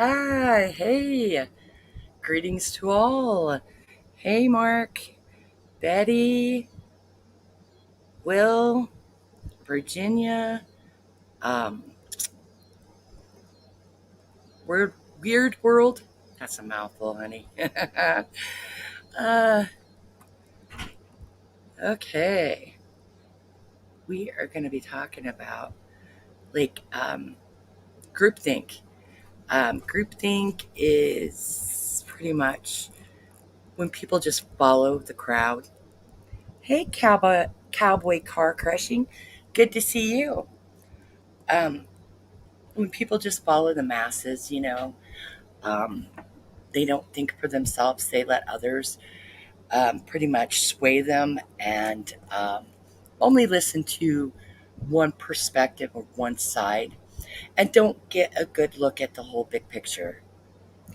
Hi, hey, greetings to all. Hey, Mark, Betty, Will, Virginia, um, Weird World. That's a mouthful, honey. uh, okay, we are going to be talking about like groupthink. Groupthink is pretty much when people just follow the crowd. Hey, cowboy car crushing, good to see you. Um, when people just follow the masses, um, they don't think for themselves. They let others pretty much sway them and only listen to one perspective or one side and don't get a good look at the whole big picture,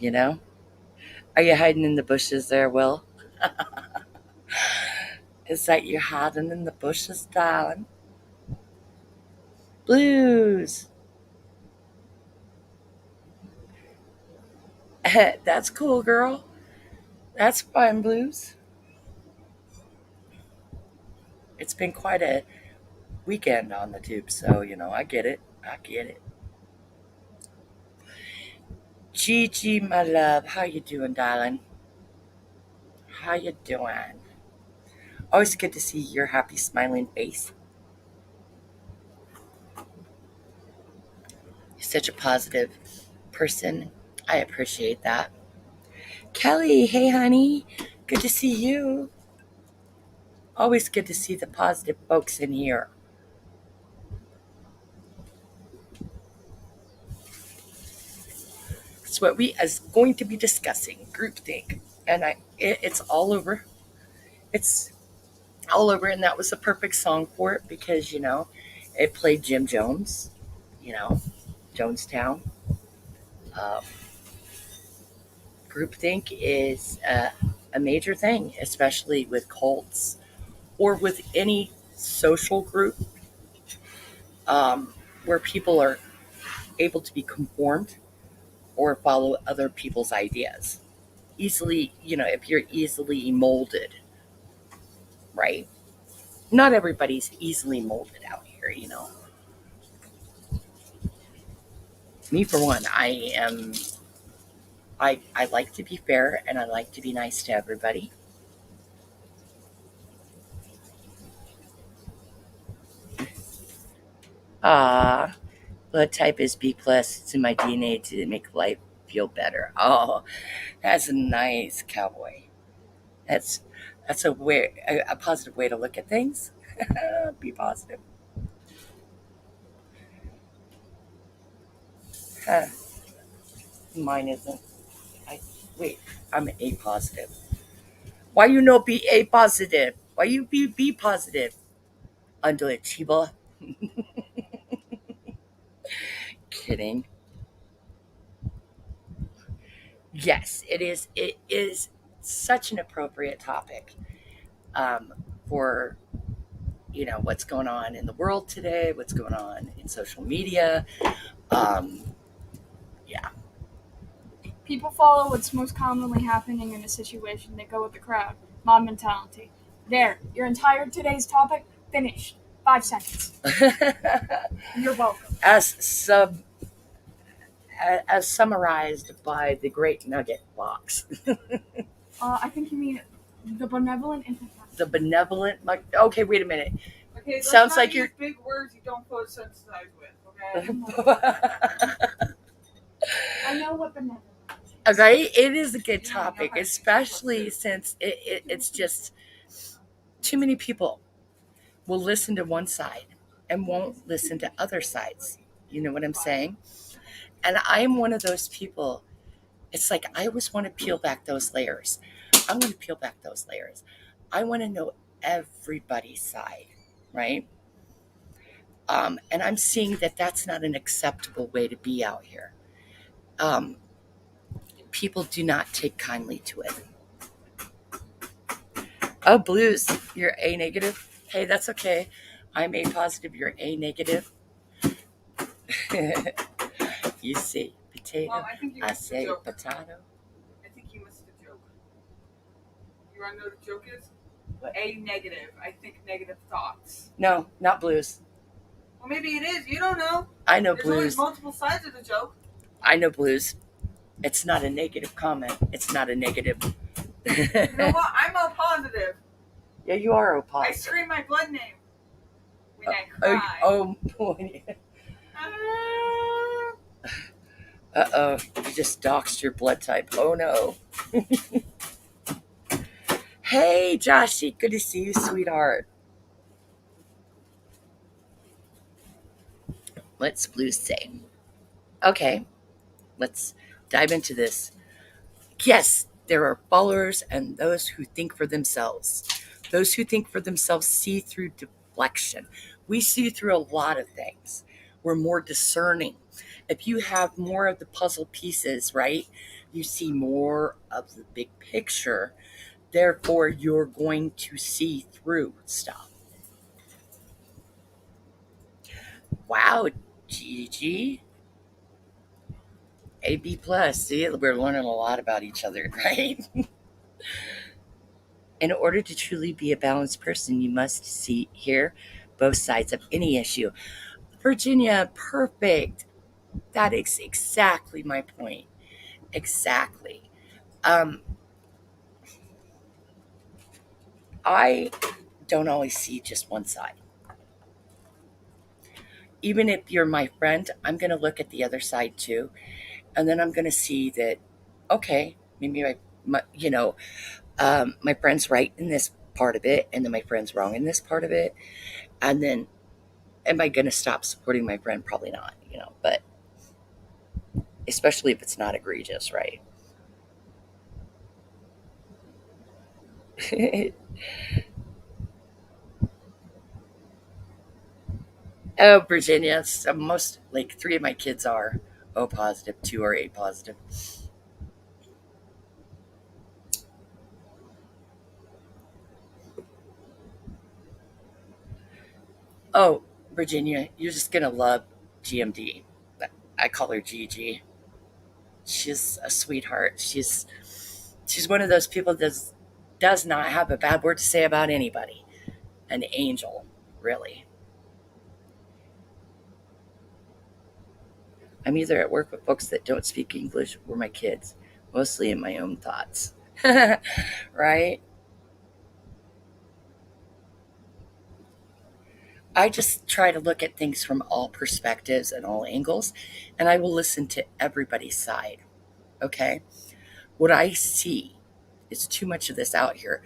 you know? Are you hiding in the bushes there, Will? Is that you hiding in the bushes, darling? Blues. That's cool, girl. That's fine, Blues. It's been quite a weekend on the tube, so I get it. I get it. Gigi, my love, how you doing, darling? How you doing? Always good to see your happy, smiling face. You're such a positive person. I appreciate that. Kelly, hey, honey. Good to see you. Always good to see the positive folks in here. It's what we is going to be discussing. Groupthink, and it's all over. It's all over, and that was the perfect song for it because it played Jim Jones. You know, Jonestown. Um, Groupthink is a major thing, especially with cults or with any social group where people are able to be conformed or follow other people's ideas. Easily, if you're easily molded, right? Not everybody's easily molded out here. Me, for one, I like to be fair and I like to be nice to everybody. Ah, blood type is B plus. It's in my DNA to make life feel better. Oh, that's a nice cowboy. That's that's a positive way to look at things. Be positive. Huh, mine isn't. I wait. I'm A positive. Why you no be A positive? Why you be B positive? Under it, Chiba. Kidding. Yes, it is. It is such an appropriate topic um, for what's going on in the world today, what's going on in social media. Um, yeah, People follow what's most commonly happening in a situation. They go with the crowd. Mob mentality. There, your entire today's topic finished. 5 seconds. You're welcome. as summarized by the Great Nugget Box, I think you mean the benevolent intellectual. the benevolent. Okay, wait a minute. Okay, let's Sounds not like use you're. big words you don't photosynthesize with, okay? I know what benevolent is. Right? It is a good You don't know topic, how to especially use since it's just too many people will listen to one side and won't listen to other sides. You know what I'm saying? And I'm one of those people. It's like I always want to peel back those layers. I want to peel back those layers. I want to know everybody's side, right? And I'm seeing that that's not an acceptable way to be out here. Um, People do not take kindly to it. Oh, blues, you're A negative. Hey, that's okay. I'm A positive. You're A negative. You see, potato. I think you I missed the say joke. potato. I think you missed the joke. You want to know what the joke is? What? A negative. I think negative thoughts. No, not blues. Well, maybe it is. You don't know. I know There's always blues. multiple sides of the joke. I know blues. It's not a negative comment. It's not a negative. You know what? I'm O positive. Yeah, you are O I positive. scream my blood name when I Oh, cry. oh boy. Uh-oh. You just doxed your blood type. Oh no. Hey, Joshy. Good to see you, sweetheart. What's blue say? Okay, let's dive into this. Yes, there are followers and those who think for themselves. Those who think for themselves see through deflection. We see through a lot of things. We're more discerning. If you have more of the puzzle pieces, right, you see more of the big picture. Therefore, you're going to see through stuff. Wow, Gigi. AB plus. See, we're learning a lot about each other, right? In order to truly be a balanced person, you must hear both sides of any issue. Virginia, perfect. That is exactly my point. Exactly. Um, I don't always see just one side. Even if you're my friend, I'm going to look at the other side too, and then I'm going to see that, okay, maybe my friend's right in this part of it, and then my friend's wrong in this part of it, and then am I going to stop supporting my friend? Probably not, but especially if it's not egregious, right? Oh, Virginia, most like three of my kids are O positive, two are A positive. Oh, Virginia, you're just going to love GMD. I call her Gigi. She's a sweetheart. She's one of those people that does not have a bad word to say about anybody. An angel, really. I'm either at work with folks that don't speak English or my kids, mostly in my own thoughts. Right? I just try to look at things from all perspectives and all angles, and I will listen to everybody's side. Okay? What I see is too much of this out here.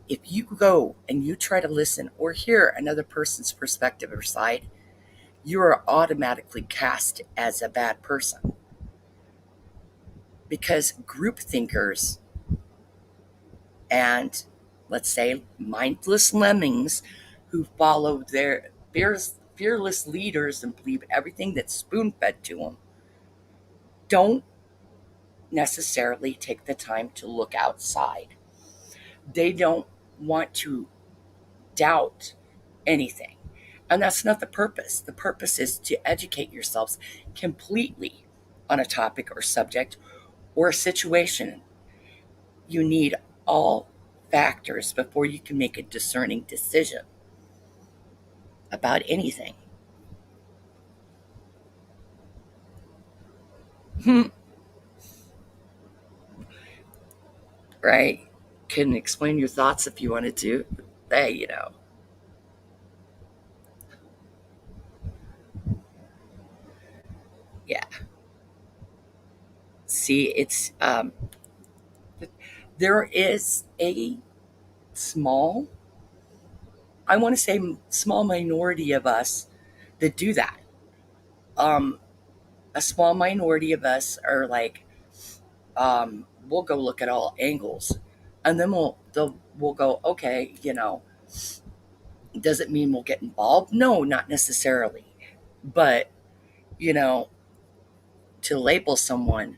If you go and you try to listen or hear another person's perspective or side, you are automatically cast as a bad person because group thinkers and, let's say, mindless lemmings who follow their fearless leaders and believe everything that's spoon fed to them don't necessarily take the time to look outside. They don't want to doubt anything. And that's not the purpose. The purpose is to educate yourselves completely on a topic or subject or a situation. You need all factors before you can make a discerning decision about anything. Right? Can explain your thoughts if you wanted to. Hey. Yeah. See, there is a small, I want to say, small minority of us that do that. Um, a small minority of us are like, we'll go look at all angles, and then we'll go, okay, does it mean we'll get involved? No, not necessarily, but you know, to label someone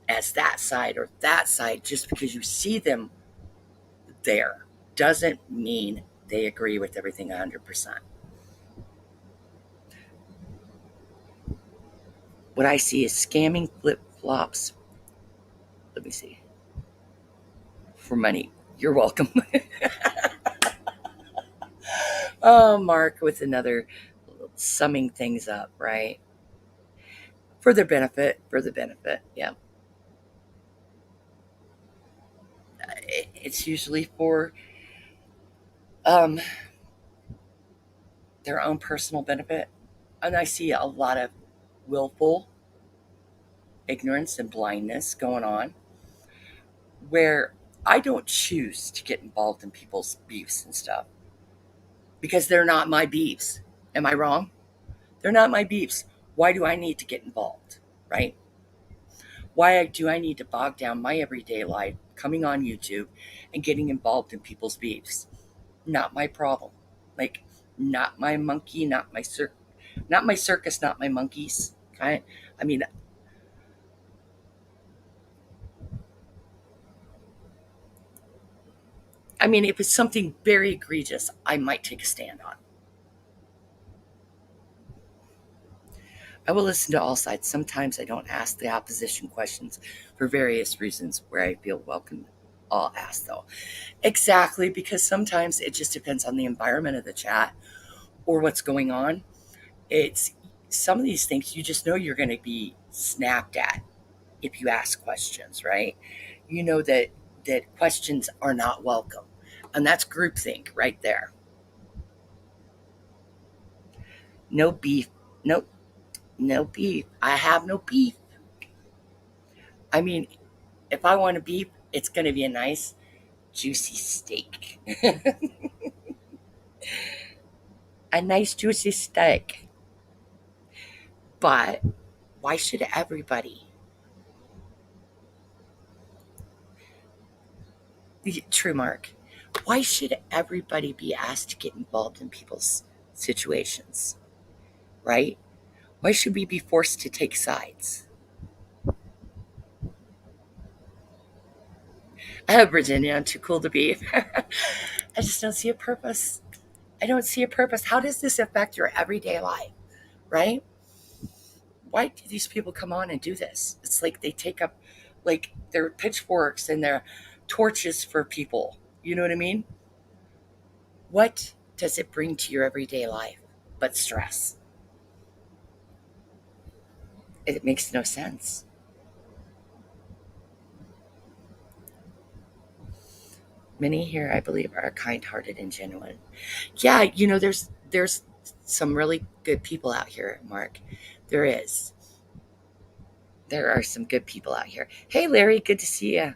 as that side or that side just because you see them there doesn't mean they agree with everything 100%. What I see is scamming flip flops. Let me see. For money. You're welcome. Oh, Mark with another summing things up, right? For their benefit, for the benefit. Yeah. It's usually for um, their own personal benefit. And I see a lot of willful ignorance and blindness going on where I don't choose to get involved in people's beefs and stuff because they're not my beefs. Am I wrong? They're not my beefs. Why do I need to get involved? Right? Why do I need to bog down my everyday life coming on YouTube and getting involved in people's beefs? Not my problem. Like, not my monkey, not my circus, not my monkeys. Okay? I mean, if it's something very egregious, I might take a stand on. I will listen to all sides. Sometimes I don't ask the opposition questions for various reasons where I feel welcome. I'll ask though. Exactly, because sometimes it just depends on the environment of the chat or what's going on. It's some of these things you just know you're going to be snapped at if you ask questions, right? You know that questions are not welcome. And that's groupthink right there. No beef. Nope. No beef. I have no beef. I mean, if I want to beef, it's going to be a nice, juicy steak. A nice, juicy steak. But why should everybody? True, Mark. Why should everybody be asked to get involved in people's situations? Right? Why should we be forced to take sides? Virginia, I'm too cool to be. I just don't see a purpose. I don't see a purpose. How does this affect your everyday life? Right? Why do these people come on and do this? It's like they take up like their pitchforks and their torches for people. You know what I mean? What does it bring to your everyday life but stress? It makes no sense. Many here, I believe, are kind-hearted and genuine. Yeah, there's some really good people out here, Mark. There is. There are some good people out here. Hey, Larry, good to see you.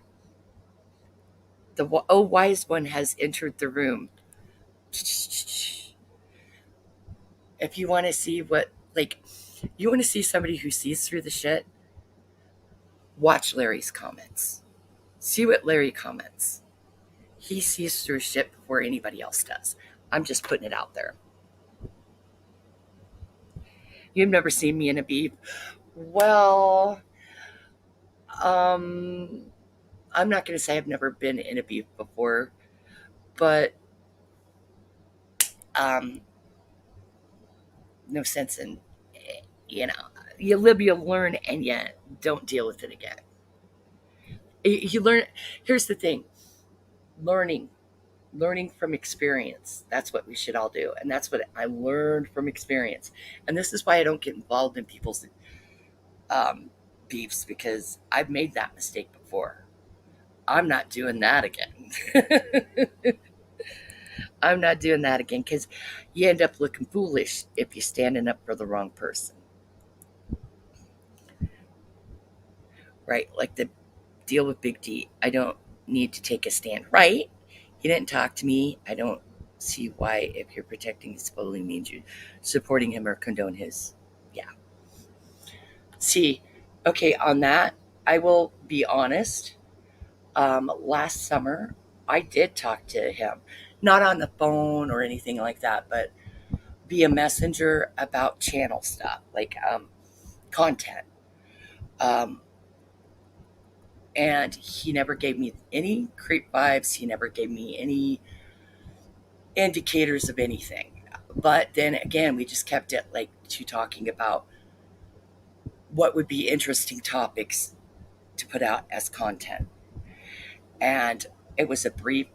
The wise one has entered the room. If you want to see you want to see somebody who sees through the shit, watch Larry's comments. See what Larry comments. He sees through shit before anybody else does. I'm just putting it out there. You've never seen me in a beef. Well, um, I'm not going to say I've never been in a beef before, but um, no sense in, you know, you live, you learn, and you don't deal with it again. You learn. Here's the thing: learning, learning from experience. That's what we should all do, and that's what I learned from experience. And this is why I don't get involved in people's um, beefs because I've made that mistake before. I'm not doing that again. I'm not doing that again because you end up looking foolish if you're standing up for the wrong person, right? Like the deal with Big D. I don't need to take a stand, right? He didn't talk to me. I don't see why, if you're protecting his bullying, means you supporting him or condone his. Yeah. See, okay, on that, I will be honest. Last summer, I did talk to him, not on the phone or anything like that, but via messenger about channel stuff, like content. Um, and he never gave me any creep vibes. He never gave me any indicators of anything. But then again, we just kept it like to talking about what would be interesting topics to put out as content. And it was a brief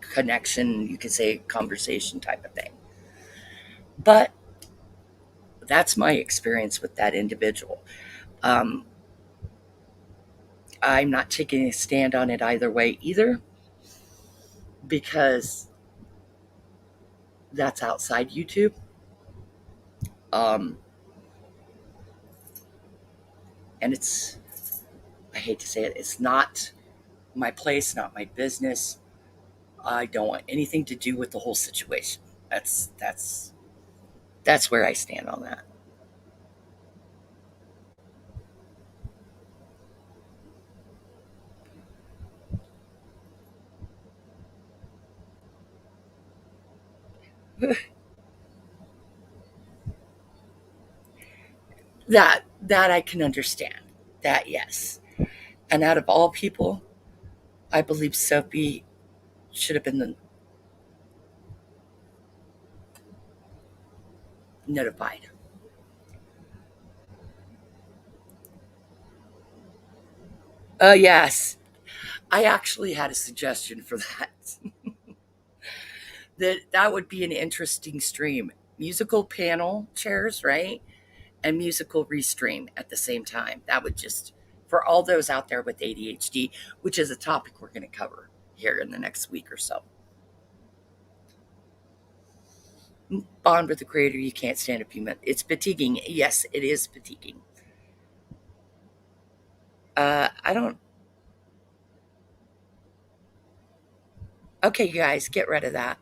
connection, you could say conversation type of thing. But that's my experience with that individual. Um, I'm not taking a stand on it either way either, because that's outside YouTube. Um, and I hate to say it, it's not my place, not my business. I don't want anything to do with the whole situation. That's where I stand on that. That I can understand. That, yes. And out of all people, I believe Sophie should have been notified. Yes, I actually had a suggestion for that. That would be an interesting stream. Musical panel chairs, right? And musical restream at the same time. That would just, for all those out there with ADHD, which is a topic we're going to cover here in the next week or so. Bond with the creator, you can't stand a few minutes. It's fatiguing. Yes, it is fatiguing. I don't. Okay, you guys, get rid of that.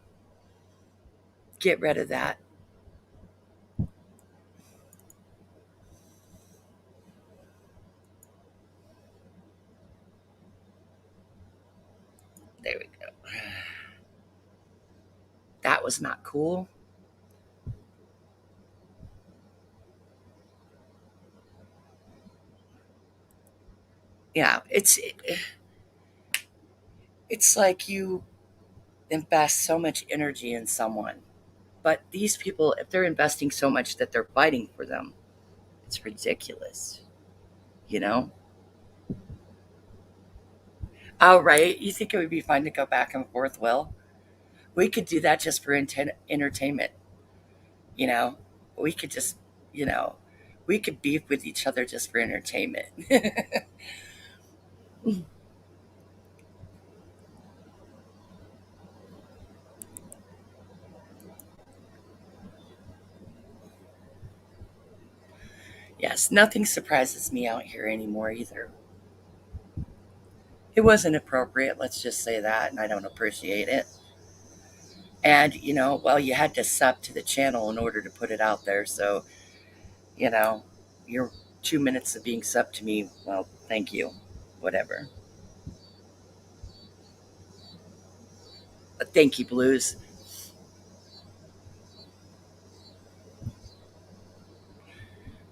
Get rid of that. There we go. That was not cool. Yeah, it's like you invest so much energy in someone, but these people, if they're investing so much that they're fighting for them, it's ridiculous. You know? Oh, right. You think it would be fun to go back and forth? Well, we could do that just for entertainment. You know, we could just, you know, we could beef with each other just for entertainment. Yes, nothing surprises me out here anymore either. It wasn't appropriate, let's just say that, and I don't appreciate it. And, well, you had to sub to the channel in order to put it out there. So, you know, your 2 minutes of being sub to me, well, thank you. Whatever. But thank you, Blues.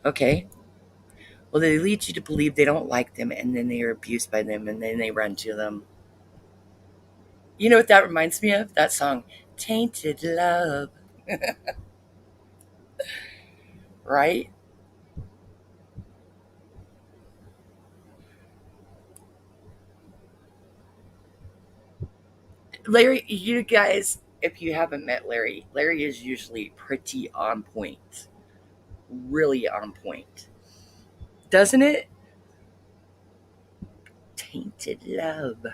Okay. Well, they lead you to believe they don't like them, and then they are abused by them, and then they run to them. You know what that reminds me of? That song, Tainted Love, right? Larry, you guys, if you haven't met Larry, Larry is usually pretty on point. Really on point. Doesn't it? Tainted love.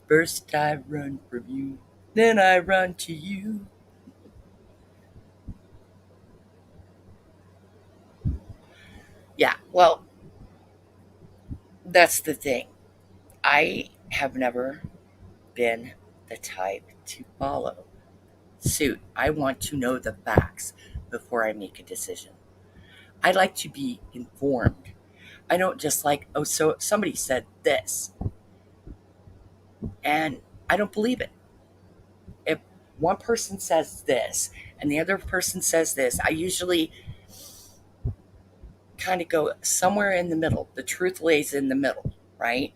First I run from you, then I run to you. Yeah, well, that's the thing. I have never been the type to follow suit. I want to know the facts before I make a decision. I like to be informed. I don't just like, oh, so somebody said this, and I don't believe it. If one person says this and the other person says this, I usually kind of go somewhere in the middle. The truth lays in the middle, right?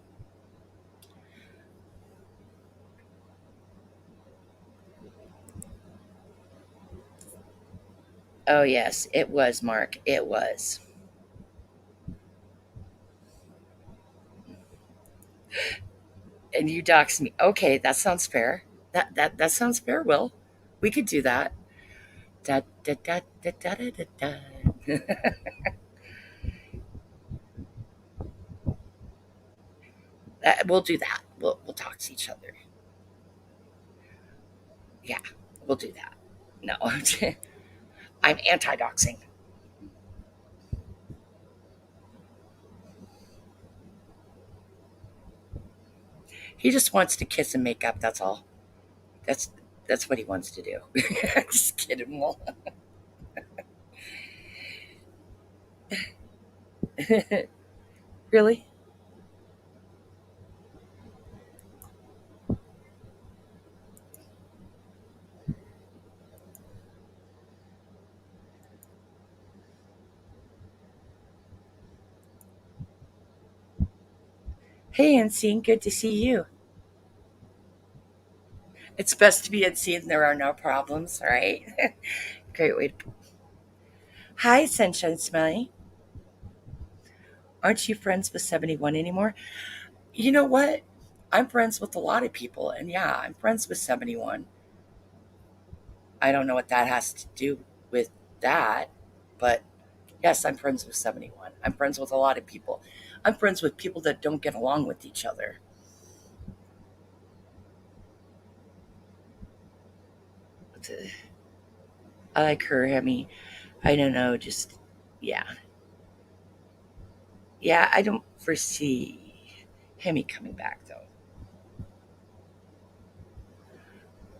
Oh, yes, it was, Mark. It was. And you doxed me. Okay, that sounds fair. That sounds fair, Will. We could do that. Da, da, da, da, da, da, da, da. We'll do that. We'll talk to each other. Yeah, we'll do that. No, I'm anti-doxing. He just wants to kiss and make up. That's all. That's that's what he wants to do. Just kidding, Will. Really? Hey, Unseen, good to see you. It's best to be unseen. There are no problems, right? Great way to. Hi, Sunshine Smiley. Aren't you friends with 71 anymore? You know what? I'm friends with a lot of people, and yeah, I'm friends with 71. I don't know what that has to do with that, but yes, I'm friends with 71. I'm friends with a lot of people. I'm friends with people that don't get along with each other. I like her. I mean, I don't know, just, yeah. Yeah, I don't foresee Hemi coming back, though.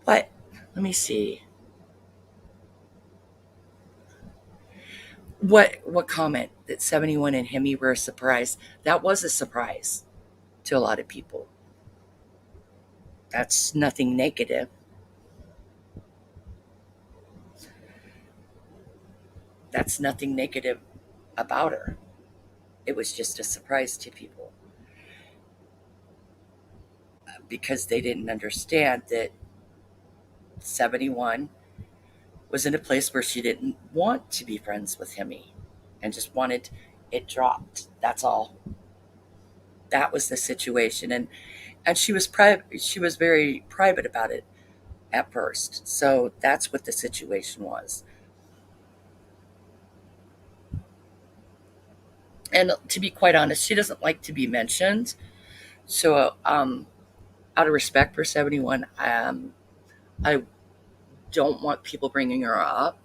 But let me see. What comment that 71 and Hemi were a surprise? That was a surprise to a lot of people. That's nothing negative. That's nothing negative about her. It was just a surprise to people because they didn't understand that 71 was in a place where she didn't want to be friends with Hemi and just wanted it dropped. That's all. That was the situation. And she was very private about it at first. So that's what the situation was. And to be quite honest, she doesn't like to be mentioned. So out of respect for 71, I don't want people bringing her up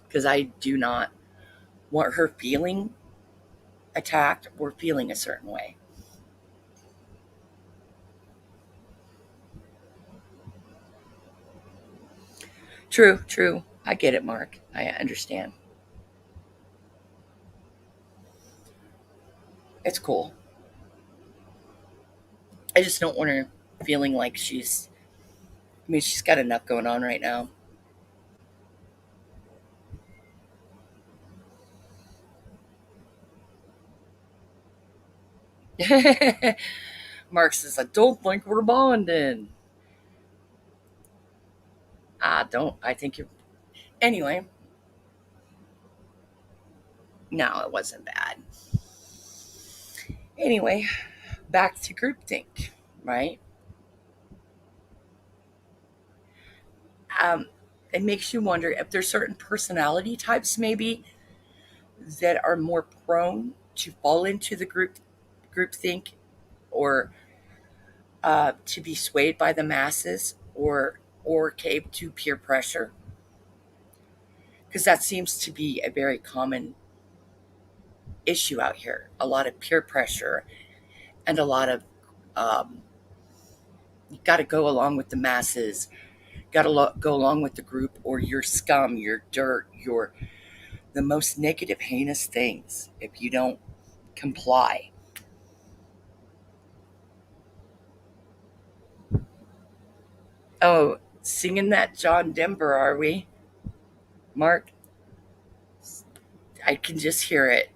because I do not want her feeling attacked or feeling a certain way. True, true. I get it, Mark. I understand. It's cool. I just don't want her feeling like I mean, she's got enough going on right now. Mark says, I don't think we're bonding. I don't. I think you're. Anyway, no, it wasn't bad. Anyway, back to groupthink, right? Um, it makes you wonder if there's certain personality types maybe that are more prone to fall into the groupthink or to be swayed by the masses or cave to peer pressure because that seems to be a very common issue out here. A lot of peer pressure and a lot of um, you got to go along with the masses, got to go along with the group, or you're scum, you're dirt, you're the most negative, heinous things if you don't comply. Oh, singing that John Denver, are we, Mark? I can just hear it.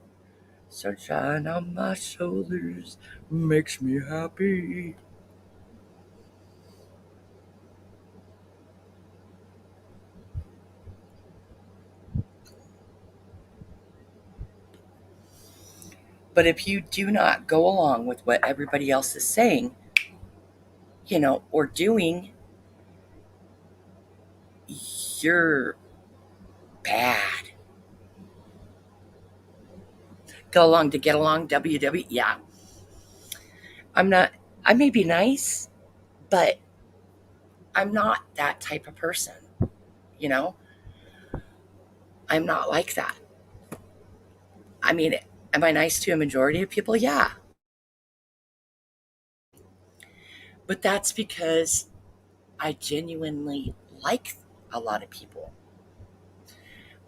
Sunshine on my shoulders makes me happy. But if you do not go along with what everybody else is saying, or doing, you're bad. Go along to get along, WW. Yeah. I'm not, I may be nice, but I'm not that type of person. You know, I'm not like that. I mean, am I nice to a majority of people? Yeah. But that's because I genuinely like a lot of people.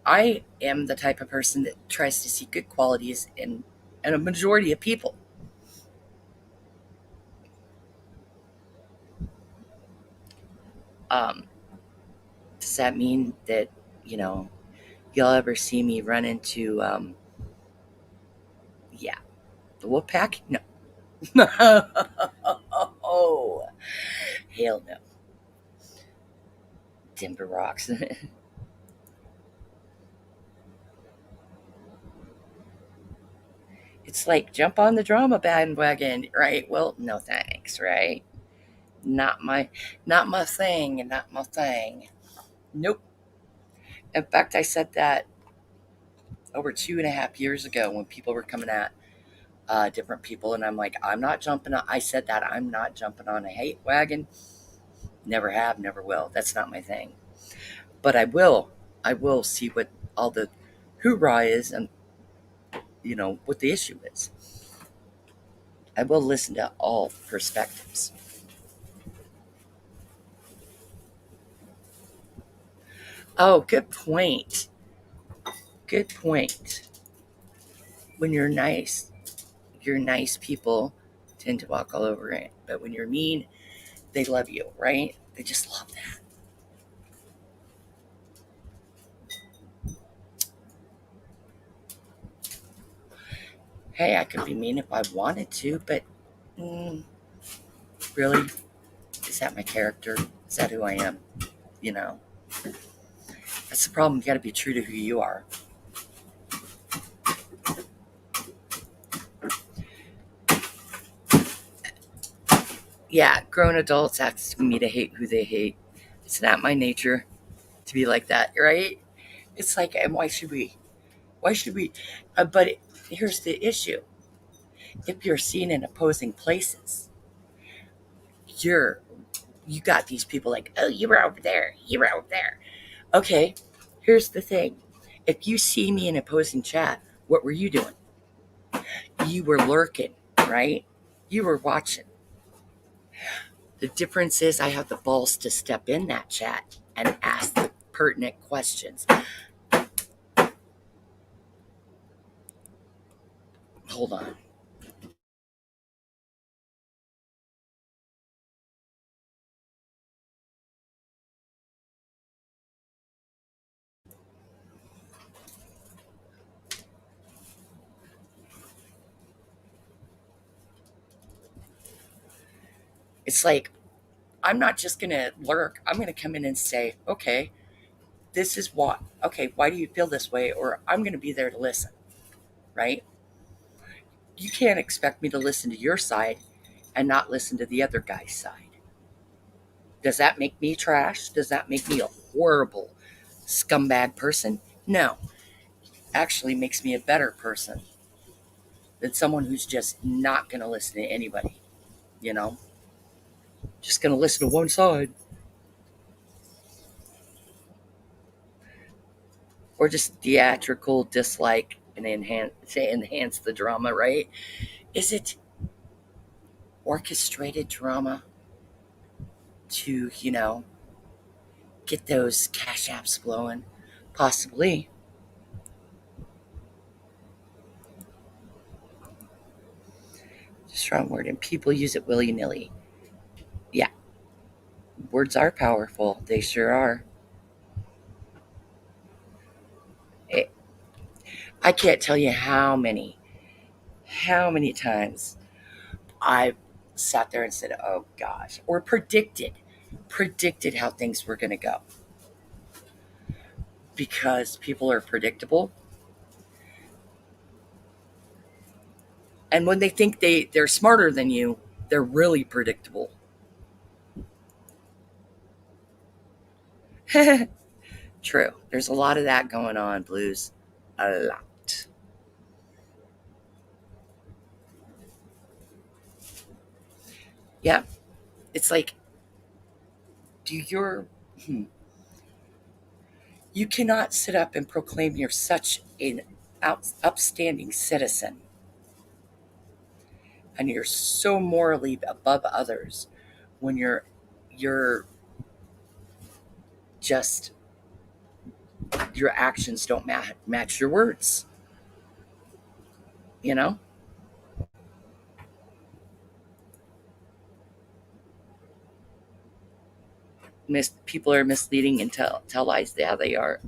I am the type of person that tries to see good qualities in a majority of people. Um, does that mean that, you know, you'll ever see me run into, yeah, the wolf pack? No. Oh, hell no. Timber rocks. It's like jump on the drama bandwagon, right? Well, no thanks, right? Not my, not my thing, not my thing. Nope. In fact, I said that over 2.5 years ago when people were coming at different people, and I'm like, I'm not jumping on. I said that I'm not jumping on a hate wagon. Never have, never will. That's not my thing. But I will. I will see what all the hoorah is, and what the issue is. I will listen to all perspectives. Oh, good point. Good point. When you're nice people tend to walk all over it. But when you're mean, they love you, right? They just love that. Hey, I could be mean if I wanted to, but mm, really, is that my character? Is that who I am? You know, that's the problem. You got to be true to who you are. Yeah, grown adults asking me to hate who they hate. It's not my nature to be like that, right? It's like, and why should we? Why should we? But here's the issue: if you're seen in opposing places, you're you got these people like, oh, you were over there, you were over there. Okay, here's the thing: if you see me in opposing chat, what were you doing? You were lurking, right? You were watching. The difference is I have the balls to step in that chat and ask the pertinent questions. Hold on. It's like, I'm not just going to lurk. I'm going to come in and say, okay, this is what, okay, why do you feel this way? Or I'm going to be there to listen, right? You can't expect me to listen to your side and not listen to the other guy's side. Does that make me trash? Does that make me a horrible scumbag person? No. Actually makes me a better person than someone who's just not going to listen to anybody, you know? Just going to listen to one side. Or just theatrical dislike and enhance the drama, right? Is it orchestrated drama to, get those cash apps flowing? Possibly. Strong word, and people use it willy nilly. Yeah, words are powerful. They sure are. It, I can't tell you how many times I've sat there and said, "Oh gosh," or predicted how things were going to go because people are predictable. And when they think they're smarter than you, they're really predictable. True. There's a lot of that going on, Blues. A lot. Yeah. It's like, do your. Hmm, you cannot sit up and proclaim you're such an upstanding citizen and you're so morally above others when you're just your actions don't match your words, you know. People are misleading and tell lies. Yeah, they are.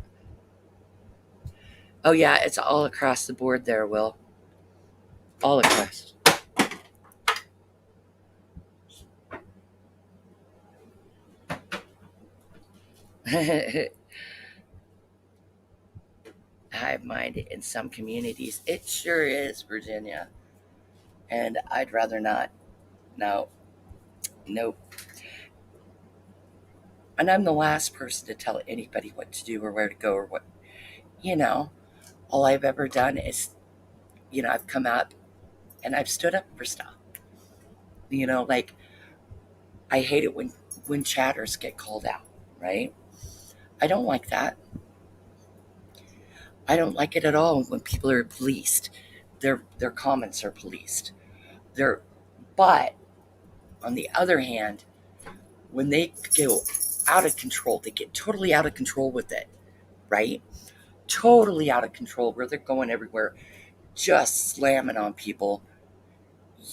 Oh yeah, it's all across the board there, Will. All across. Hive mind in some communities. It sure is, Virginia. And I'd rather not. No, nope. And I'm the last person to tell anybody what to do or where to go or what, you know. All I've ever done is, I've come up and I've stood up for stuff. Like I hate it when chatters get called out, right? I don't like that. I don't like it at all when people are policed. Their comments are policed. They're but on the other hand, when they go out of control, they get totally out of control with it, right? Totally out of control where they're going everywhere, just slamming on people.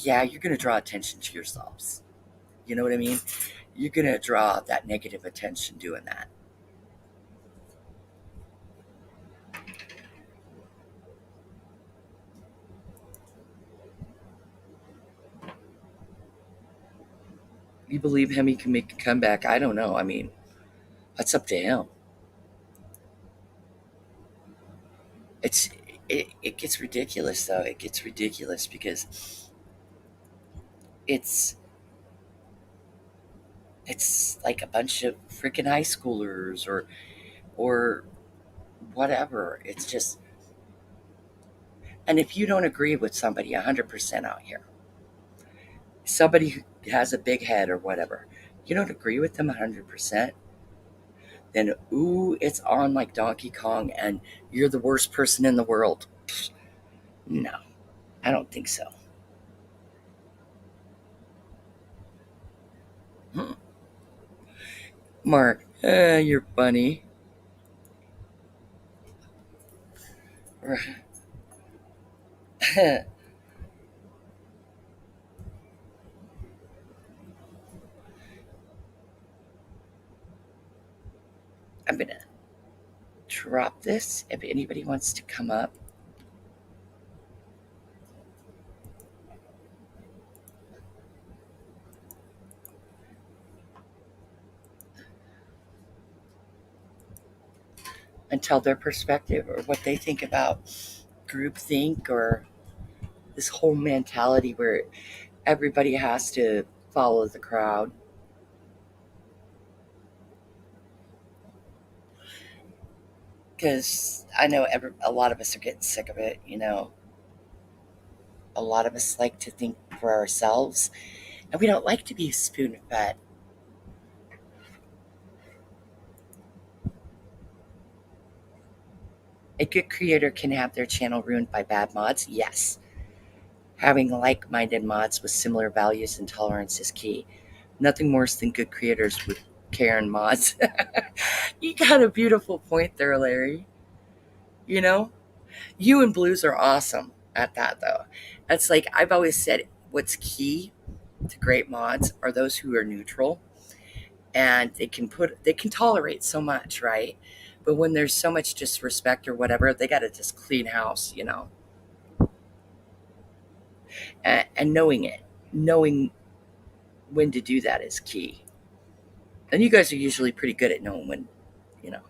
Yeah, you're gonna draw attention to yourselves. You know what I mean? You're gonna draw that negative attention doing that. You believe him he can make a comeback? I don't know. I mean, that's up to him. It's it gets ridiculous though. It gets ridiculous because it's it's like a bunch of freaking high schoolers or whatever. It's just and if you don't agree with somebody 100% out here, somebody who has a big head or whatever, you don't agree with them 100%, then ooh, it's on like Donkey Kong and you're the worst person in the world. No, I don't think so. Hmm. Mark, you're funny. I'm gonna drop this if anybody wants to come up and tell their perspective or what they think about groupthink or this whole mentality where everybody has to follow the crowd. Because I know a lot of us are getting sick of it. A lot of us like to think for ourselves, and we don't like to be spoon fed. A good creator can have their channel ruined by bad mods, yes. Having like minded mods with similar values and tolerance is key. Nothing worse than good creators with Karen mods. You got a beautiful point there, Larry. You know, you and Blues are awesome at that, though. It's like I've always said what's key to great mods are those who are neutral and they can tolerate so much, right? But when there's so much disrespect or whatever, they got to just clean house. And knowing it, knowing when to do that is key. And you guys are usually pretty good at knowing when, you know,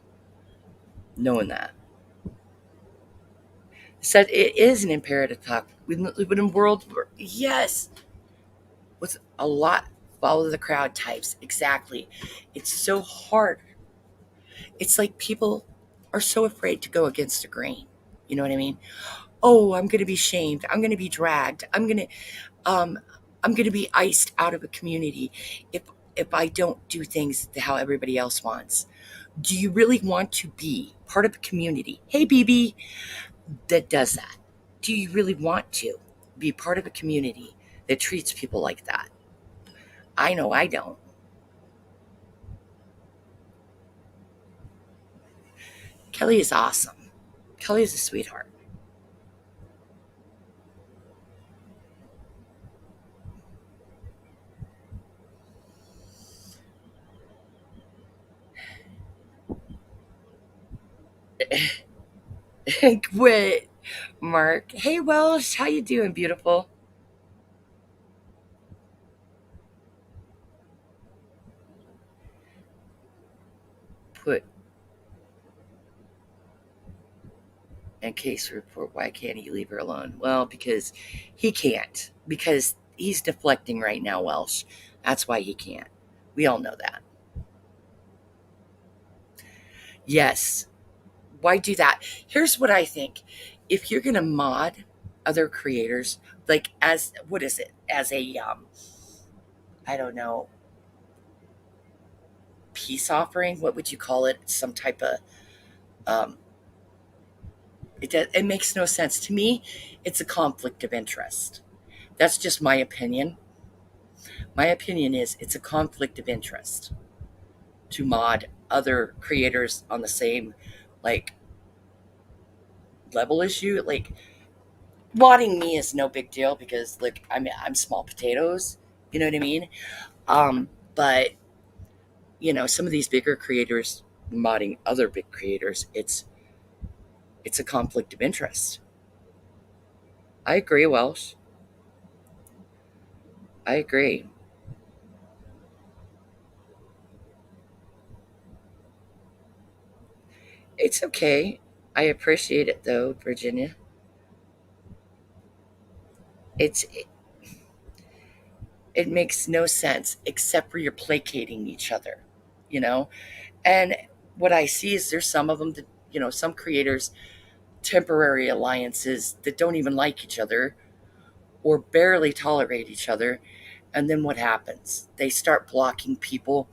knowing that. So it is an imperative talk. We live in a world where, yes, with a lot follow the crowd types. Exactly. It's so hard. It's like people are so afraid to go against the grain. You know what I mean? Oh, I'm going to be shamed. I'm going to be dragged. Um, I'm going to be iced out of a community if if I don't do things how everybody else wants. Do you really want to be part of a community? Hey, BB, that does that. Do you really want to be part of a community that treats people like that? I know I don't. Kelly is awesome. Kelly is a sweetheart. Quit, Mark. Hey, Welsh, how you doing, beautiful? Put in case report. Why can't he leave her alone? Well, because he can't. Because he's deflecting right now, Welsh. That's why he can't. We all know that. Yes. Why do that? Here's what I think. If you're gonna mod other creators, like as what is it? As a I don't know, peace offering. What would you call it? Some type of um, it makes no sense to me. It's a conflict of interest. That's just my opinion. My opinion is it's a conflict of interest to mod other creators on the same like level as you. Like modding me is no big deal because like I'm small potatoes. You know what I mean? But some of these bigger creators modding other big creators, it's a conflict of interest. I agree, Welsh. I agree. It's okay. I appreciate it though, Virginia. It makes no sense except for you're placating each other, you know? And what I see is there's some of them that, some creators, temporary alliances that don't even like each other or barely tolerate each other. And then what happens? They start blocking people.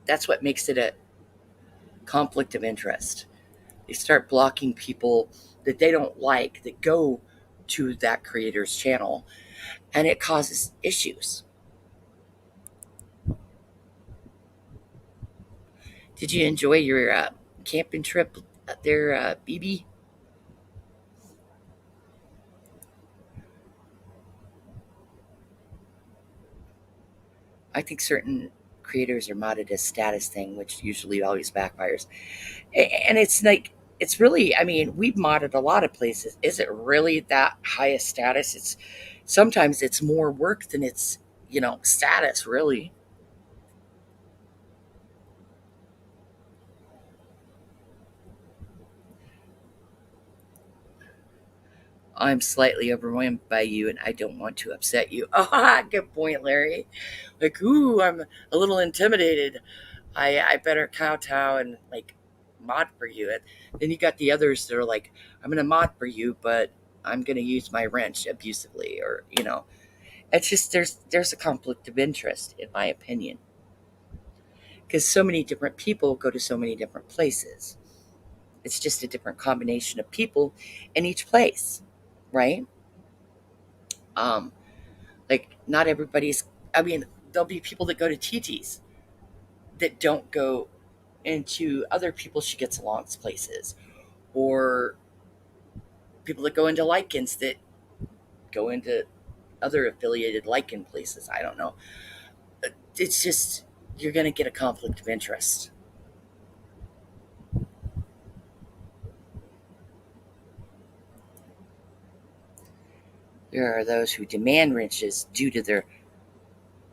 That's what makes it a conflict of interest. They start blocking people that they don't like that go to that creator's channel, and it causes issues. Did you enjoy your camping trip there, BB? I think certain creators are modded as status thing, which usually always backfires. And it's like, it's really, I mean, we've modded a lot of places. Is it really that high a status? It's sometimes it's more work than it's, status, really. I'm slightly overwhelmed by you and I don't want to upset you. Ah, good point, Larry. Like, ooh, I'm a little intimidated. I better kowtow and like mod for you. And then you got the others that are like, I'm gonna mod for you, but I'm gonna use my wrench abusively, or it's just there's a conflict of interest in my opinion because so many different people go to so many different places. It's just a different combination of people in each place, right? Um, like not everybody's. I mean, there'll be people that go to TTs that don't go into other people she gets along's places, or people that go into lichens that go into other affiliated lichen places. I don't know. It's just you're going to get a conflict of interest. There are those who demand wrenches due to their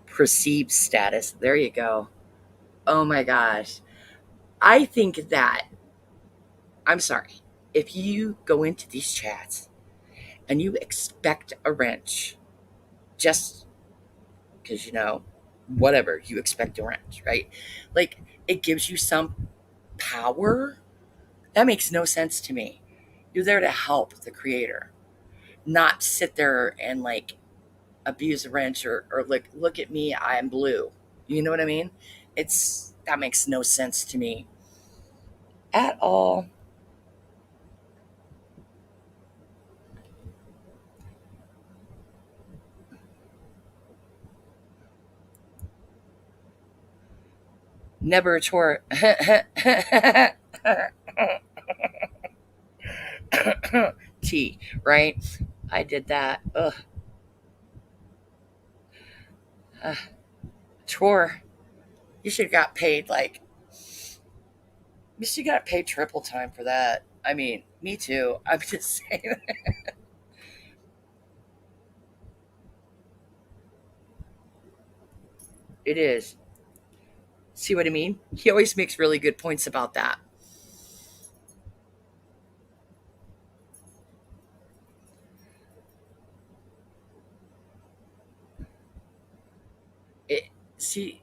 perceived status. There you go. Oh my gosh. I think that I'm sorry. If you go into these chats and you expect a wrench, just because whatever you expect a wrench, right? Like it gives you some power. That makes no sense to me. You're there to help the creator, not sit there and like abuse a wrench or look at me, I'm blue. You know what I mean? It's that makes no sense to me at all. Never a chore. T, right? I did that. Ugh. Uh, chore. You should have got paid like you should have got paid triple time for that. I mean, me too. I'm just saying. It is. See what I mean? He always makes really good points about that. It, see,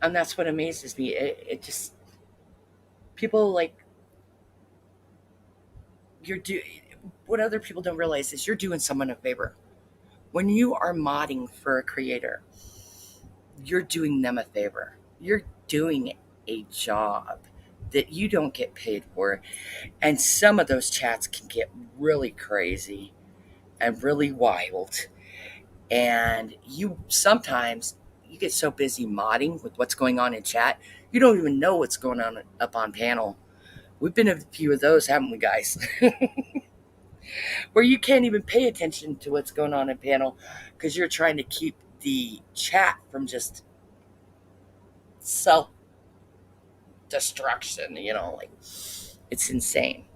and that's what amazes me. It just people like you're do. What other people don't realize is you're doing someone a favor when you are modding for a creator. You're doing them a favor. You're doing a job that you don't get paid for. And some of those chats can get really crazy and really wild. And you sometimes you get so busy modding with what's going on in chat, you don't even know what's going on up on panel. We've been a few of those, haven't we, guys? Where you can't even pay attention to what's going on in panel because you're trying to keep the chat from just self destruction. Like it's insane.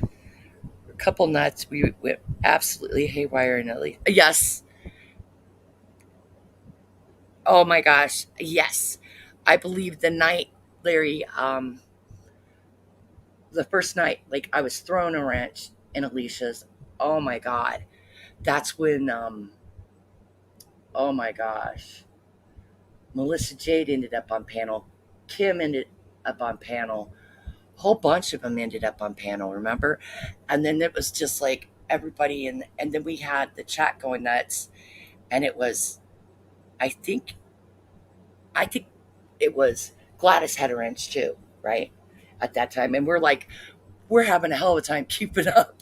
A couple nuts, we went absolutely haywire in Italy. Yes. Oh my gosh. Yes. I believe the night, Larry, the first night, like I was throwing a wrench in Alicia's. Oh my God. That's when, oh my gosh. Melissa Jade ended up on panel. Kim ended up on panel. A whole bunch of them ended up on panel, remember? And then it was just like everybody, and then we had the chat going nuts. And it was, I think, I think it was Gladys had a wrench too, right? At that time. And we're like, we're having a hell of a time keeping up.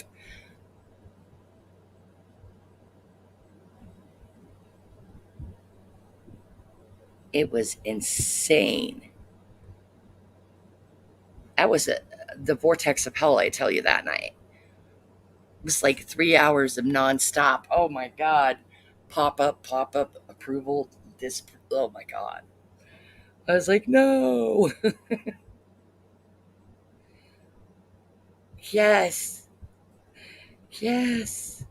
It was insane. That was the vortex of hell, I tell you, that night. It was like 3 hours of nonstop. Oh my God. Pop up, approval, this, oh my God. I was like, no. Yes. Yes.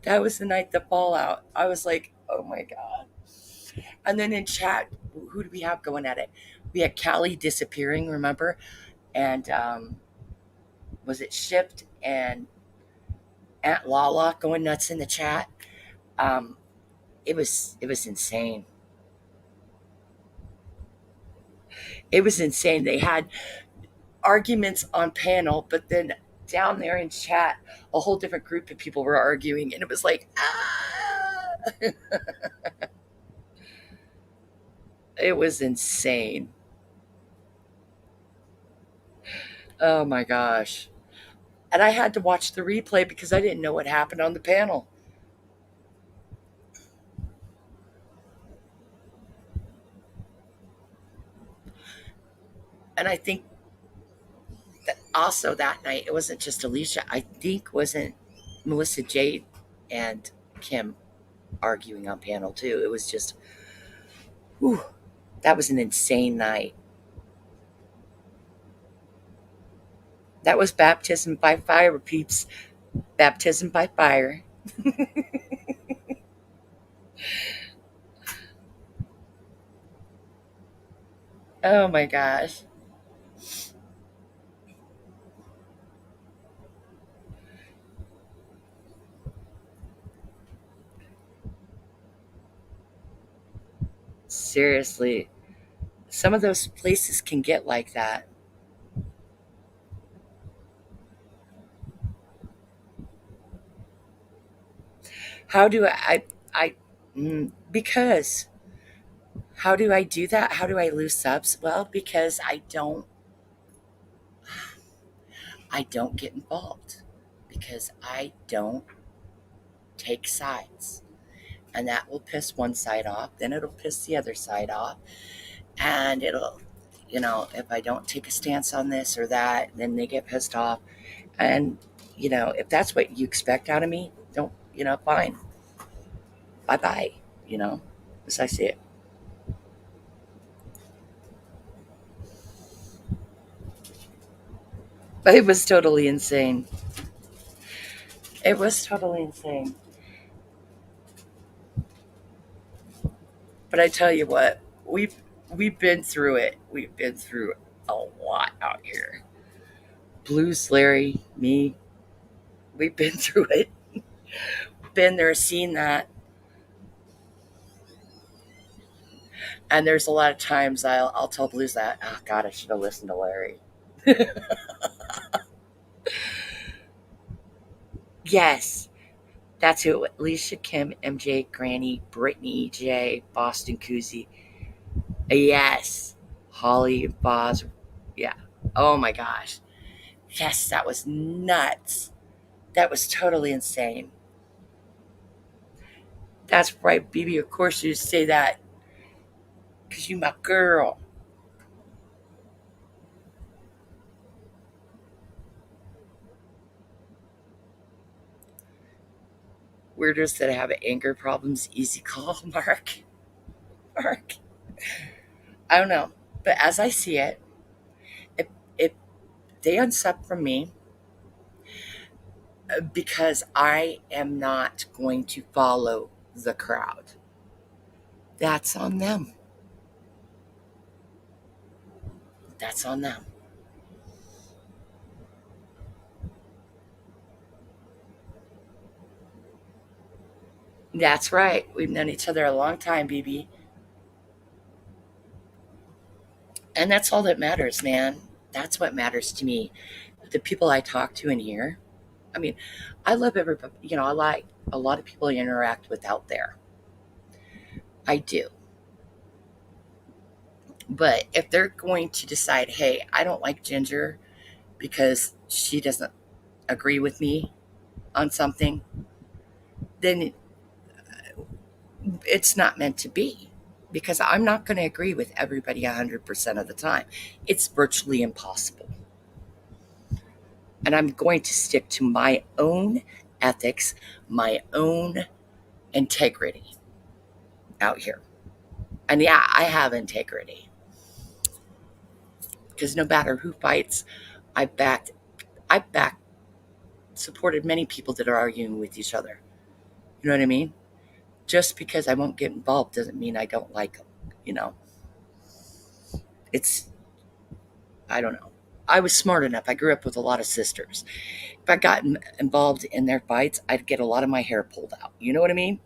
That was the night the fallout. I was like, oh my God. And then in chat, who do we have going at it? We had Callie disappearing, remember? And was it Shift and Aunt Lala going nuts in the chat? Um, it was insane. It was insane. They had arguments on panel, but then down there in chat, a whole different group of people were arguing, and it was like, ah! It was insane. Oh my gosh. And I had to watch the replay because I didn't know what happened on the panel. And I think that also that night, it wasn't just Alicia. I think wasn't Melissa Jade and Kim arguing on panel too. It was just, whew, that was an insane night. That was baptism by fire, peeps. Baptism by fire. Oh my gosh. Seriously. Some of those places can get like that. How do because how do I do that? How do I lose subs? Well, because I don't get involved. Because I don't take sides. And that will piss one side off, then it'll piss the other side off, and if I don't take a stance on this or that, then they get pissed off. And if that's what you expect out of me, don't, fine, bye bye, as I see it. But it was totally insane. It was totally insane. But I tell you what, we've been through it. We've been through a lot out here. Blues, Larry, me, we've been through it. Been there, seen that. And there's a lot of times I'll tell Blues that, oh God, I should have listened to Larry. Yes, that's who. Alicia, Kim, MJ, Granny, Brittany, Jay, Boston, Koozie. Yes, Holly, Boz. Yeah. Oh my gosh. Yes, that was nuts. That was totally insane. That's right, BB. Of course you say that because you my girl. Weirdos that have anger problems, easy call, Mark. Mark. I don't know. But as I see it, if they unsub from me because I am not going to follow the crowd, that's on them. That's on them. That's right. We've known each other a long time, BB. And that's all that matters, man. That's what matters to me. The people I talk to in here. I mean, I love everybody. I like a lot of people I interact with out there. I do. But if they're going to decide, hey, I don't like Ginger because she doesn't agree with me on something, then it's not meant to be because I'm not going to agree with everybody 100% of the time. It's virtually impossible. And I'm going to stick to my own ethics, my own integrity out here. And yeah, I have integrity because no matter who fights, I backed, I backed, supported many people that are arguing with each other. You know what I mean? Just because I won't get involved doesn't mean I don't like them. You know, it's, I don't know. I was smart enough. I grew up with a lot of sisters. If I got involved in their fights, I'd get a lot of my hair pulled out. You know what I mean?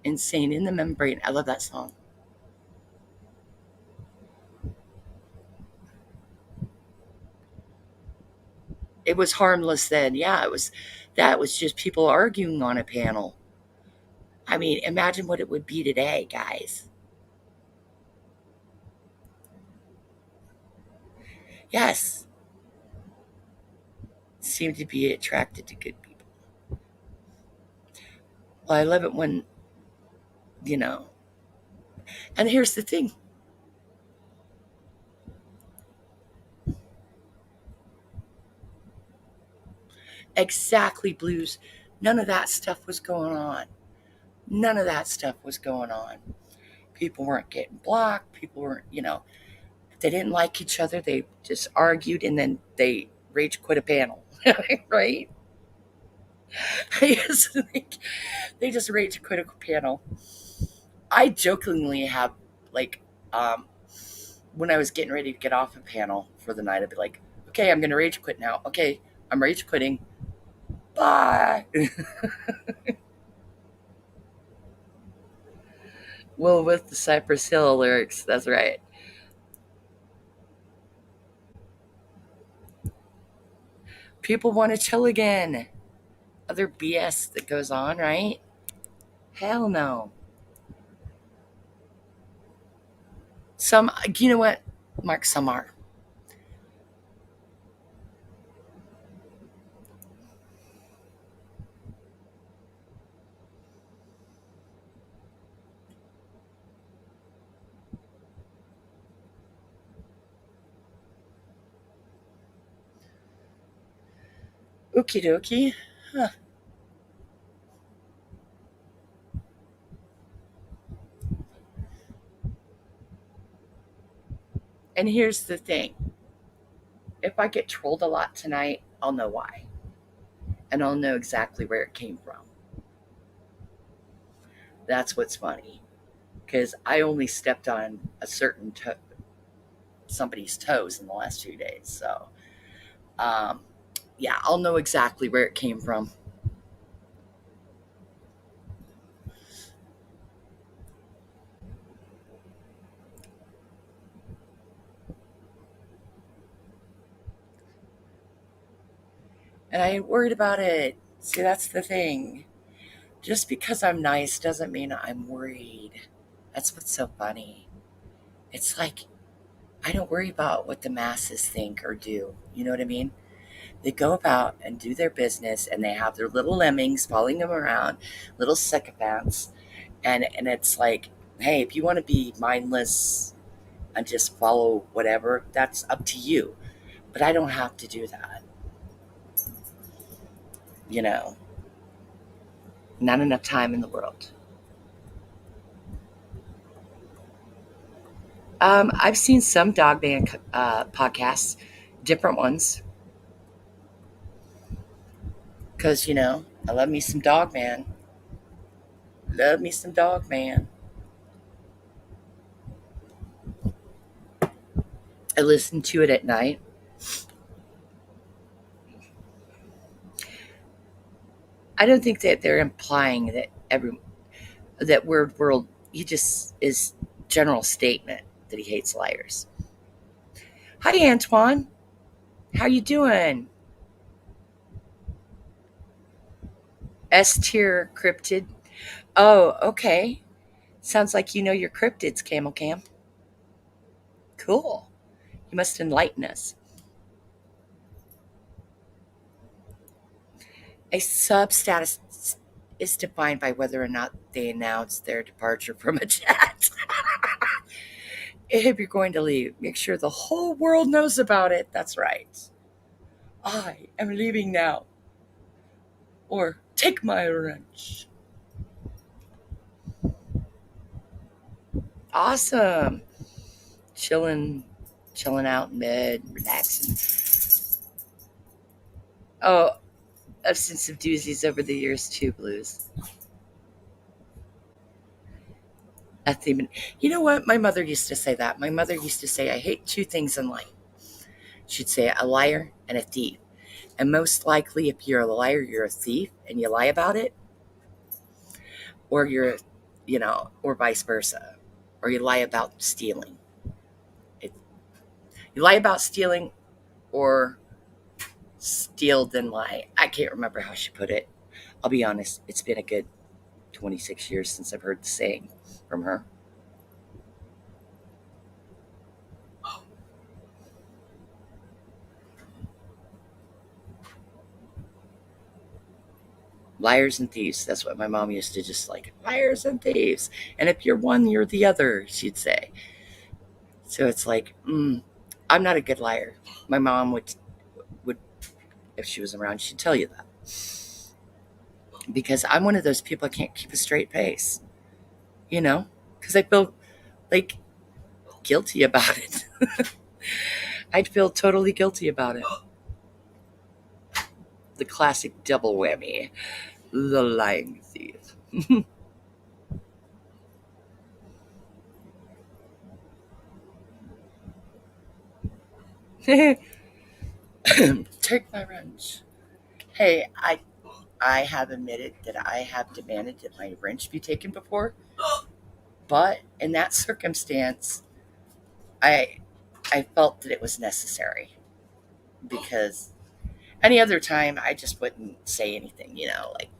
Insane in the Membrane. I love that song. It was harmless then. Yeah, that was just people arguing on a panel. I mean, imagine what it would be today, guys. Yes, seem to be attracted to good people. Well, I love it when, you know, and here's the thing. Exactly, Blues. None of that stuff was going on. None of that stuff was going on. People weren't getting blocked. People weren't, if they didn't like each other, they just argued and then they rage quit a panel, right? It's like, they just rage quit a panel. I jokingly have, like, um, when I was getting ready to get off a panel for the night, I'd be like, okay, I'm going to rage quit now. Okay, I'm rage quitting. Bye. Well, with the Cypress Hill lyrics, that's right. People want to chill again. Other BS that goes on, right? Hell no. Some, you know what, Mark, some are. Okie dokie. Huh. And here's the thing, if I get trolled a lot tonight, I'll know why. And I'll know exactly where it came from. That's what's funny. Because I only stepped on a certain somebody's toes in the last 2 days. So, um, yeah, I'll know exactly where it came from. And I ain't worried about it. See, that's the thing. Just because I'm nice doesn't mean I'm worried. That's what's so funny. It's like, I don't worry about what the masses think or do. You know what I mean? They go about and do their business, and they have their little lemmings following them around, little sycophants. And it's like, hey, if you want to be mindless and just follow whatever, that's up to you. But I don't have to do that. You know, not enough time in the world. I've seen some dog band podcasts, different ones, because, I love me some dog man. Love me some dog man. I listen to it at night. I don't think that they're implying that that word world, he just is general statement that he hates liars. Hi, Antoine. How you doing? S tier cryptid. Oh, okay. Sounds like you know your cryptids, Camel Cam. Cool. You must enlighten us. A substatus is defined by whether or not they announce their departure from a chat. If you're going to leave, make sure the whole world knows about it. That's right. I am leaving now. Or take my wrench. Awesome. Chilling, chilling out in bed, relaxing. Oh, I've seen some doozies over the years too, Blues. A theme. You know what? My mother used to say that. My mother used to say, I hate two things in life. She'd say a liar and a thief. And most likely, if you're a liar, you're a thief and you lie about it, or or vice versa, or you lie about stealing. It, you lie about stealing or steal then lie. I can't remember how she put it. I'll be honest, it's been a good 26 years since I've heard the saying from her. Liars and thieves. That's what my mom used to just like. Liars and thieves. And if you're one, you're the other, she'd say. So it's like, I'm not a good liar. My mom would, if she was around, she'd tell you that. Because I'm one of those people I can't keep a straight face, you know? Because I feel like guilty about it. I'd feel totally guilty about it. The classic double whammy. The lying thief. Take my wrench. Hey, I have admitted that I have demanded that my wrench be taken before, but in that circumstance, I I felt that it was necessary because any other time I just wouldn't say anything, like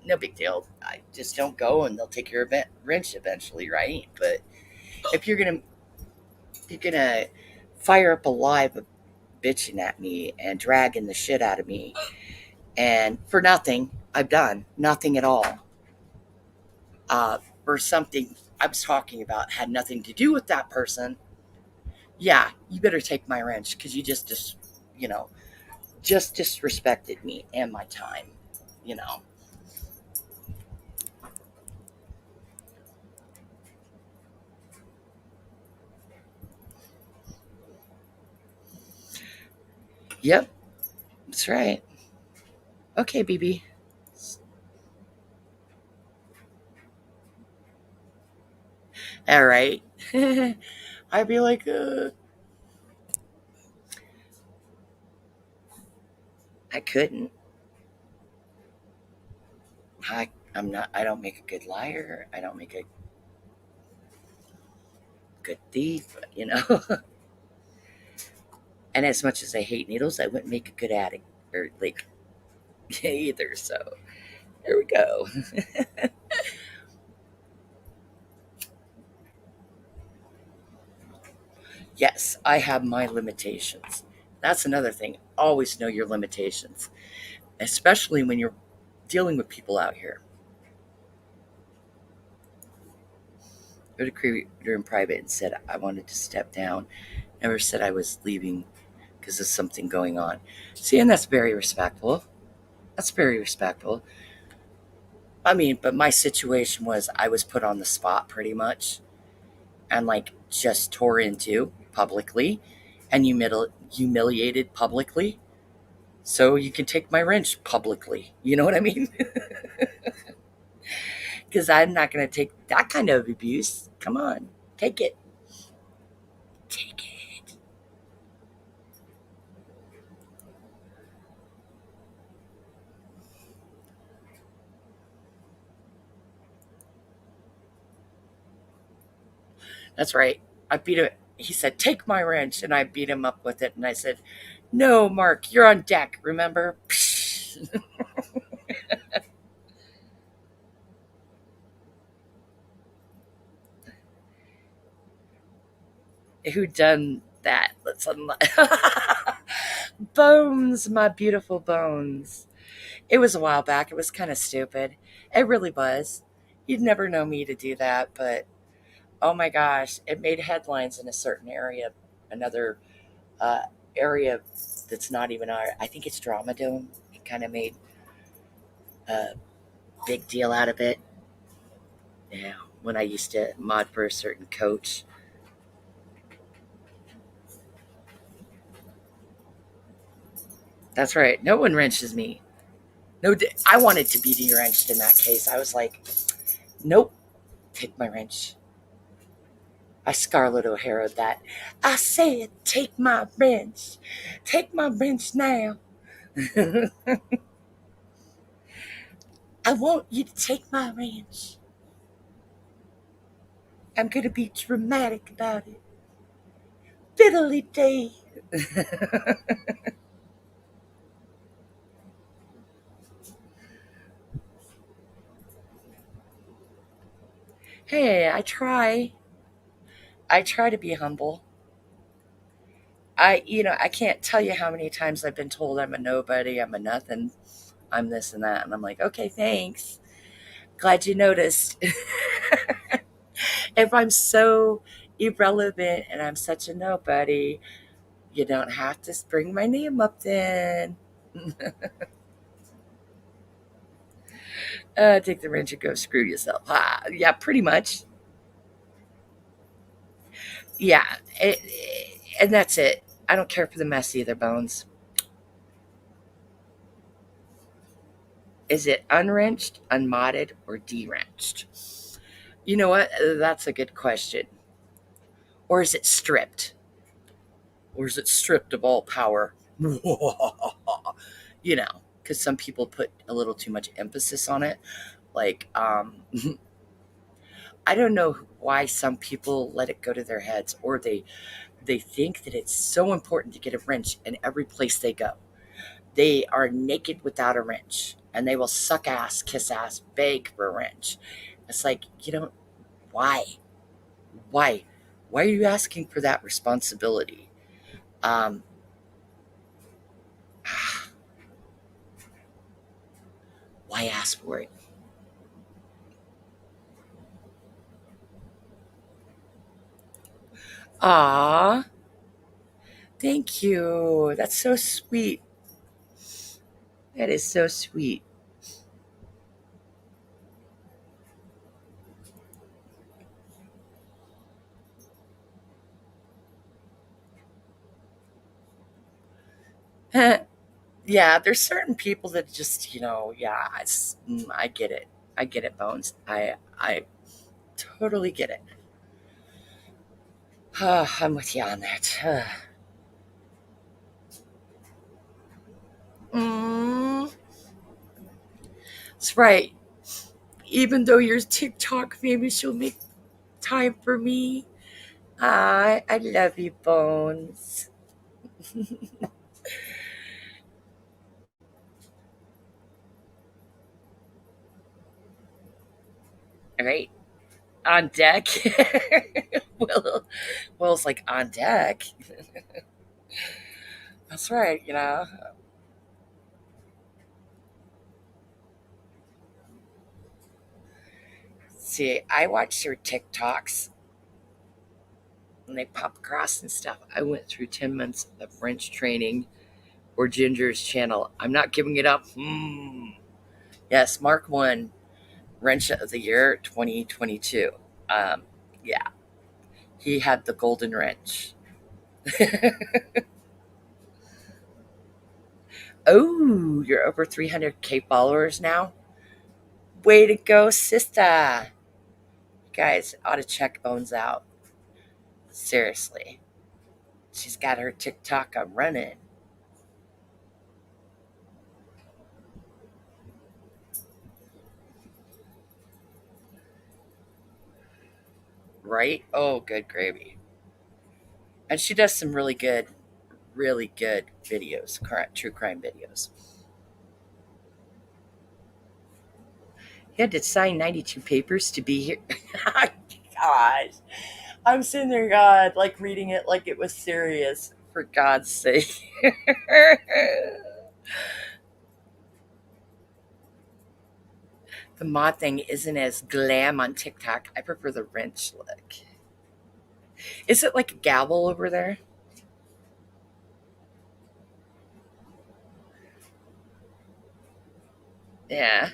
no big deal. I just don't go and they'll take your wrench eventually, right? But if you're gonna fire up a live bitching at me and dragging the shit out of me and for nothing, I've done nothing at all. For something I was talking about had nothing to do with that person, yeah, you better take my wrench because you know, just disrespected me and my time. You know. Yep, that's right. Okay, BB. All right. I'd be like, I couldn't. I'm not. I don't make a good liar. I don't make a good thief. And as much as I hate needles, I wouldn't make a good addict or like either. So there we go. Yes, I have my limitations. That's another thing. Always know your limitations, especially when you're dealing with people out here. Go to creator in private and said I wanted to step down. Never said I was leaving because of something going on. See, and that's very respectful. That's very respectful. I mean, but my situation was I was put on the spot pretty much and like just tore into publicly and humiliated publicly. So you can take my wrench publicly. You know what I mean? Because I'm not going to take that kind of abuse. Come on, take it. Take it. That's right. I beat him. He said, "Take my wrench," and I beat him up with it. And I said, "No, Mark, you're on deck. Remember?" Who done that? Let's Bones, my beautiful bones. It was a while back. It was kind of stupid. It really was. You'd never know me to do that, but oh my gosh, it made headlines in a certain area, another uh, area that's not even our. I think it's Drama Dome. It kind of made a big deal out of it. Yeah, when I used to mod for a certain coach. That's right. No one wrenches me. No, I wanted to be wrenched in that case. I was like, nope, take my wrench. I Scarlett O'Hara that. I said, take my wrench. Take my wrench now. I want you to take my wrench. I'm going to be dramatic about it. Fiddly day. Hey, I try. I try to be humble. I can't tell you how many times I've been told I'm a nobody, I'm a nothing, I'm this and that. And I'm like, okay, thanks. Glad you noticed. If I'm so irrelevant and I'm such a nobody, you don't have to bring my name up then. Take the wrench and go screw yourself. Yeah, pretty much. Yeah, and that's it. I don't care for the mess either, Bones. Is it unwrenched, unmodded, or de-wrenched? You know what? That's a good question. Or is it stripped? Or is it stripped of all power? You know, because some people put a little too much emphasis on it. Like, I don't know why some people let it go to their heads, or they think that it's so important to get a wrench in every place they go. They are naked without a wrench, and they will suck ass, kiss ass, beg for a wrench. It's like, you don't. Why? Why? Why are you asking for that responsibility? Um, why ask for it? Ah, thank you. That's so sweet. That is so sweet. Yeah, there's certain people that just, yeah, I get it. I get it, Bones. I totally get it. I'm with you on that. Mm, that's right. Even though you're TikTok famous, you'll make time for me. I love you, Bones. All right, on deck. Will, Will's like on deck. That's right. See, I watch your TikToks when they pop across and stuff. I went through 10 months of French training or Ginger's channel. I'm not giving it up. Yes, Mark won Wrench of the Year 2022. Um, yeah, he had the golden wrench. Oh, you're over 300K followers now? Way to go, sister. You guys ought to check Bones out. Seriously. She's got her TikTok up running. Right? Oh, good gravy. And she does some really good videos, true crime videos. He had to sign 92 papers to be here. Gosh. I'm sitting there, God, like reading it like it was serious, for God's sake. The mod thing isn't as glam on TikTok. I prefer the wrench look. Is it like a gavel over there? Yeah.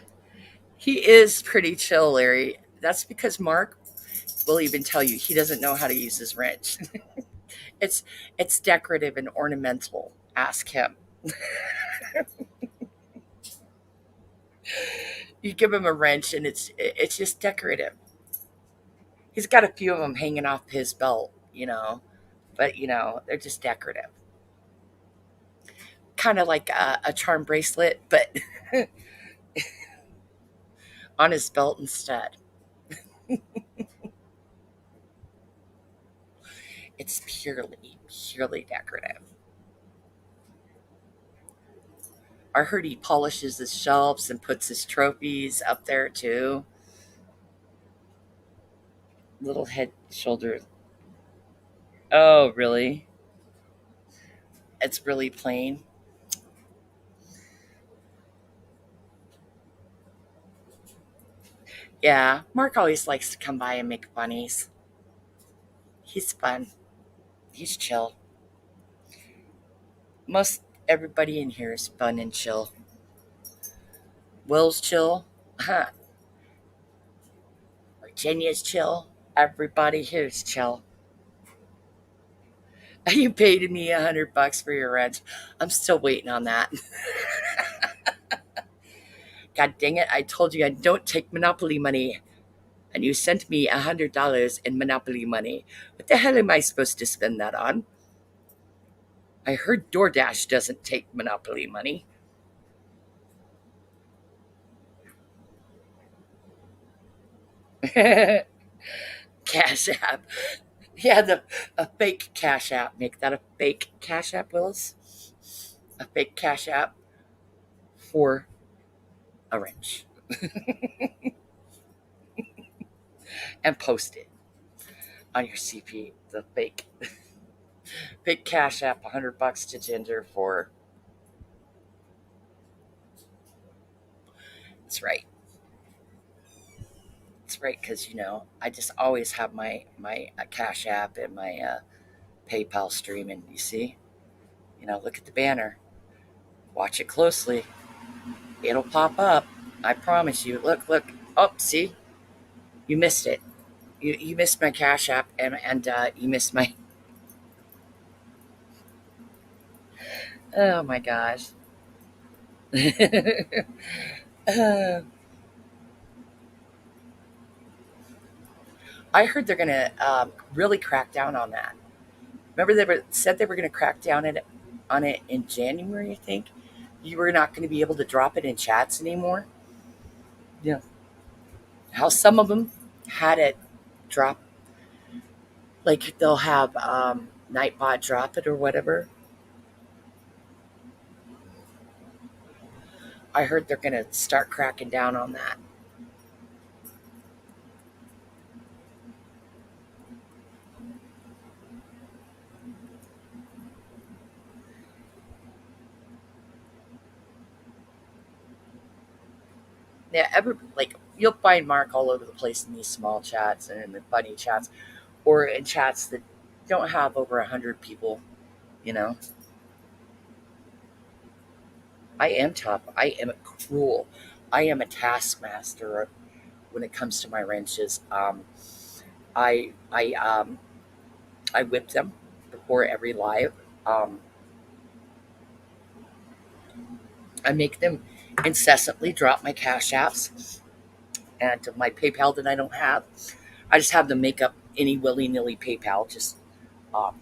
He is pretty chill, Larry. That's because Mark will even tell you he doesn't know how to use his wrench. it's it's decorative and ornamental. Ask him. You give him a wrench and it's just decorative. He's got a few of them hanging off his belt, but they're just decorative. Kind of like a charm bracelet, but on his belt instead. It's purely decorative. I heard he polishes his shelves and puts his trophies up there too. Little head, shoulders. Oh, really? It's really plain. Yeah, Mark always likes to come by and make bunnies. He's fun. He's chill. Most everybody in here is fun and chill. Will's chill. Virginia's chill. Everybody here's chill. You paid me $100 for your rent. I'm still waiting on that. God dang it, I told you I don't take Monopoly money. And you sent me $100 in Monopoly money. What the hell am I supposed to spend that on? I heard DoorDash doesn't take Monopoly money. Cash App. Yeah, a fake Cash App. Make that a fake Cash App, Willis. A fake Cash App for a wrench. And post it on your CP. The fake Cash App, $100 to Ginger for. That's right. That's right, because I just always have my Cash App and my PayPal stream, and you see, look at the banner, watch it closely. It'll pop up. I promise you. Look, look. Oh, see, you missed it. You missed my Cash App, and you missed my. Oh my gosh. Uh, I heard they're gonna really crack down on that. Remember said they were gonna crack down on it in January. I think you were not going to be able to drop it in chats anymore. Yeah. How some of them had it drop, like they'll have Nightbot drop it or whatever. I heard they're going to start cracking down on that. Yeah, like you'll find Mark all over the place in these small chats and in the funny chats, or in chats that don't have over 100 people. You know, I am tough. I am cruel. I am a taskmaster when it comes to my wrenches. I I I whip them before every live. Um, I make them incessantly drop my cash apps and my PayPal that I don't have. I just have them make up any willy nilly PayPal. Just um,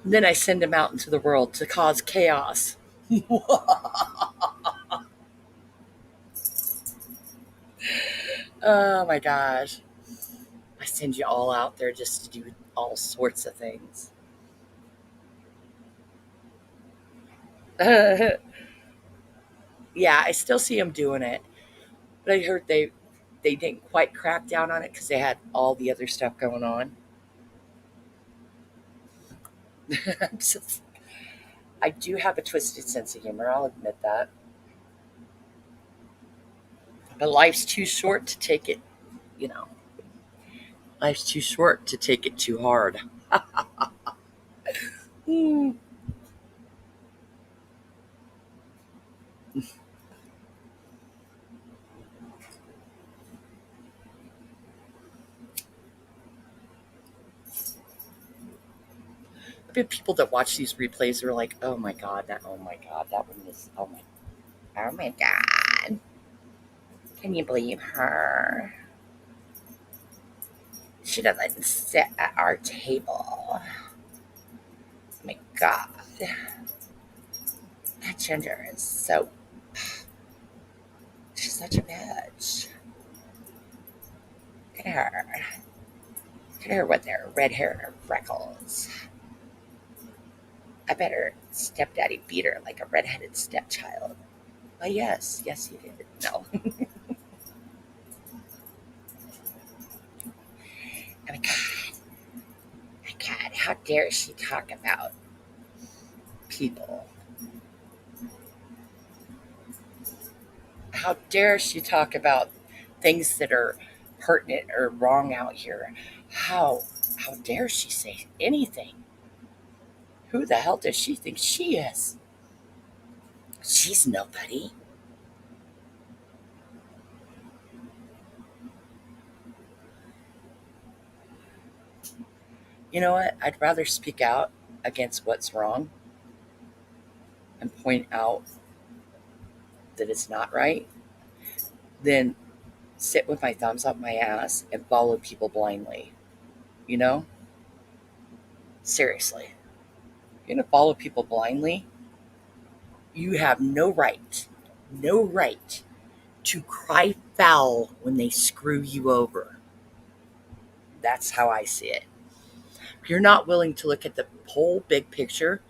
then I send them out into the world to cause chaos. Oh my gosh! I send you all out there just to do all sorts of things. Yeah, I still see them doing it, but I heard they didn't quite crack down on it because they had all the other stuff going on. Just- I do have a twisted sense of humor. I'll admit that, but life's too short to take it. You know, life's too short to take it too hard. Hmm. But people that watch these replays are like, oh my god, that one was, oh my god, can you believe her? She doesn't sit at our table. Oh my god, that Ginger is so, she's such a bitch. Look at her. Look at her with her red hair and her freckles. I bet her stepdaddy beat her like a redheaded stepchild. Why, yes, yes, he did. No. Oh my god, how dare she talk about people? How dare she talk about things that are pertinent or wrong out here? How how dare she say anything? Who the hell does she think she is? She's nobody. You know what? I'd rather speak out against what's wrong and point out that it's not right than sit with my thumbs up my ass and follow people blindly. You know? Seriously. You're going to follow people blindly? You have no right to cry foul when they screw you over. That's how I see it. If you're not willing to look at the whole big picture,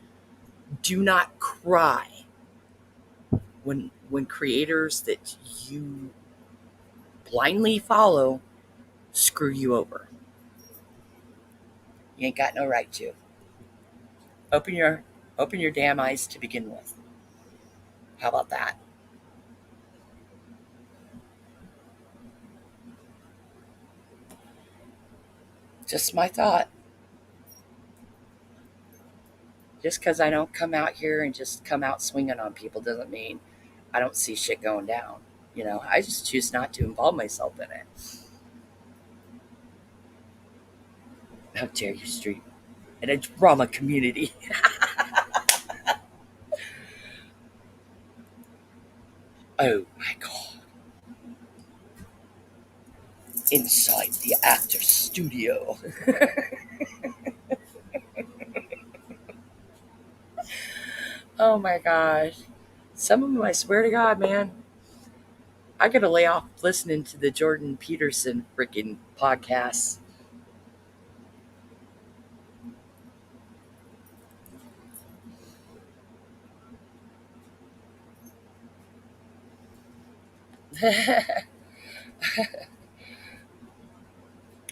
do not cry when creators that you blindly follow screw you over. You ain't got no right to. Open your open your damn eyes to begin with. How about that? Just my thought. Just because I don't come out here and just come out swinging on people doesn't mean I don't see shit going down. I just choose not to involve myself in it. How dare you, street? In a drama community. Oh my god. Inside the actor's studio. Oh my gosh. Some of them, I swear to God, man, I gotta lay off listening to the Jordan Peterson freaking podcasts.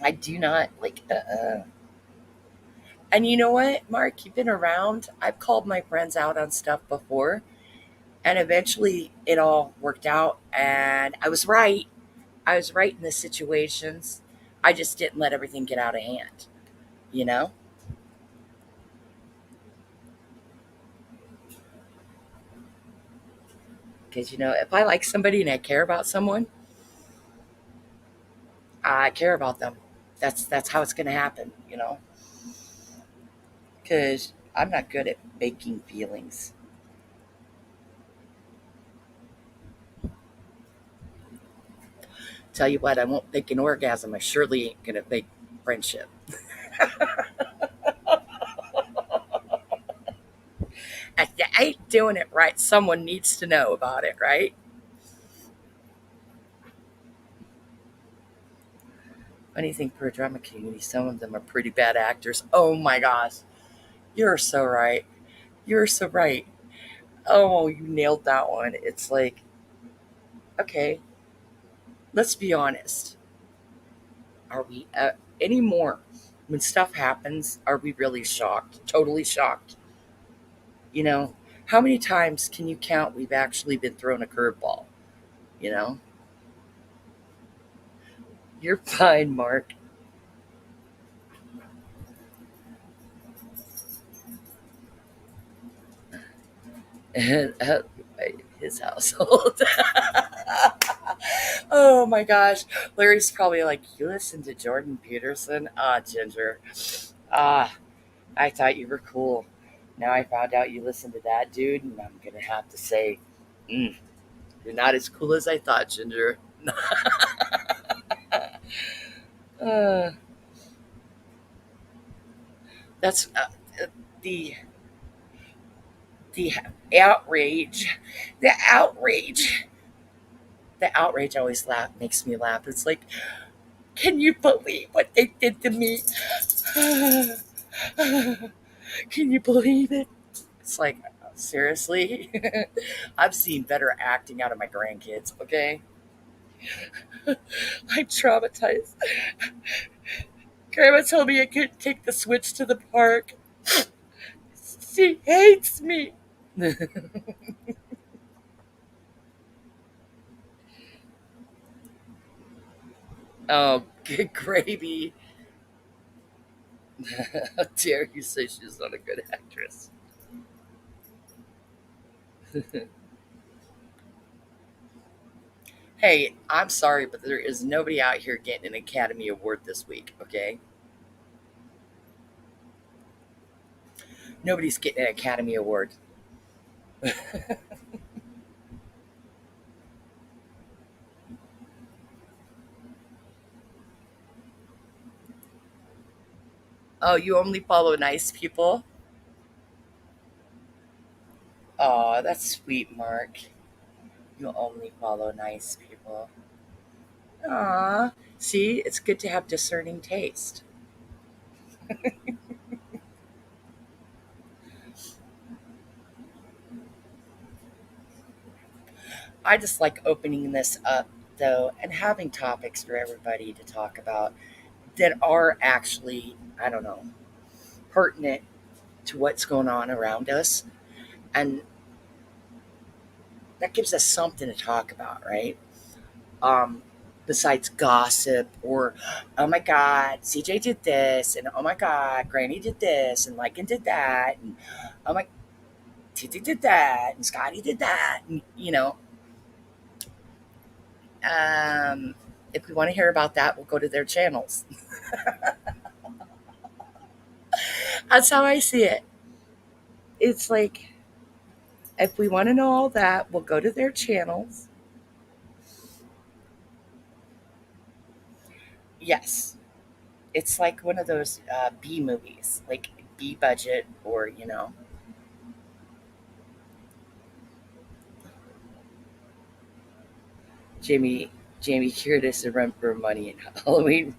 I do not like. And you know what, Mark? You've been around. I've called my friends out on stuff before, and eventually it all worked out, and I was right. I was right in the situations. I just didn't let everything get out of hand, you know? Because, if I like somebody and I care about someone, I care about them. That's how it's going to happen, Because I'm not good at faking feelings. Tell you what, I won't fake an orgasm. I surely ain't going to fake friendship. If you ain't doing it right, someone needs to know about it, right? Funny thing for a drama community, some of them are pretty bad actors. Oh my gosh. You're so right. You're so right. Oh, you nailed that one. It's like, okay, let's be honest. Are we anymore? When stuff happens, are we really shocked? Totally shocked. You know, how many times can you count we've actually been thrown a curveball? You know, you're fine, Mark. At his household. Oh my gosh. Larry's probably like, you listen to Jordan Peterson? Ah, Ginger. Ah, I thought you were cool. Now I found out you listen to that dude, and I'm going to have to say, mm, you're not as cool as I thought, Ginger. uh, that's the the outrage. The outrage. The outrage always makes me laugh. It's like, can you believe what they did to me? Can you believe it? It's like, seriously? I've seen better acting out of my grandkids, okay? I'm traumatized. Grandma told me I couldn't take the switch to the park. She hates me. Oh, good gravy. How dare you say she's not a good actress? Hey, I'm sorry, but there is nobody out here getting an Academy Award this week, okay? Nobody's getting an Academy Award. Oh, you only follow nice people? Oh, that's sweet, Mark. You only follow nice people. Aw. See, it's good to have discerning taste. I just like opening this up, though, and having topics for everybody to talk about that are actually, I don't know, pertinent to what's going on around us. And that gives us something to talk about, right? Um, Besides gossip or, oh my God, CJ did this, and oh my God, Granny did this, and Lycan did that, and oh my, Titi did that, and Scotty did that, and um, if we want to hear about that, we'll go to their channels. That's how I see it. It's like, if we want to know all that, we'll go to their channels. Yes, it's like one of those B movies, like B budget, or Jamie Jamie Curtis and Run for Money and Halloween.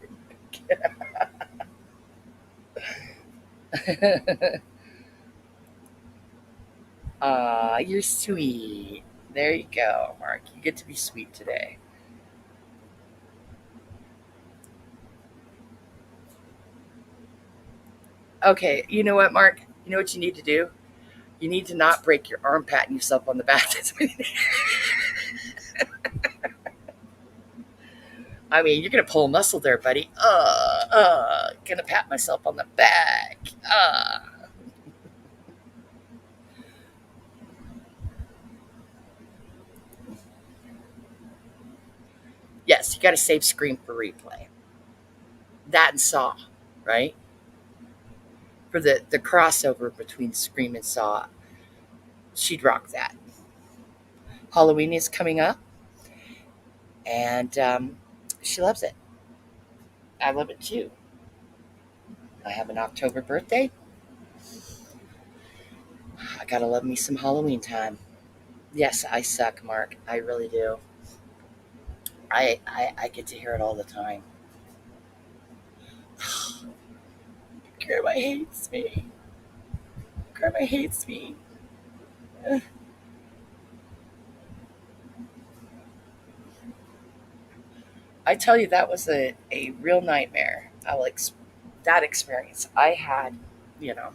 You're sweet. There you go, Mark. You get to be sweet today. Okay, you know what, Mark? You know what you need to do? You need to not break your arm patting yourself on the back. I mean, you're gonna pull a muscle there, buddy. Gonna pat myself on the back. Yes, you gotta save Scream for replay. That and Saw, right? For the crossover between Scream and Saw, she'd rock that. Halloween is coming up, and she loves it. I love it too. I have an October birthday. I gotta love me some Halloween time. Yes, I suck, Mark. I really do. I get to hear it all the time. Grandma hates me. Grandma hates me. Ugh. I tell you, that was a real nightmare. That experience. You know,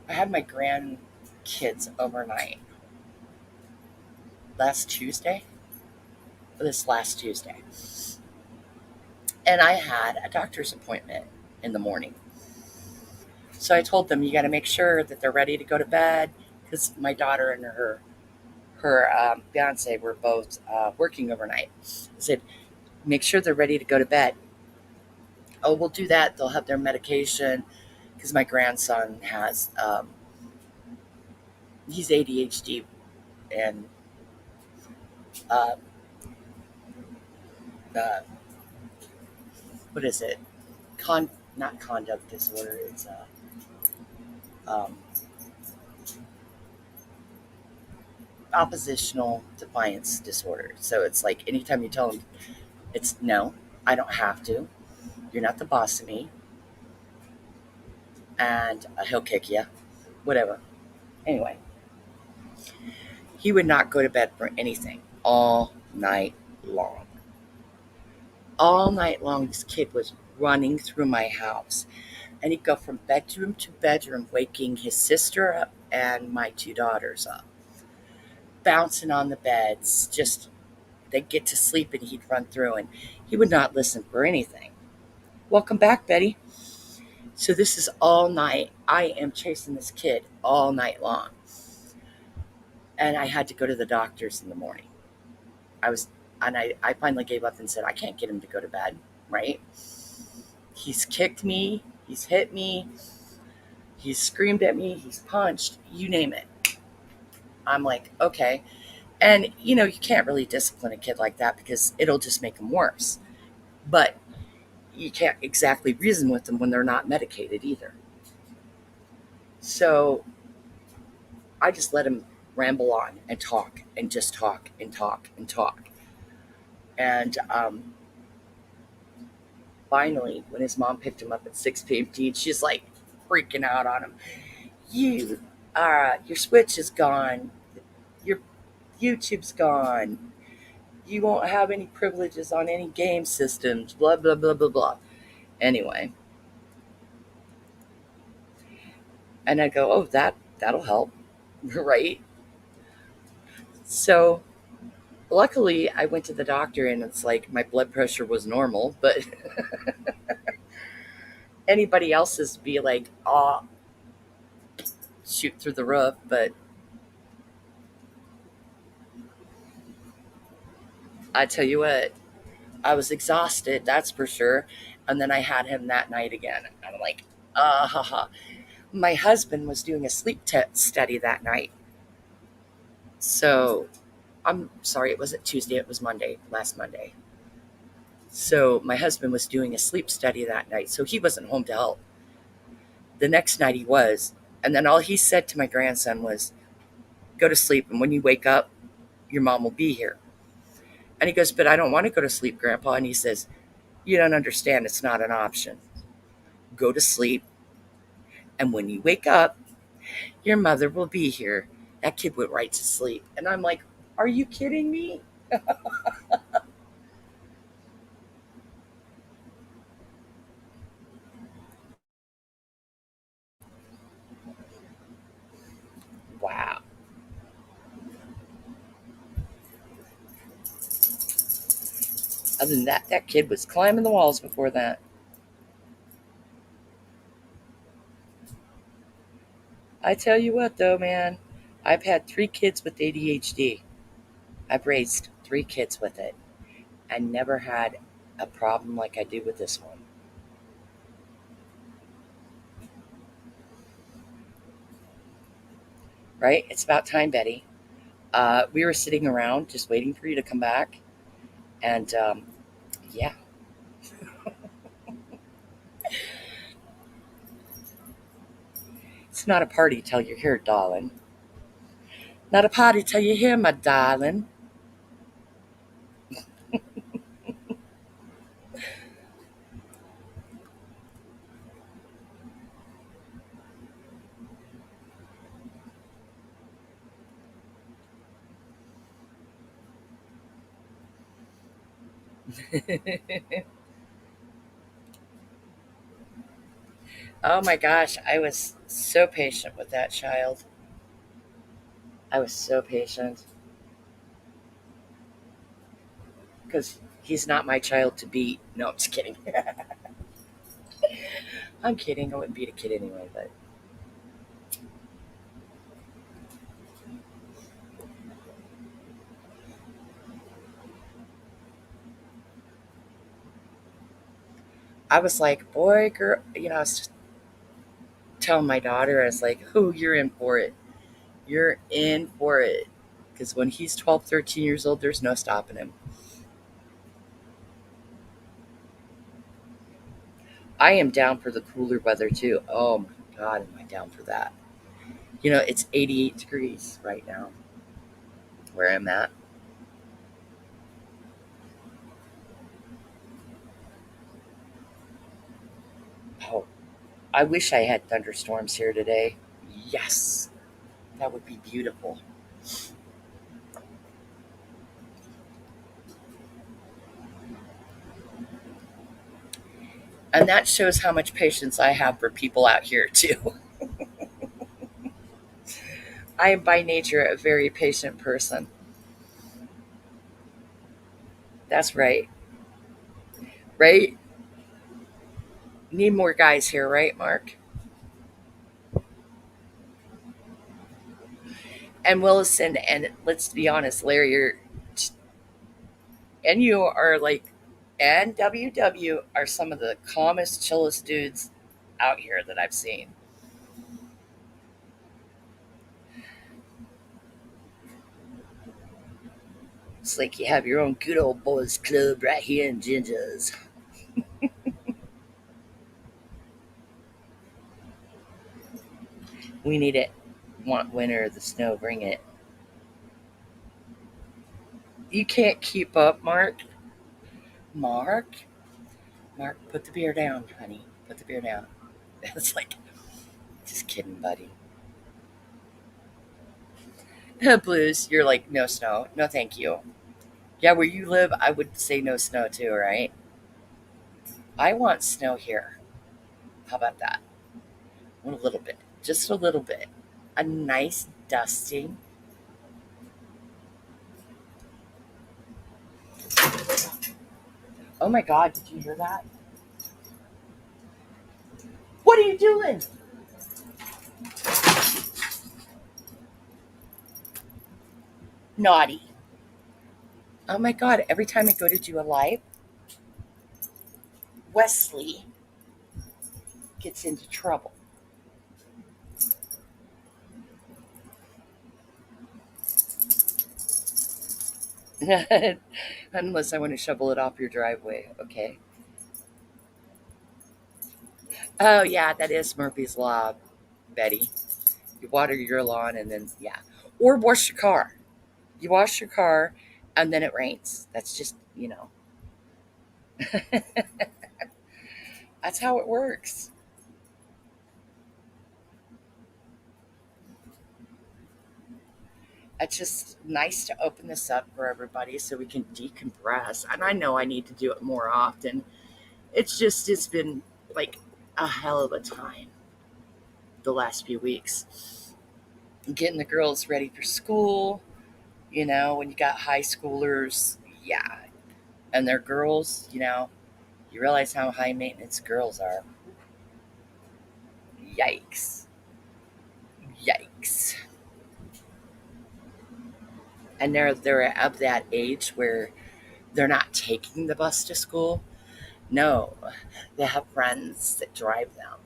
I had my grandkids overnight last Tuesday, this last Tuesday, and I had a doctor's appointment in the morning. So I told them, you got to make sure that they're ready to go to bed because my daughter and her fiance were both working overnight. I said, make sure they're ready to go to bed. Oh, we'll do that. They'll have their medication because my grandson has he's ADHD and uh, uh, what is it? Not conduct disorder. It's um, oppositional defiance disorder. So it's like anytime you tell him, it's no, I don't have to. You're not the boss of me, and he'll kick you. Whatever. Anyway, he would not go to bed for anything all night long. All night long, this kid was running through my house, and he'd go from bedroom to bedroom, waking his sister up and my two daughters up, bouncing on the beds. Just they'd get to sleep, and he'd run through, and he would not listen for anything. Welcome back, Betty. So this is all night. I am chasing this kid all night long, and I had to go to the doctor's in the morning. I was, and I finally gave up and said, I can't get him to go to bed, right? He's kicked me, he's hit me, He's screamed at me, he's punched, you name it. I'm like, okay. And, you can't really discipline a kid like that because it'll just make them worse. But you can't exactly reason with them when they're not medicated either. So I just let him ramble on and talk and just talk and talk and talk. And finally, when his mom picked him up at 6:15, she's like freaking out on him. Your Switch is gone. Your YouTube's gone. You won't have any privileges on any game systems. Blah blah blah blah blah. Anyway, and I go, oh, that'll help, right? So luckily, I went to the doctor, and it's like my blood pressure was normal, but anybody else's be like, oh, shoot through the roof. But I tell you what, I was exhausted, that's for sure. And then I had him that night again. I'm like, haha. My husband was doing a sleep study that night. So I'm sorry, it wasn't Tuesday, it was Monday, last Monday. So my husband was doing a sleep study that night. So he wasn't home to help. The next night he was. And then all he said to my grandson was, go to sleep. And when you wake up, your mom will be here. And he goes, but I don't want to go to sleep, Grandpa. And he says, you don't understand. It's not an option. Go to sleep. And when you wake up, your mother will be here. That kid went right to sleep. And I'm like, are you kidding me? Wow. Other than that, that kid was climbing the walls before that. I tell you what, though, man, I've had 3 kids with ADHD. I've raised 3 kids with it and never had a problem like I do with this one. Right? It's about time, Betty. We were sitting around just waiting for you to come back. And yeah, it's not a party till you're here, darling. Not a party till you're here, my darling. Oh my gosh, I was so patient with that child. I was so patient because he's not my child to beat. No, I'm just kidding. I'm kidding. I wouldn't beat a kid anyway, but I was like, boy, girl, I was just telling my daughter, I was like, oh, you're in for it. You're in for it. Because when he's 12, 13 years old, there's no stopping him. I am down for the cooler weather too. Oh my God, am I down for that? It's 88 degrees right now where I'm at. Oh, I wish I had thunderstorms here today. Yes, that would be beautiful. And that shows how much patience I have for people out here too. I am by nature a very patient person. That's right. Right? Need more guys here, right, Mark? And Willison, and let's be honest, Larry, and you are like, and WW are some of the calmest, chillest dudes out here that I've seen. It's like you have your own good old boys club right here in Ginger's. We need it. Want winter, the snow, bring it. You can't keep up, Mark. Mark? Mark, put the beer down, honey. Put the beer down. It's like, just kidding, buddy. Blues, you're like, no snow. No, thank you. Yeah, where you live, I would say no snow too, right? I want snow here. How about that? A little bit. Just a little bit. A nice dusting. Oh my God, did you hear that? What are you doing? Naughty. Oh my God, every time I go to do a live, Wesley gets into trouble. Unless I want to shovel it off your driveway, okay? Oh, yeah, that is Murphy's Law, Betty. You water your lawn and then, yeah. Or wash your car. You wash your car and then it rains. That's just, that's how it works. It's just nice to open this up for everybody so we can decompress. And I know I need to do it more often. It's been like a hell of a time the last few weeks. Getting the girls ready for school, when you got high schoolers, yeah, and they're girls, you realize how high maintenance girls are. Yikes. Yikes. And they're of that age where they're not taking the bus to school. No, they have friends that drive them.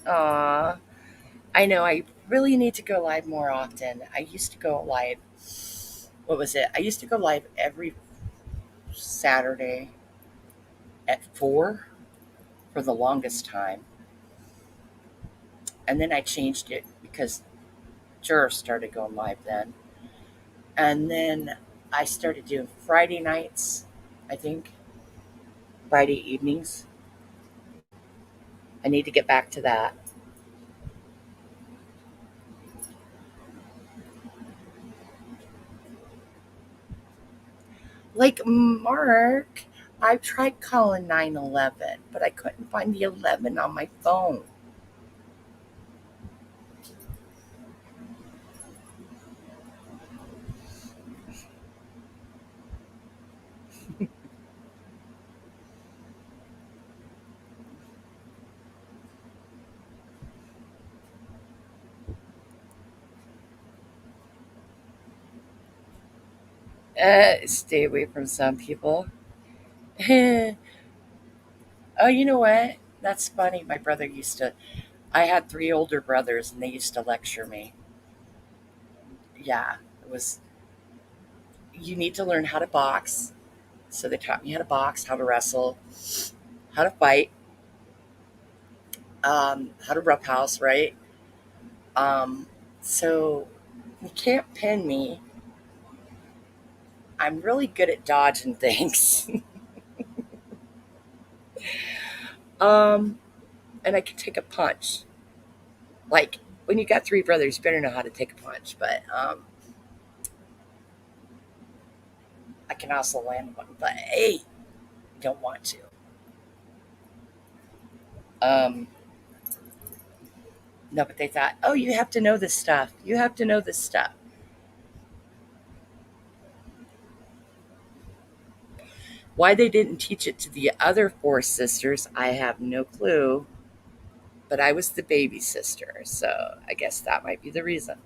Aw, I know. I really need to go live more often. I used to go live. What was it? I used to go live every Saturday at 4 for the longest time. And then I changed it because jurors started going live then. And then I started doing Friday nights, I think, Friday evenings. I need to get back to that. Like Mark, I tried calling 911, but I couldn't find the 11 on my phone. Stay away from some people. Oh, you know what? That's funny. My brother used to. I had three older brothers, and they used to lecture me. Yeah, it was. You need to learn how to box. So they taught me how to box, how to wrestle, how to fight, how to roughhouse, right? Um, so you can't pin me. I'm really good at dodging things. um, and I can take a punch. Like when you got three brothers, you better know how to take a punch. But I can also land one. But hey, don't want to. Um, no, but they thought, oh, you have to know this stuff. You have to know this stuff. Why they didn't teach it to the other four sisters, I have no clue. But I was the baby sister, so I guess that might be the reason.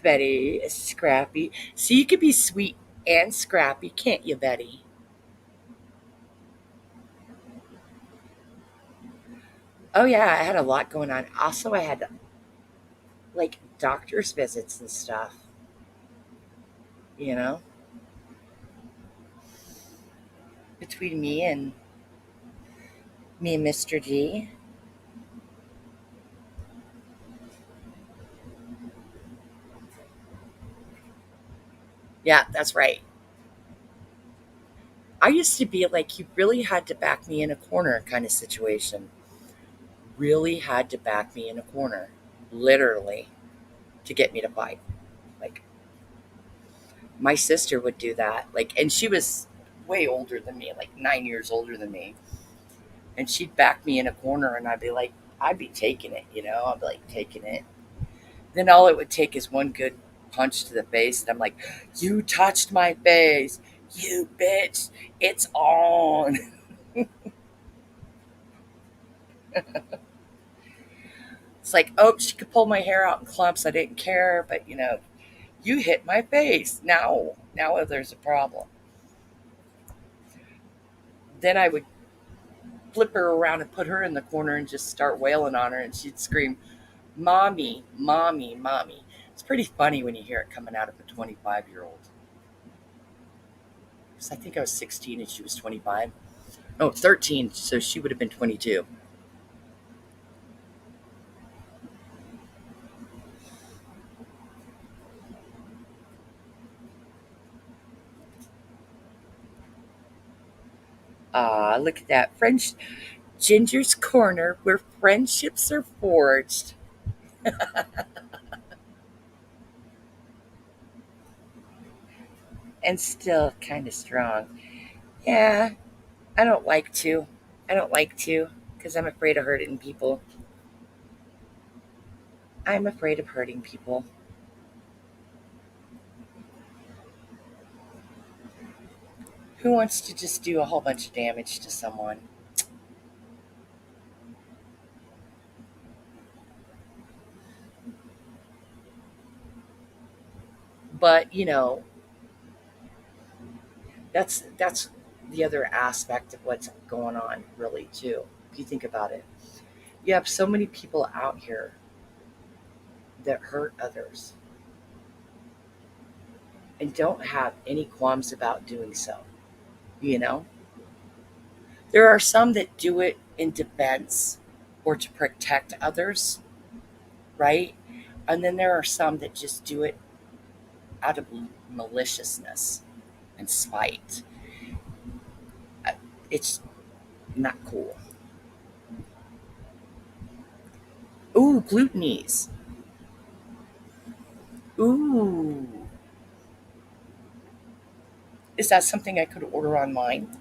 Betty is scrappy. So you could be sweet and scrappy, can't you, Betty? Oh yeah, I had a lot going on. Also, I had like doctor's visits and stuff. You know, between me and Mr. D. Yeah, that's right. I used to be like you really had to back me in a corner kind of situation. Really had to back me in a corner, literally, to get me to fight. Like my sister would do that. Like, and she was way older than me, like 9 years older than me, and she'd back me in a corner, and I'd be taking it, I'd be like taking it. Then all it would take is one good punch to the face, and I'm like, "You touched my face, you bitch! It's on." It's like, oh, she could pull my hair out in clumps. I didn't care, but you hit my face. Now there's a problem. Then I would flip her around and put her in the corner and just start wailing on her, and she'd scream, "Mommy, mommy, mommy." It's pretty funny when you hear it coming out of a 25-year-old. Because I think I was 16 and she was 25. Oh, 13, so she would have been 22. Ah, look at that. French Ginger's Corner where friendships are forged. And still kind of strong. Yeah, I don't like to. I don't like to because I'm afraid of hurting people. I'm afraid of hurting people. Who wants to just do a whole bunch of damage to someone? But, that's the other aspect of what's going on really too. If you think about it. You have so many people out here that hurt others and don't have any qualms about doing so, you know? There are some that do it in defense or to protect others, right? And then there are some that just do it out of maliciousness and spite. Uh, It's not cool. Ooh, glutenese. Ooh. Is that something I could order online?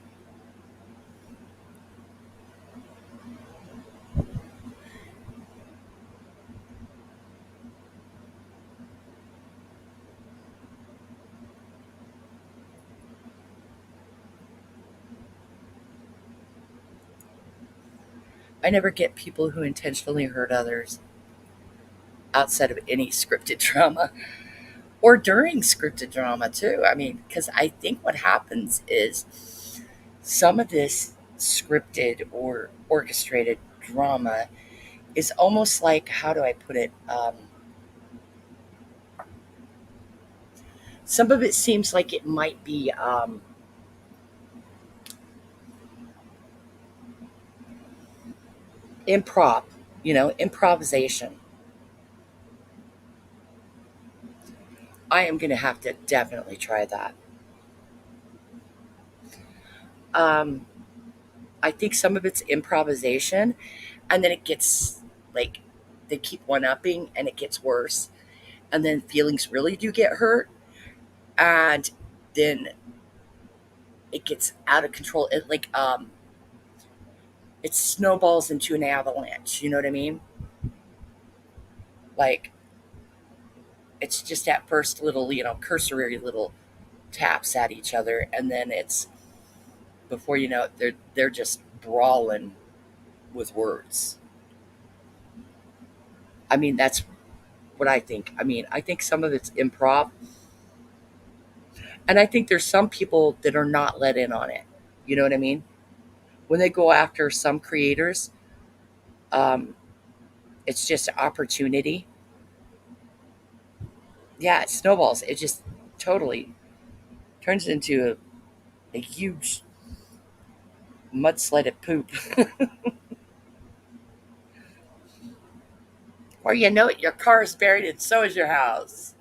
I never get people who intentionally hurt others outside of any scripted drama or during scripted drama, too. I mean, because I think what happens is some of this scripted or orchestrated drama is almost like, how do I put it? Some of it seems like it might be improv, improvisation. I am going to have to definitely try that. Um, I think some of it's improvisation, and then it gets like they keep one upping and it gets worse. And then feelings really do get hurt, and then it gets out of control. It snowballs into an avalanche. You know what I mean? Like it's just at first little, cursory little taps at each other, and then it's before you know it, they're just brawling with words. I mean, that's what I think. I mean, I think some of it's improv, and I think there's some people that are not let in on it. You know what I mean? When they go after some creators, Um, it's just opportunity. Yeah, it snowballs. It just totally turns into a huge mudslide of poop. Or you know it, your car is buried and so is your house.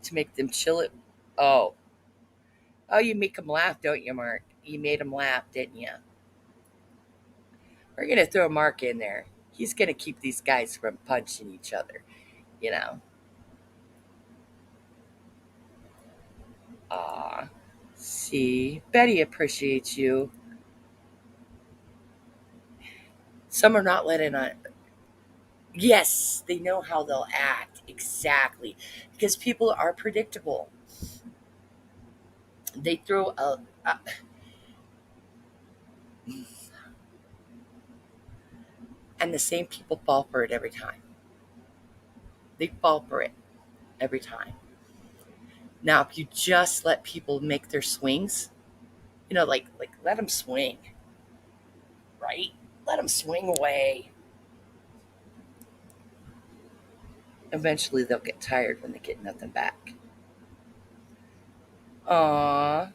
To make them chill it. Oh, oh, you make them laugh, don't you, Mark? You made them laugh, didn't you? We're gonna throw Mark in there. He's gonna keep these guys from punching each other. You know. Ah, see, Betty appreciates you. Some are not letting on. Yes, they know how they'll act exactly because people are predictable. They throw a and the same people fall for it every time. They fall for it every time. Now, if you just let people make their swings, like let them swing, right? Let them swing away. Eventually, they'll get tired when they get nothing back. Aw,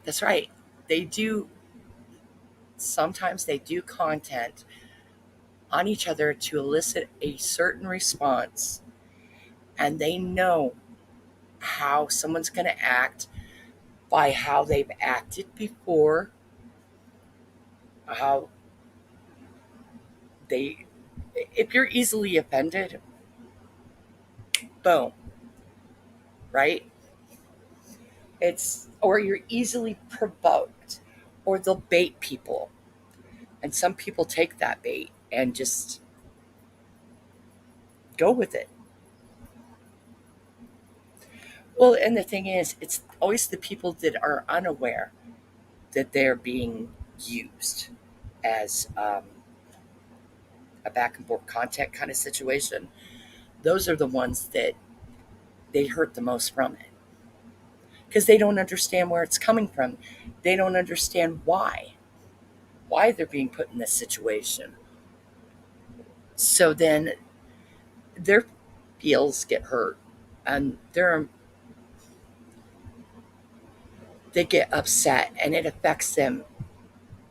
that's right. They do. Sometimes they do content on each other to elicit a certain response, and they know how someone's going to act by how they've acted before, how they if you're easily offended, boom, right? It's or you're easily provoked or they'll bait people. And some people take that bait and just go with it. Well, and the thing is, it's always the people that are unaware that they're being used as a back and forth content kind of situation. Those are the ones that they hurt the most from it because they don't understand where it's coming from. They don't understand why they're being put in this situation. So then their feels get hurt and they get upset and it affects them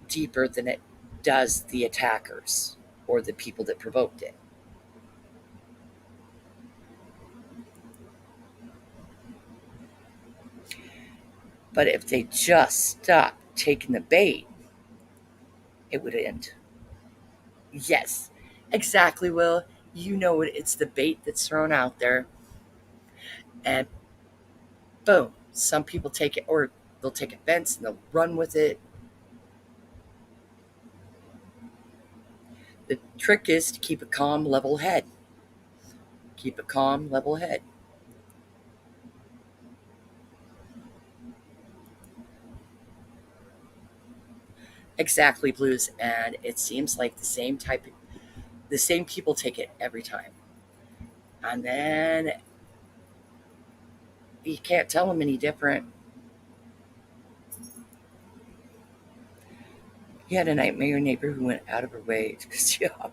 deeper than it does the attackers or the people that provoked it. But if they just stopped taking the bait, it would end. Yes, exactly, Will. You know it. It's the bait that's thrown out there, and boom, some people take it, or they'll take offense and they'll run with it. The trick is to keep a calm, level head. Keep a calm, level head. Exactly, Blues. And it seems like the same people take it every time. And then you can't tell them any different. You had a nightmare neighbor who went out of her way to I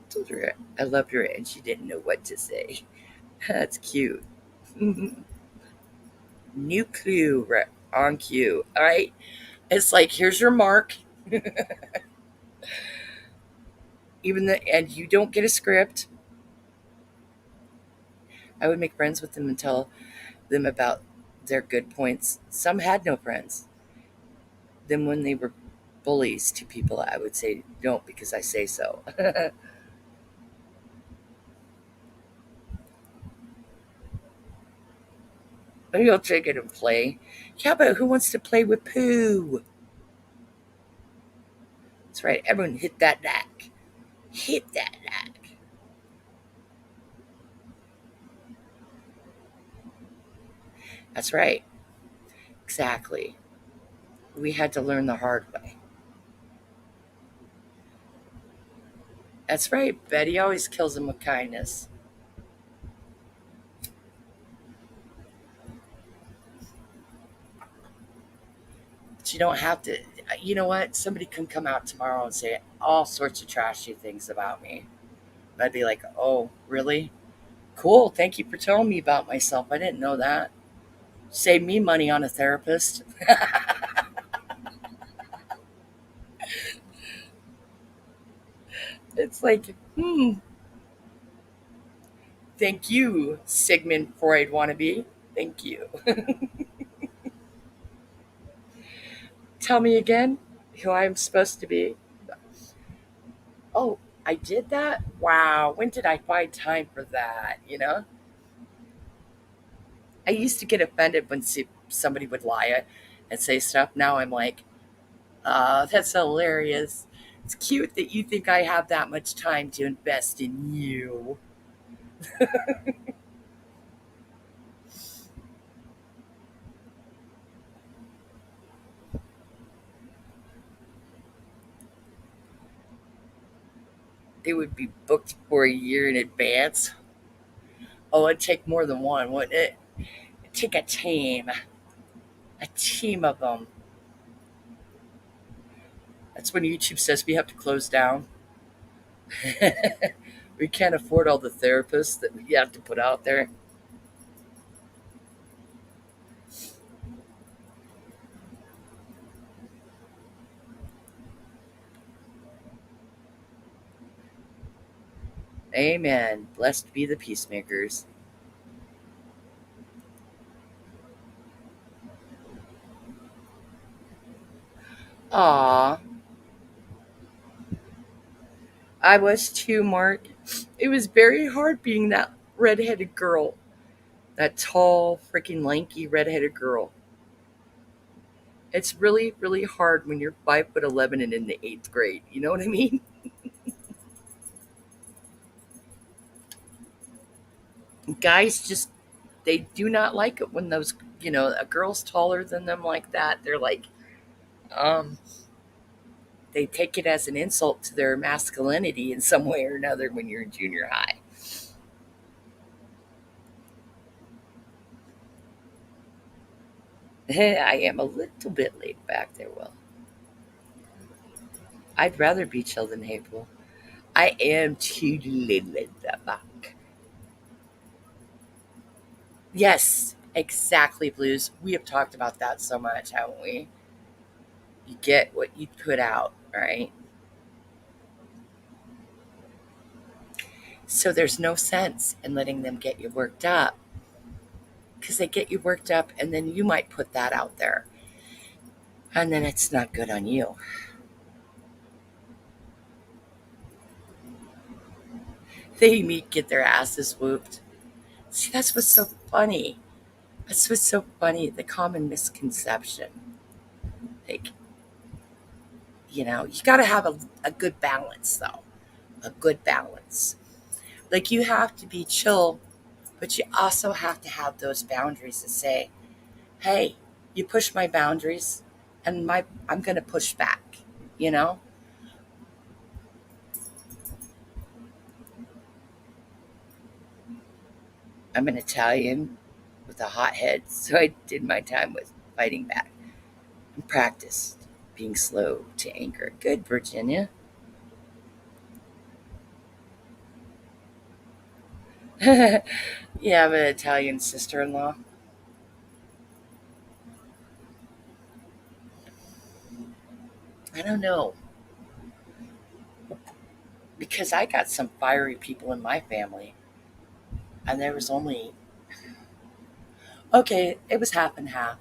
told her I loved her and she didn't know what to say. That's cute. New clue on cue. All right. It's like, here's your mark. And you don't get a script. I would make friends with them and tell them about their good points. Some had no friends. Then when they were bullies to people, I would say, don't because I say so. You'll take it and play. Yeah, but who wants to play with poo? That's right. Everyone hit that knack. Hit that knack. That's right. Exactly. We had to learn the hard way. That's right. Betty always kills him with kindness. But you don't have to. You know what? Somebody can come out tomorrow and say all sorts of trashy things about me. And I'd be like, oh, really? Cool. Thank you for telling me about myself. I didn't know that. Save me money on a therapist. It's like, thank you, Sigmund Freud wannabe. Thank you. Tell me again who I'm supposed to be. Oh, I did that? Wow. When did I find time for that? I used to get offended when somebody would lie and say stuff. Now I'm like, that's hilarious. It's cute that you think I have that much time to invest in you. It would be booked for a year in advance. Oh, it'd take more than one, wouldn't it? It'd take a team of them. That's when YouTube says we have to close down. We can't afford all the therapists that we have to put out there. Amen. Blessed be the peacemakers. Aw, I was too, Mark. It was very hard being that redheaded girl, that tall, freaking lanky redheaded girl. It's really, really hard when you're 5'11" and in the eighth grade. You know what I mean? Guys just they do not like it when a girl's taller than them like that. They're like, um, they take it as an insult to their masculinity in some way or another when you're in junior high. I am a little bit laid back there, Will. I'd rather be chill than hateful. I am too laid back. Yes, exactly, Blues. We have talked about that so much, haven't we? You get what you put out, right? So there's no sense in letting them get you worked up because they get you worked up and then you might put that out there and then it's not good on you. They meet, get their asses whooped. See, that's what's so funny. That's what's so funny. The common misconception. Like, you got to have a good balance, though. A good balance. Like, you have to be chill, but you also have to have those boundaries to say, hey, you push my boundaries and I'm going to push back, you know? I'm an Italian with a hot head, so I did my time with fighting back and practiced being slow to anger. Good, Virginia. You have an Italian sister in law? I don't know, because I got some fiery people in my family, and there was only, okay, it was half and half.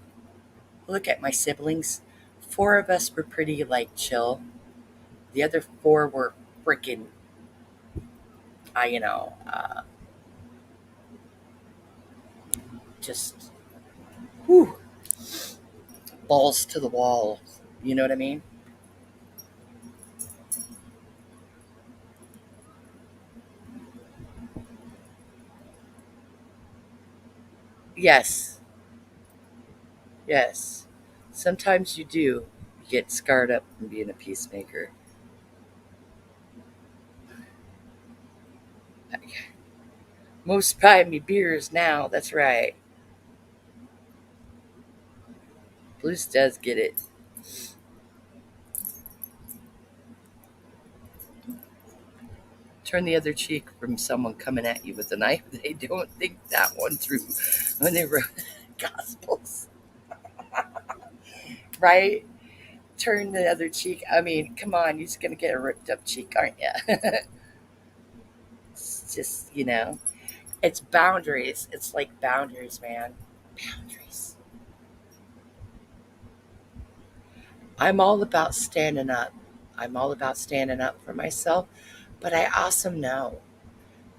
Look at my siblings. Four of us were pretty, like, chill. The other four were freaking, just, whew, balls to the wall. You know what I mean? Yes, yes. Sometimes you do. You get scarred up from being a peacemaker. Most buy me beers now. That's right. Blues does get it. Turn the other cheek from someone coming at you with a knife. They don't think that one through when they wrote Gospels, right? Turn the other cheek. I mean, come on, you're just gonna get a ripped up cheek, aren't you? It's just, it's boundaries. It's like boundaries, man. Boundaries. I'm all about standing up. I'm all about standing up for myself, but I also know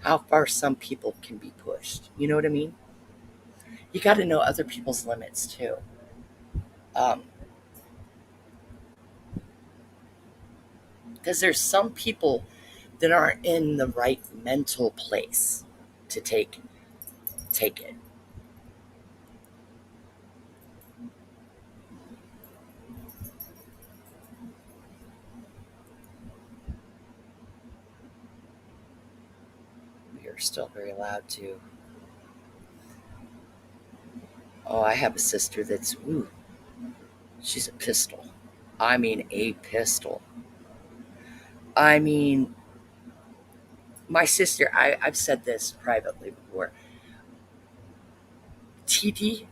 how far some people can be pushed. You know what I mean? You got to know other people's limits too. Um, because there's some people that aren't in the right mental place to take it. We are still very loud too. Oh, I have a sister that's ooh, she's a pistol. I mean a pistol. I mean my sister. I've said this privately before. TT,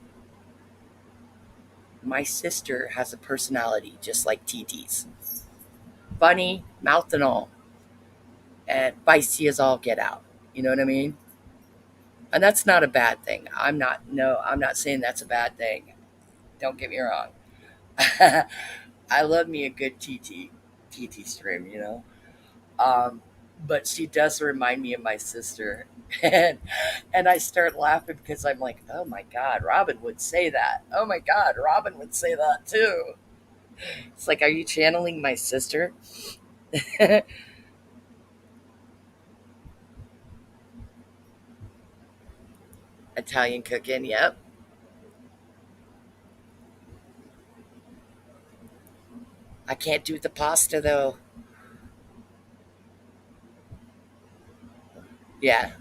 my sister has a personality just like TT's. Funny, mouth and all, and feisty as all get out. You know what I mean? And that's not a bad thing. I'm not no, I'm not saying that's a bad thing. Don't get me wrong. I love me a good TT stream, Um, but she does remind me of my sister. And I start laughing because I'm like, oh my God, Robin would say that. Oh my God, Robin would say that too. It's like, are you channeling my sister? Italian cooking, yep. I can't do the pasta though. Yeah,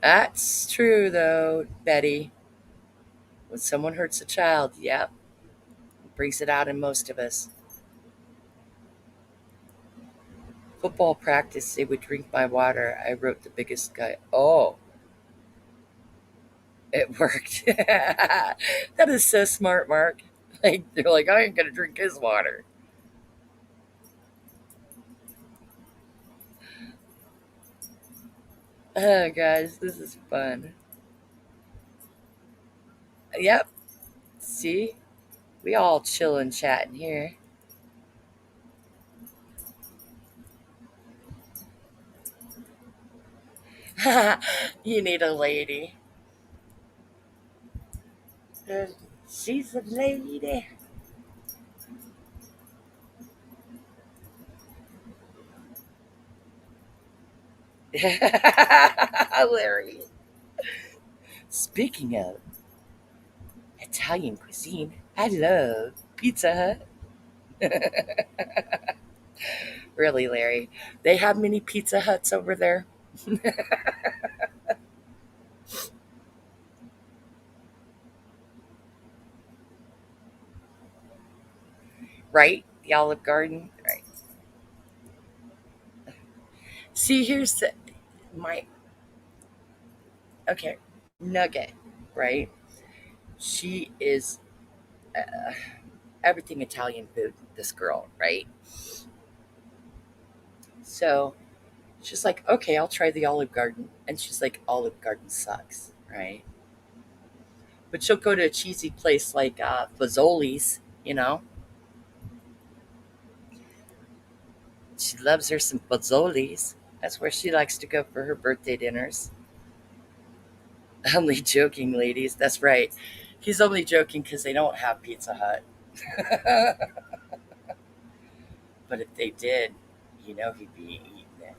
that's true though, Betty. When someone hurts a child, yep, it brings it out in most of us. Football practice, they would drink my water. I wrote the biggest guy. Oh, it worked. That is so smart, Mark. Like they're like, I ain't gonna drink his water. Oh guys, this is fun. Yep. See, we all chilling, chatting here. You need a lady. Uh, She's a lady. Larry. Speaking of Italian cuisine, I love Pizza Hut. Really, Larry. They have many Pizza Huts over there, right? The Olive Garden, right? See, here's my okay nugget, right? She is everything Italian food. This girl, right? So she's like, okay, I'll try the Olive Garden, and she's like, Olive Garden sucks, right? But she'll go to a cheesy place like Fazoli's, She loves her some Fazoli's. That's where she likes to go for her birthday dinners. Only joking, ladies. That's right. He's only joking because they don't have Pizza Hut. But if they did, he'd be eating it.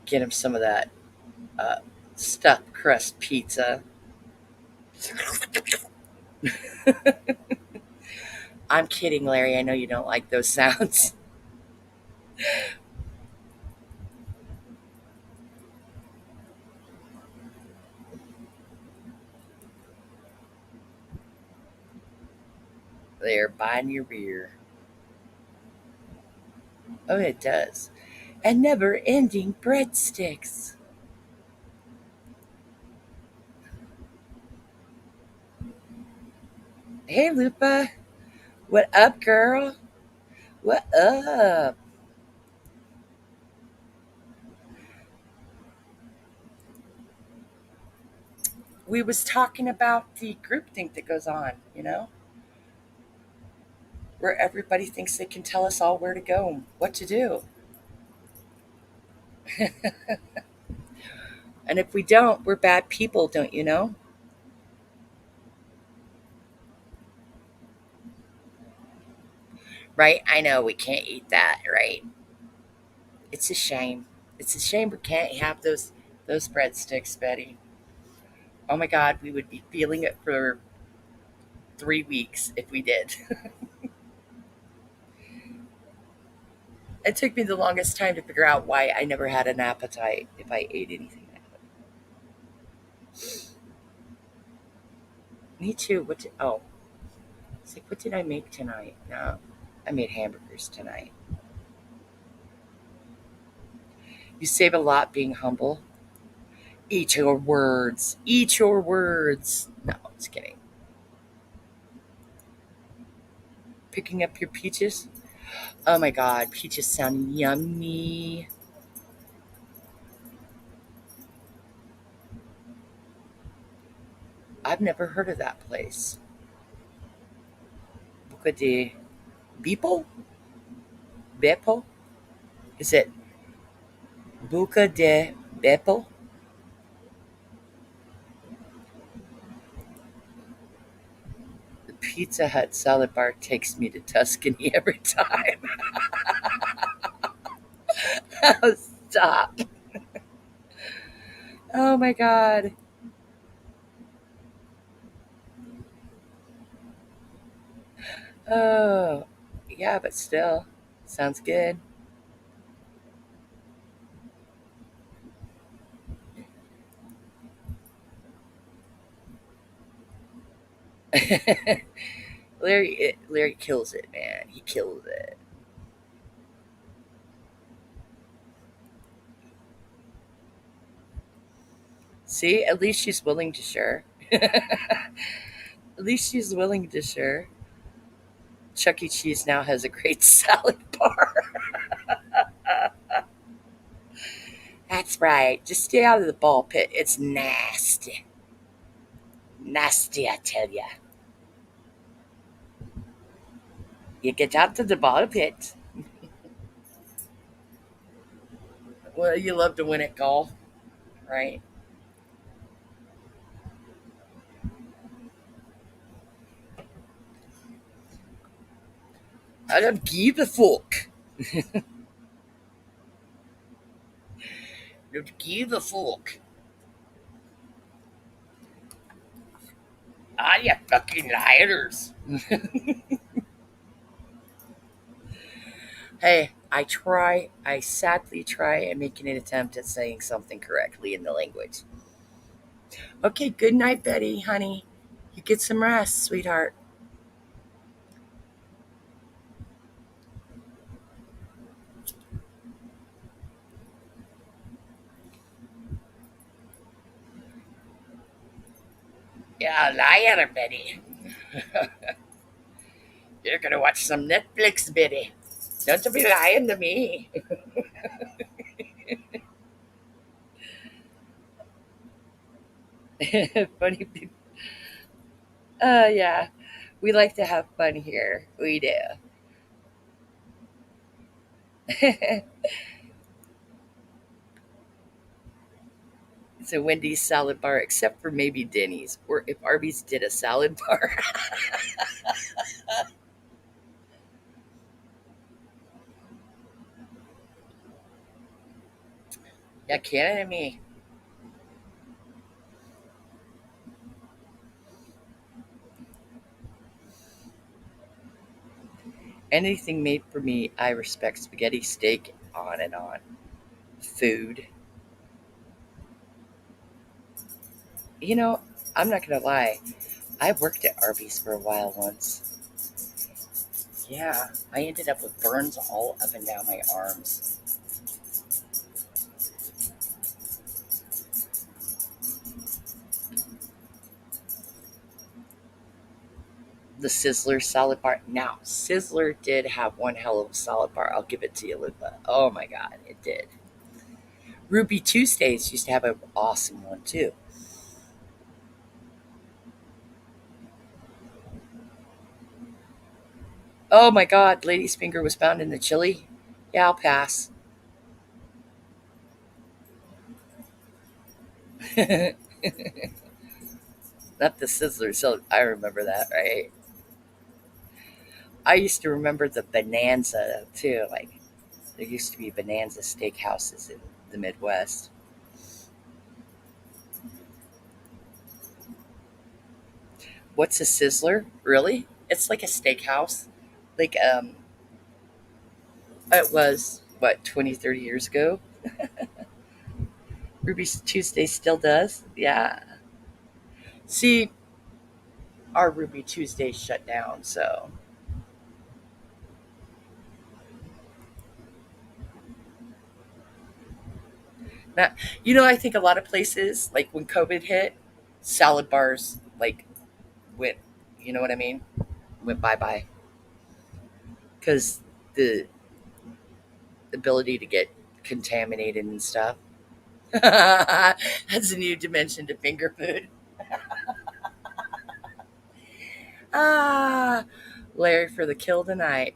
Get him some of that uh, stuffed crust pizza. I'm kidding, Larry. I know you don't like those sounds. They're buying your beer. Oh, it does. And never ending breadsticks. Hey, Lupa. What up, girl? What up? We was talking about the groupthink that goes on, where everybody thinks they can tell us all where to go and what to do. And if we don't, we're bad people, don't you know? Right? I know we can't eat that, right? It's a shame. It's a shame we can't have those breadsticks, Betty. Oh my God, we would be feeling it for 3 weeks if we did. It took me the longest time to figure out why I never had an appetite if I ate anything. Me too. It's like, what did I make tonight? No, I made hamburgers tonight. You save a lot being humble. Eat your words. Eat your words. No, just kidding. Picking up your peaches. Oh my God, peaches sound yummy. I've never heard of that place. Buca de Beeple? Beppo? Is it Buca de Beppo? The Pizza Hut salad bar takes me to Tuscany every time. Oh, stop. Oh my God. Oh, yeah, but still. Sounds good. Larry kills it, man. He kills it. See, at least she's willing to share. At least she's willing to share. Chuck E. Cheese now has a great salad bar. That's right. Just stay out of the ball pit. It's nasty. Nasty, I tell ya. You get out of the ball pit. Well, you love to win at golf, right? I don't give a fuck. Don't give a fuck. Ah, you fucking liars. Hey, I sadly try and making an attempt at saying something correctly in the language. Okay, good night, Betty, honey. You get some rest, sweetheart. Yeah, liar, Betty. You're gonna watch some Netflix, Betty. Don't be lying to me. Funny people. Yeah. We like to have fun here. We do. It's a Wendy's salad bar, except for maybe Denny's, or if Arby's did a salad bar. Yeah, kidding me. Anything made for me, I respect spaghetti, steak, on and on. Food. You know, I'm not gonna lie. I worked at Arby's for a while once. Yeah, I ended up with burns all up and down my arms. The Sizzler salad bar. Now, Sizzler did have one hell of a salad bar. I'll give it to you, Lupa. Oh my God, it did. Ruby Tuesdays used to have an awesome one too. Oh my God, Lady's Finger was found in the chili. Yeah, I'll pass. Not the Sizzler, so I remember that, right? I used to remember the Bonanza too. Like, there used to be Bonanza steakhouses in the Midwest. What's a Sizzler? Really? It's like a steakhouse. Like, it was, what, 20, 30 years ago? Ruby's Tuesday still does? Yeah. See, our Ruby Tuesday shut down, so. Not, I think a lot of places, like when COVID hit, salad bars, like, went, you know what I mean? Went bye bye. Because the ability to get contaminated and stuff. That's a new dimension to finger food. Ah, Larry for the kill tonight.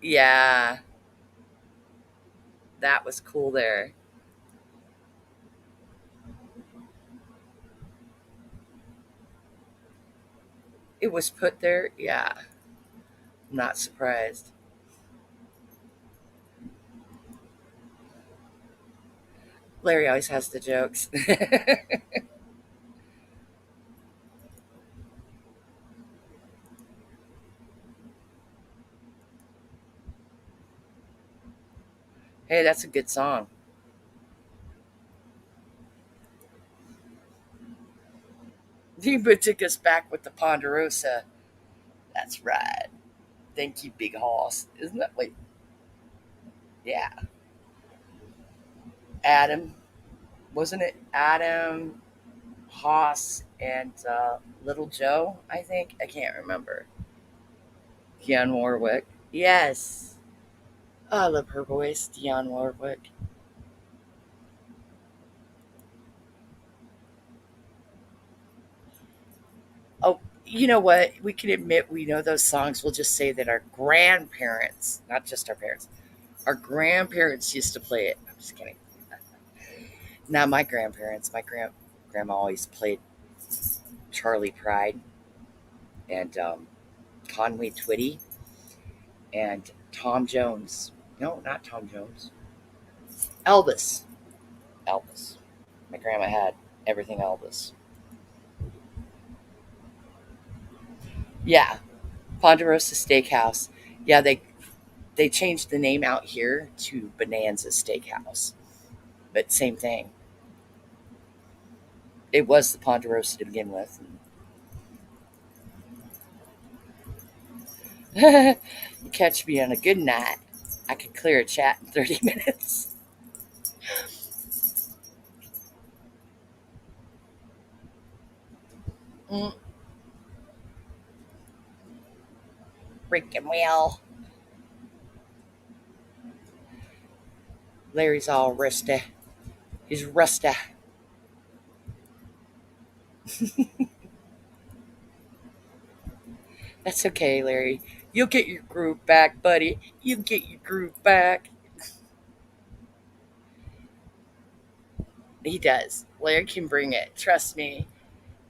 Yeah, that was cool there. It was put there. Yeah, I'm not surprised. Larry always has the jokes. Hey, that's a good song. He took us back with the Ponderosa. That's right. Thank you, Big Hoss. Isn't that like, yeah, Adam? Wasn't it Adam, Hoss, and Little Joe? I think. I can't remember. Dionne Warwick. Yes. Oh, I love her voice, Dionne Warwick. Oh, you know what? We can admit we know those songs. We'll just say that our grandparents, not just our parents, our grandparents used to play it. I'm just kidding. Not my grandparents. Grandma always played Charlie Pride and Conway Twitty and Tom Jones. No, not Tom Jones. Elvis. Elvis. My grandma had everything Elvis. Yeah, Ponderosa Steakhouse. Yeah, they changed the name out here to Bonanza Steakhouse, but same thing. It was the Ponderosa to begin with. You catch me on a good night, I could clear a chat in 30 minutes. Mm, freaking well. Larry's all rusty. He's rusty. That's okay, Larry. You'll get your groove back, buddy. You'll get your groove back. He does. Larry can bring it. Trust me.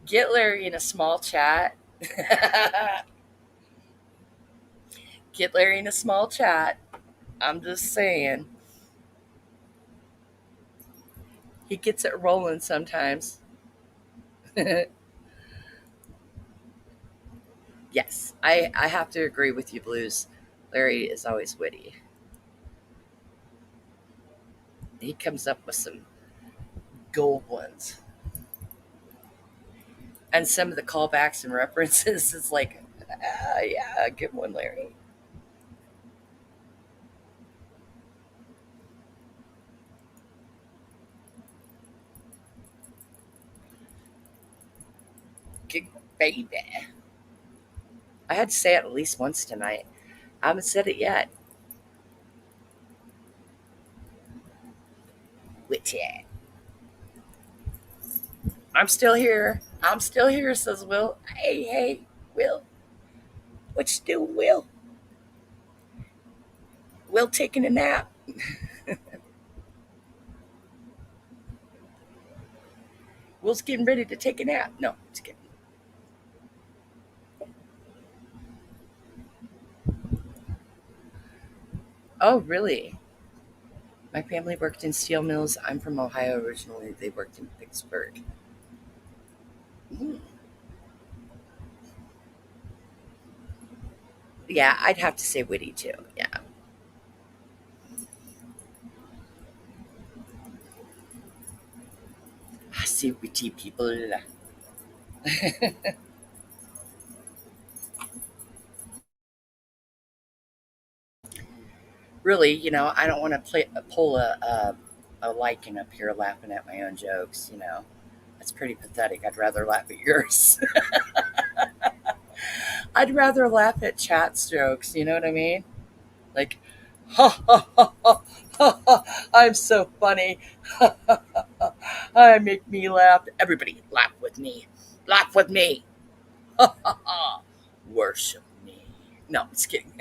Get Larry in a small chat. Get Larry in a small chat. I'm just saying. He gets it rolling sometimes. Yes, I have to agree with you, Blues. Larry is always witty. He comes up with some gold ones. And some of the callbacks and references is like, Yeah, good one, Larry. Good baby. I had to say it at least once tonight. I haven't said it yet. Which yeah. I'm still here. I'm still here, says Will. Hey, hey, Will. What you doing, Will? Will taking a nap. Will's getting ready to take a nap. No, just kidding. Oh, really? My family worked in steel mills. I'm from Ohio originally. They worked in Pittsburgh. Mm. Yeah, I'd have to say witty too. Yeah. I see witty people. Really, I don't want to pull a lichen up here laughing at my own jokes. That's pretty pathetic. I'd rather laugh at yours. I'd rather laugh at chat's jokes. You know what I mean? Like, ha ha ha ha ha ha! I'm so funny. Ha ha ha ha! I make me laugh. Everybody, laugh with me. Laugh with me. Ha ha ha! Worship me. No, I'm just kidding.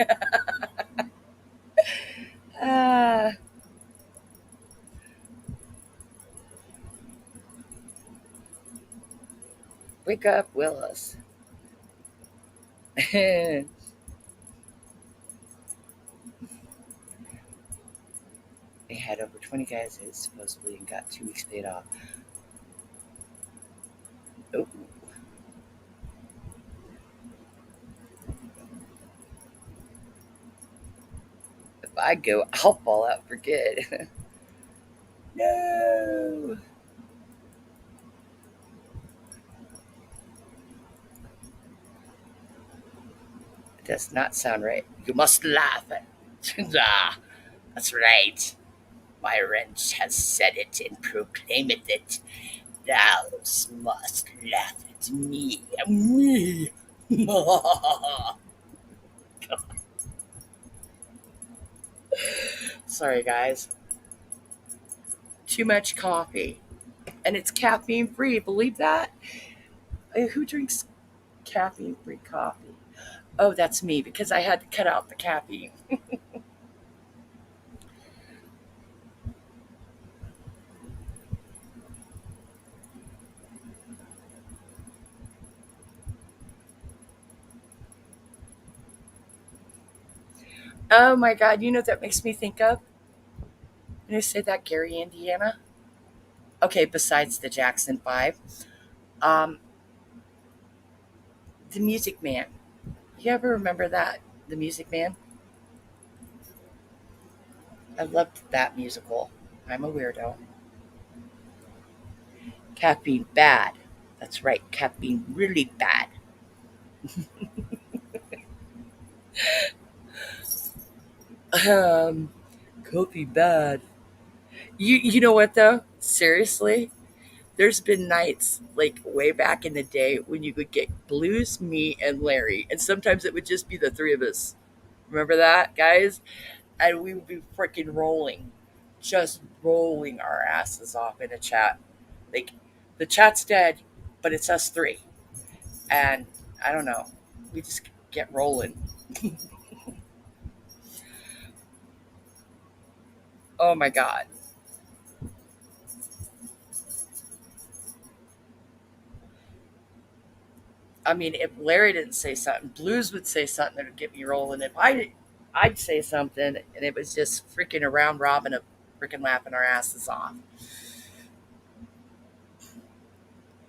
Ah, wake up, Willis. They had over 20 guys supposedly and got 2 weeks paid off. Oh, if I go, I'll fall out for good. No, it does not sound right. You must laugh. Ah, that's right. My wrench has said it and proclaimed it. Thou must laugh at me. Me. Sorry, guys. Too much coffee. And it's caffeine free. Believe that? Who drinks caffeine free coffee? Oh, that's me because I had to cut out the caffeine. Oh my God. You know what that makes me think of? When I say that, Gary, Indiana. Okay, besides the Jackson 5, um, the Music Man. You ever remember that? The Music Man? I loved that musical. I'm a weirdo. Caffeine bad. That's right. Caffeine really bad. Um, coffee bad. You know what though? Seriously, there's been nights like way back in the day when you could get Blues, me, and Larry, and sometimes it would just be the three of us. Remember that, guys? And we would be freaking rolling, just rolling our asses off in a chat. Like the chat's dead, but it's us three, and I don't know. We just get rolling. Oh my god. I mean, if Larry didn't say something, Blues would say something that would get me rolling. If I'd say something, and it was just freaking around robin of freaking laughing our asses off.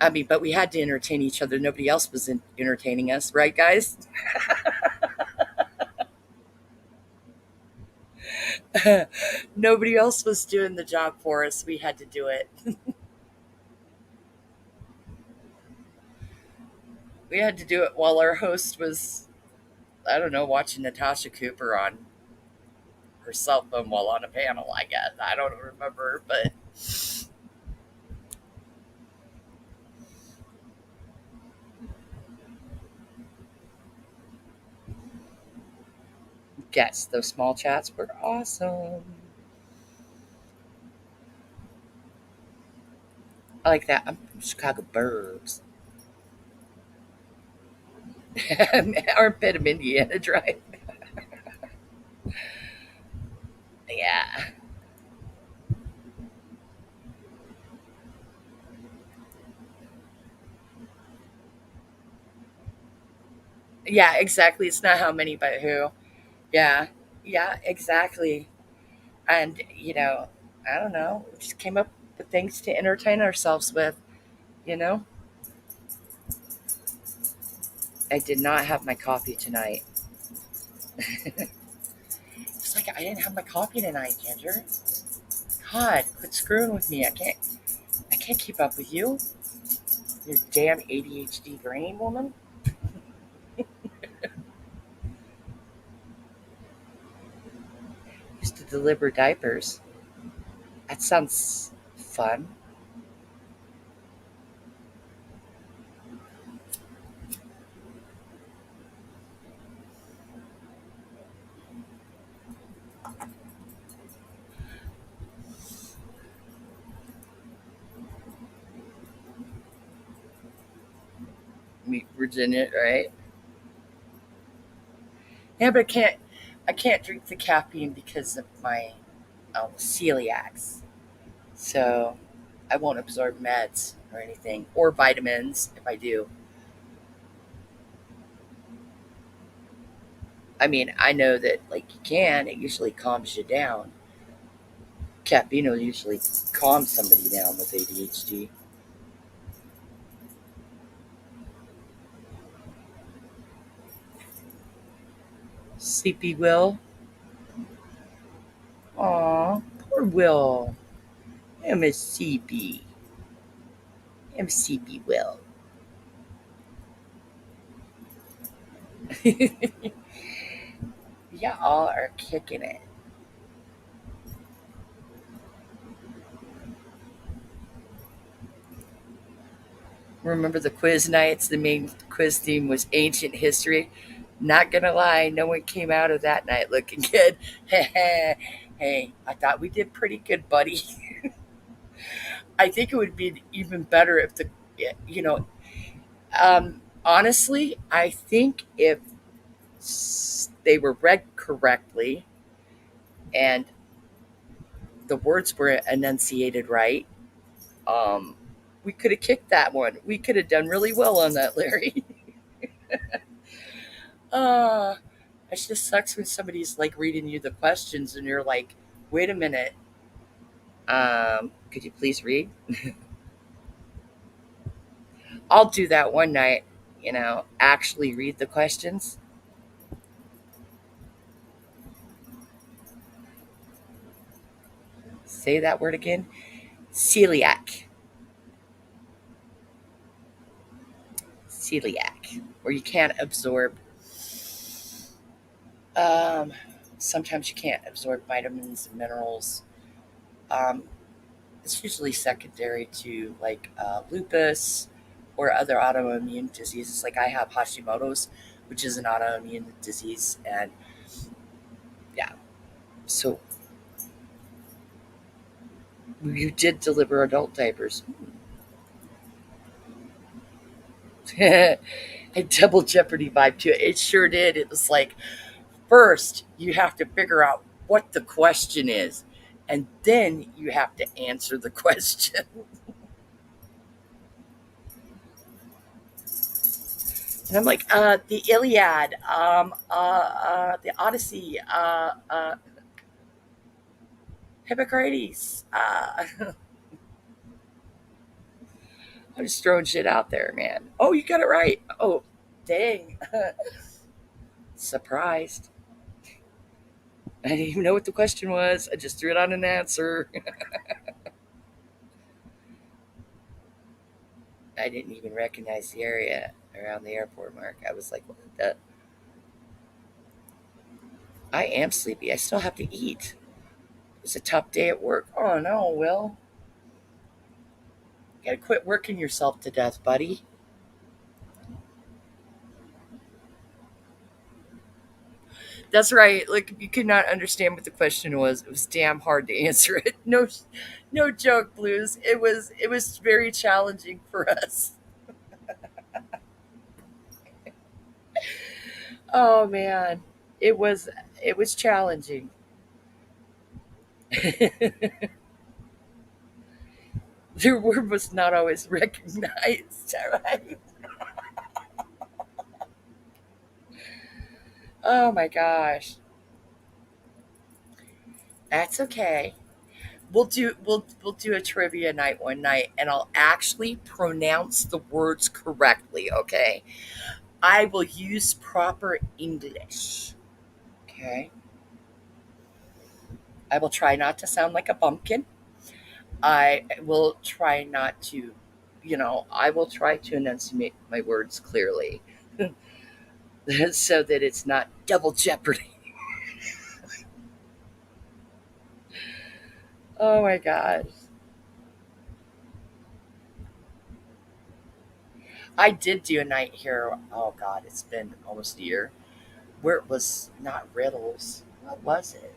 I mean, but we had to entertain each other. Nobody else was entertaining us, right, guys? Nobody else was doing the job for us. We had to do it. We had to do it while our host was, I don't know, watching Natasha Cooper on her cell phone while on a panel, I guess. I don't remember, but yes, those small chats were awesome. I like that. I'm from Chicago Burbs. Armpit of Indiana Drive. Yeah. Yeah, exactly. It's not how many, but who. Yeah. Yeah, exactly. And, I don't know. We just came up with things to entertain ourselves with, you know? I did not have my coffee tonight. It's like I didn't have my coffee tonight, Ginger. God, quit screwing with me. I can't keep up with you. Your damn ADHD brain woman. Used to deliver diapers. That sounds fun. Meet Virginia, right? Yeah, but I can't drink the caffeine because of my celiacs. So I won't absorb meds or anything or vitamins if I do. I mean, I know that like you can. It usually calms you down. Caffeine will usually calm somebody down with ADHD. Sleepy Will. Aw, poor Will. I'm a sleepy. I'm sleepy Will. Y'all are kicking it. Remember the quiz nights? The main quiz theme was ancient history. Not gonna lie, no one came out of that night looking good. Hey, I thought we did pretty good, buddy. I think it would be even better if you know, honestly, I think if they were read correctly and the words were enunciated right, um, we could have kicked that one. We could have done really well on that, Larry. uh, it just sucks when somebody's like reading you the questions and you're like, wait a minute, could you please read? I'll do that one night, actually read the questions. Say that word again. Celiac. Celiac. Where you can't absorb, um, sometimes you can't absorb vitamins and minerals. Um, it's usually secondary to like lupus or other autoimmune diseases. Like I have Hashimoto's, which is an autoimmune disease, and yeah. So you did deliver adult diapers. A double jeopardy vibe to it. It sure did. It was like first you have to figure out what the question is, and then you have to answer the question. And I'm like, the Iliad, the Odyssey, Hippocrates. I'm just throwing shit out there, man. Oh, you got it right. Oh, dang. Surprised. I didn't even know what the question was. I just threw it on an answer. I didn't even recognize the area. around the airport, Mark. I was like, what the? I am sleepy. I still have to eat. It's a tough day at work. Oh no, Will. You gotta quit working yourself to death, buddy. That's right. Like you could not understand what the question was. It was damn hard to answer it. No, no joke, Blues. It was very challenging for us. Oh man, it was challenging. Their word was not always recognized. Right? Oh my gosh, that's okay. We'll do a trivia night one night, and I'll actually pronounce the words correctly. Okay, I will use proper English. Okay, I will try not to sound like a bumpkin. I will try not to, I will try to enunciate my words clearly so that it's not double jeopardy. Oh my gosh. I did do a night here. Oh God, it's been almost a year where it was not riddles. What was it?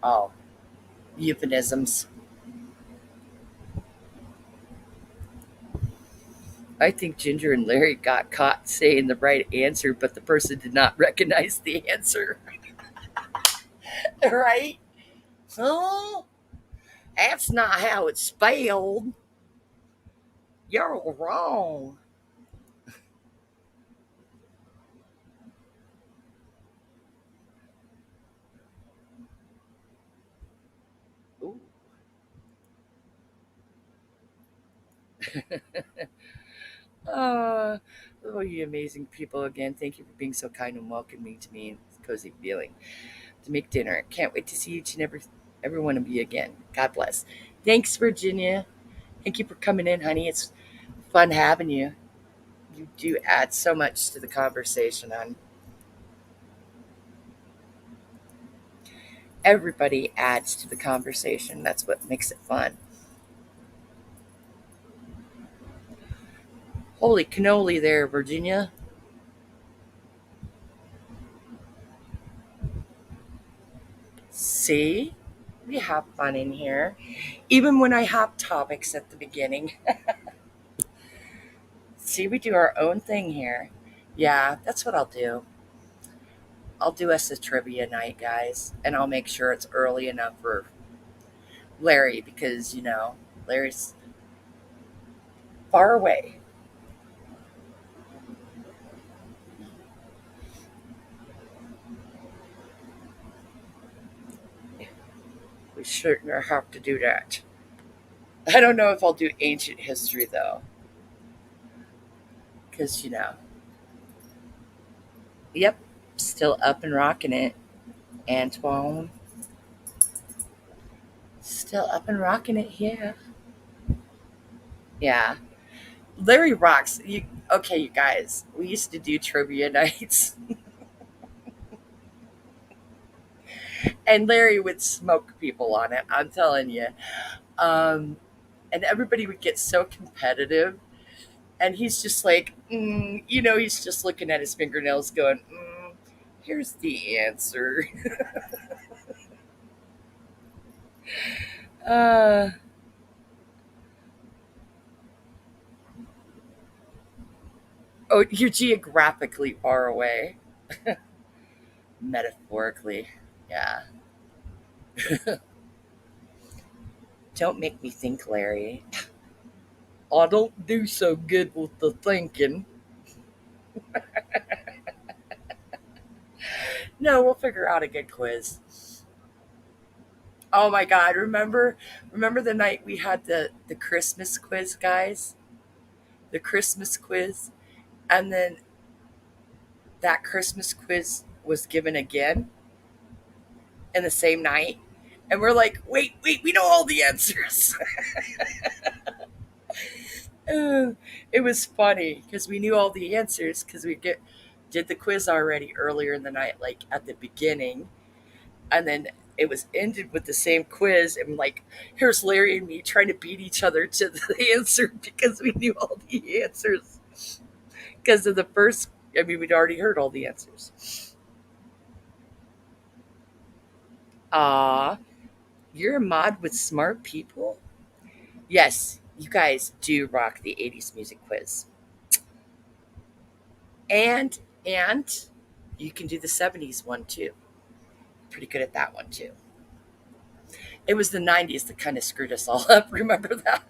Oh, euphemisms. I think Ginger and Larry got caught saying the right answer, but the person did not recognize the answer. Right? Oh, that's not how it's spelled. You're all wrong. Ooh. Uh, oh, you amazing people again. Thank you for being so kind and welcoming to me and cozy feeling to make dinner. Can't wait to see each and every one of you again. God bless. Thanks, Virginia. Thank you for coming in, honey. It's fun having you. You do add so much to the conversation, hon. Everybody adds to the conversation. That's what makes it fun. Holy cannoli there, Virginia. See? We have fun in here. Even when I have topics at the beginning. See, we do our own thing here. Yeah, that's what I'll do. I'll do us a trivia night, guys, and I'll make sure it's early enough for Larry because, Larry's far away. We shouldn't have to do that. I don't know if I'll do ancient history, though, because, yep, still up and rocking it. Antoine, still up and rocking it here. Yeah. Larry rocks. Okay, you guys, we used to do trivia nights, and Larry would smoke people on it. I'm telling you. Um, and everybody would get so competitive, and he's just like, he's just looking at his fingernails, going, "Here's the answer." uh, oh, you're geographically far away, metaphorically. Yeah. Don't make me think, Larry. I don't do so good with the thinking. No, we'll figure out a good quiz. Oh my God! Remember the night we had the Christmas quiz, guys. The Christmas quiz, and then that Christmas quiz was given again in the same night, and we're like, wait, we know all the answers. it was funny because we knew all the answers because we get did the quiz already earlier in the night, like at the beginning, and then it was ended with the same quiz, and like here's Larry and me trying to beat each other to the answer because we knew all the answers because of the first. I mean, we'd already heard all the answers. Ah, you're a mod with smart people. Yes, you guys do rock the '80s music quiz, and you can do the '70s one too. Pretty good at that one too. It was the '90s that kind of screwed us all up. Remember that?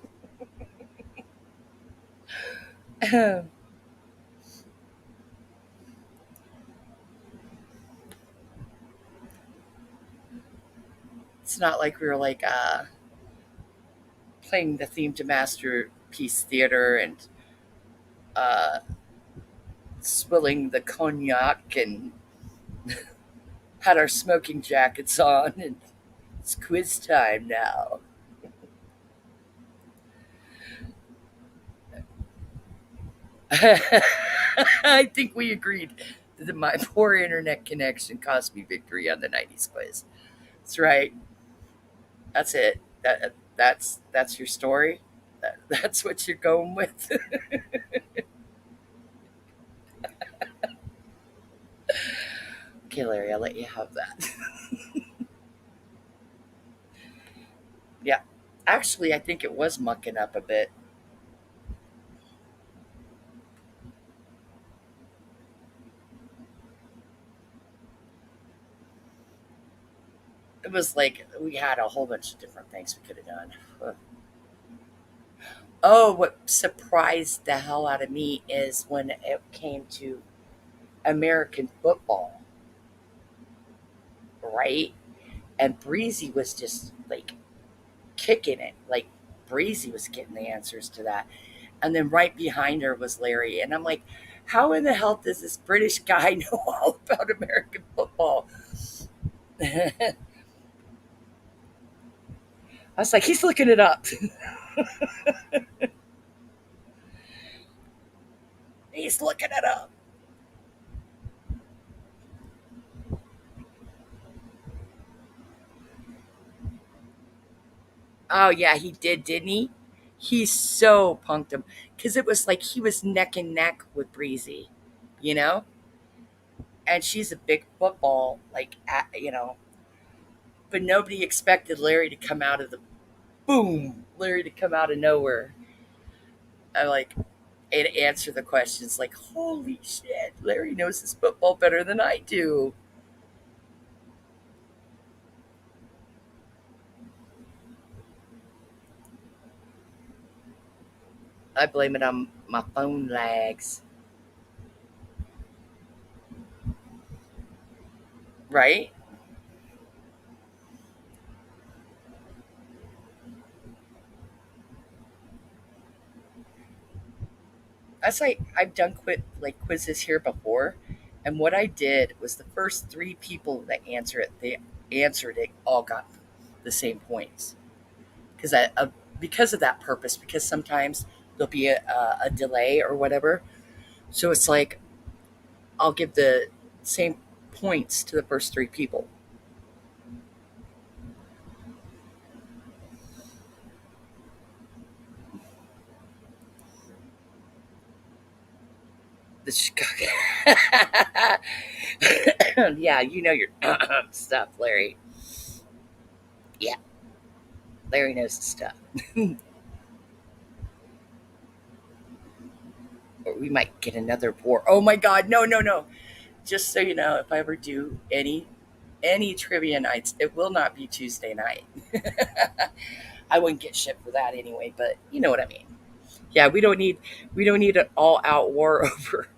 It's not like we were like playing the theme to Masterpiece Theater and uh, swilling the cognac and had our smoking jackets on, and it's quiz time now. I think we agreed that my poor internet connection cost me victory on the '90s quiz. That's right. That's it. That's your story. That's what you're going with. Okay, Larry, I'll let you have that. Yeah. Actually, I think it was mucking up a bit. It was like we had a whole bunch of different things we could have done. Oh, what surprised the hell out of me is when it came to American football, right? And Breezy was just like kicking it. Like Breezy was getting the answers to that. And then right behind her was Larry. And I'm like, how in the hell does this British guy know all about American football? I was like, he's looking it up. He's looking it up. Oh yeah, he did, didn't he? He so punked him because it was like he was neck and neck with Breezy, you know. And she's a big football, like but nobody expected Larry to come out of the boom, Larry to come out of nowhere. I like and answer the questions like, holy shit, Larry knows his football better than I do. I blame it on my phone lags, right? That's like I've done quizzes here before, and what I did was the first three people that they answered it all got the same points because because of that purpose. Because sometimes there'll be a delay or whatever, so it's like I'll give the same points to the first three people. The Chicago, yeah, you know your stuff, Larry. Yeah, Larry knows his stuff. Or we might get another war. Oh my God, no, no, no! Just so you know, if I ever do any trivia nights, it will not be Tuesday night. I wouldn't get shit for that anyway, but you know what I mean. Yeah, we don't need an all out war over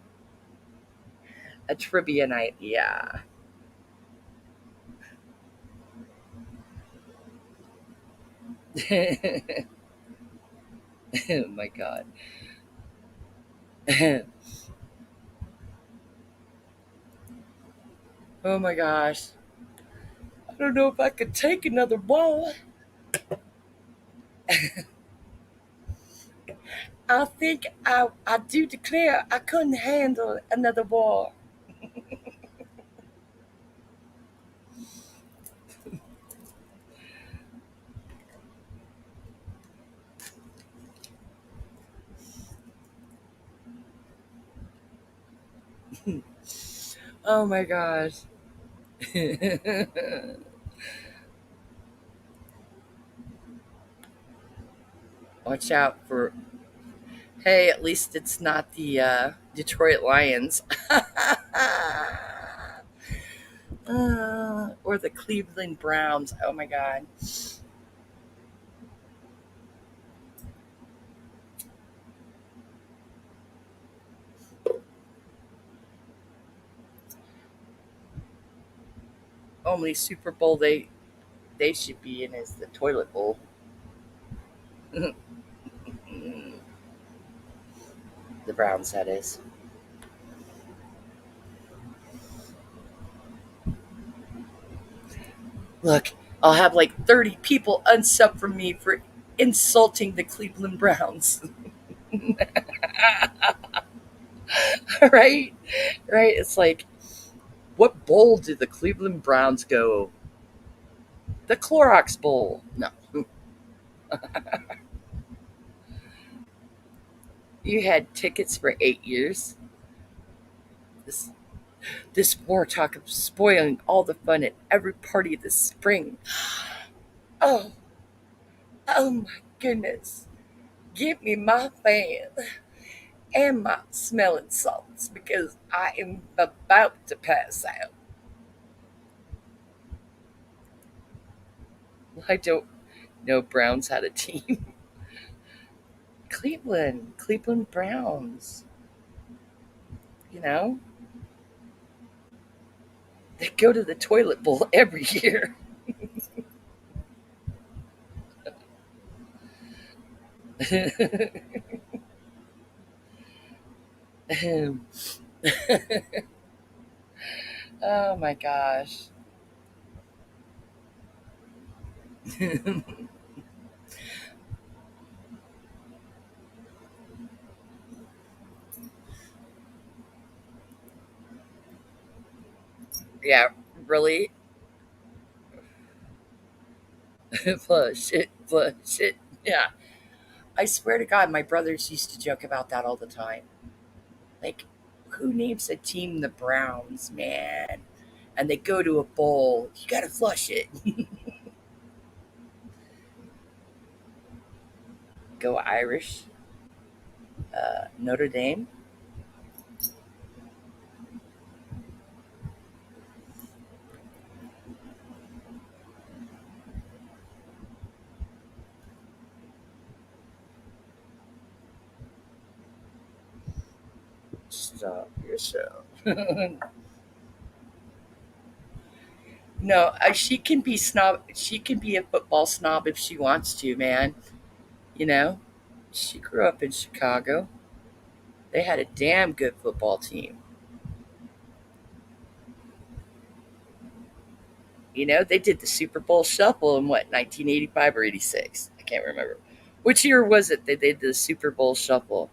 a trivia night. Yeah. Oh my god. Oh my gosh. I don't know if I could take another ball. I think I do declare I couldn't handle another war. Oh my gosh. Watch out for. Hey, at least it's not the Detroit Lions. Or the Cleveland Browns. Oh my god. Only Super Bowl they should be in is the toilet bowl. The Browns, that is. Look, I'll have like 30 people unsub from me for insulting the Cleveland Browns. Right? Right? It's like, what bowl did the Cleveland Browns go? The Clorox Bowl. No. You had tickets for 8 years. This this war talk of spoiling all the fun at every party this spring. Oh, oh my goodness. Give me my fan and my smelling salts because I am about to pass out. I don't know Browns had a team. Cleveland Browns. You know, they go to the toilet bowl every year. Oh my gosh. Yeah, really? Flush it, flush it. Yeah. I swear to God, my brothers used to joke about that all the time. Like, who names a team the Browns, man? And they go to a bowl. You gotta flush it. Go Irish. Notre Dame. Stop yourself. No, she can be snob. She can be a football snob if she wants to, man. You know, she grew up in Chicago. They had a damn good football team. You know, they did the Super Bowl shuffle in what, 1985 or 86? I can't remember. Which year was it that they did the Super Bowl shuffle?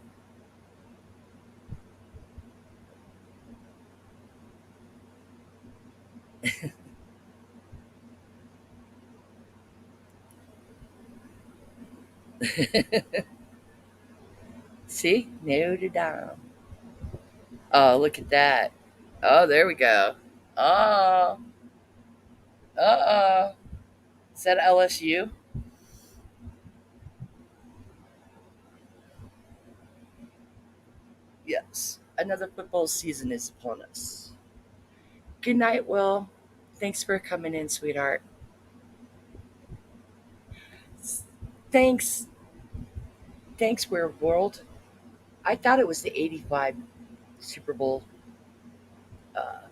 See? Notre Dame. Oh, look at that. Oh, there we go. Oh, uh-oh. Is that LSU? Yes. Another football season is upon us. Good night, Will. Thanks for coming in, sweetheart. Thanks. Thanks, Weird World. I thought it was the 85 Super Bowl. Uh,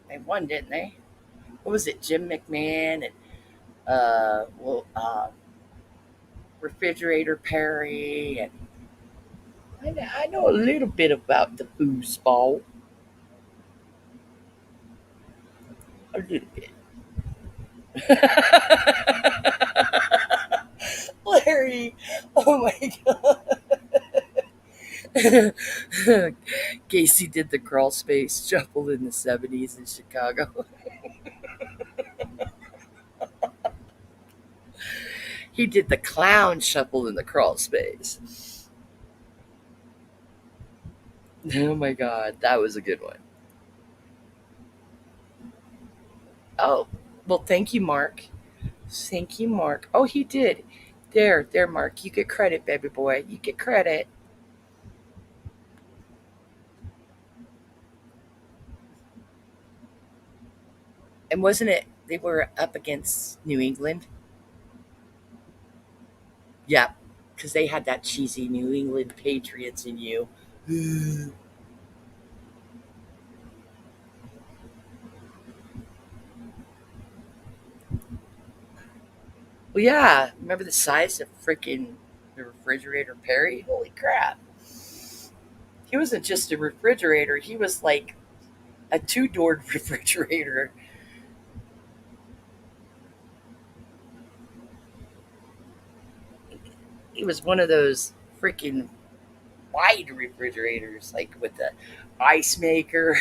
they won, didn't they? What was it? Jim McMahon and Refrigerator Perry. And I know a little bit about the foosball. A little bit. Larry. Oh my god. Casey did the crawl space shuffle in the 70s in Chicago. He did the clown shuffle in the crawl space. Oh my god, that was a good one. Oh, well, thank you, Mark. Thank you, Mark. Oh, he did. There, Mark. You get credit, baby boy. You get credit. And wasn't it, they were up against New England? Yeah, because they had that cheesy New England Patriots in you. Well, yeah. Remember the size of freaking the refrigerator Perry? Holy crap. He wasn't just a refrigerator, he was like a two-doored refrigerator. He was one of those freaking wide refrigerators, like with the ice maker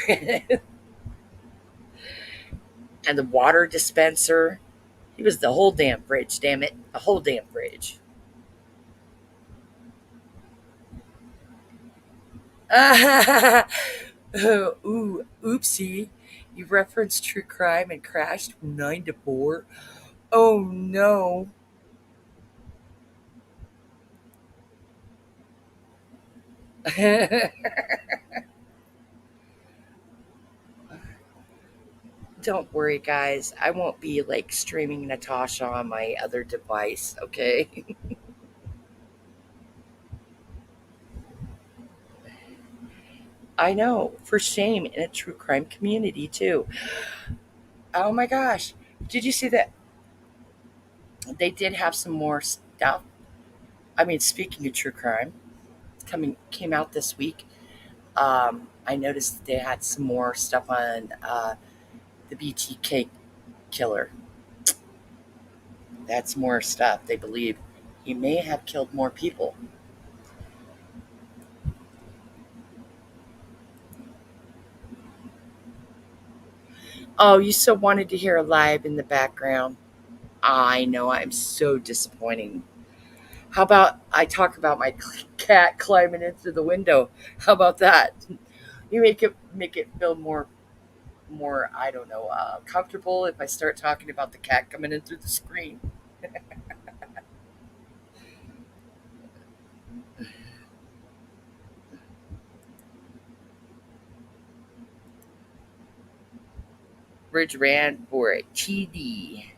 and the water dispenser. He was the whole damn fridge, damn it. The whole damn fridge. Ooh, oopsie. You referenced true crime and crashed from 9 to 4. Oh no. Don't worry, guys. I won't be like streaming Natasha on my other device, okay? I know, for shame in a true crime community, too. Oh my gosh. Did you see that they did have some more stuff? I mean, speaking of true crime, coming came out this week. I noticed that they had some more stuff on the BTK killer. That's more stuff. They believe he may have killed more people. Oh, you so wanted to hear a live in the background. I know, I'm so disappointing. How about I talk about my cat climbing into the window? How about that? You make it feel more I don't know comfortable if I start talking about the cat coming in through the screen. Bridge ran for a TD.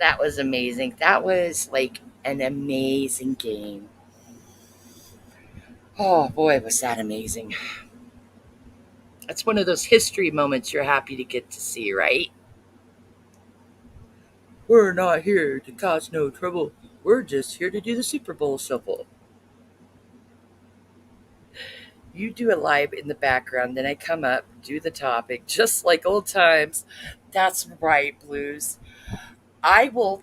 That was amazing. That was like an amazing game. Oh boy, was that amazing. That's one of those history moments you're happy to get to see, right? We're not here to cause no trouble. We're just here to do the Super Bowl shuffle. You do a live in the background, then I come up, do the topic, just like old times. That's right, Blues. I will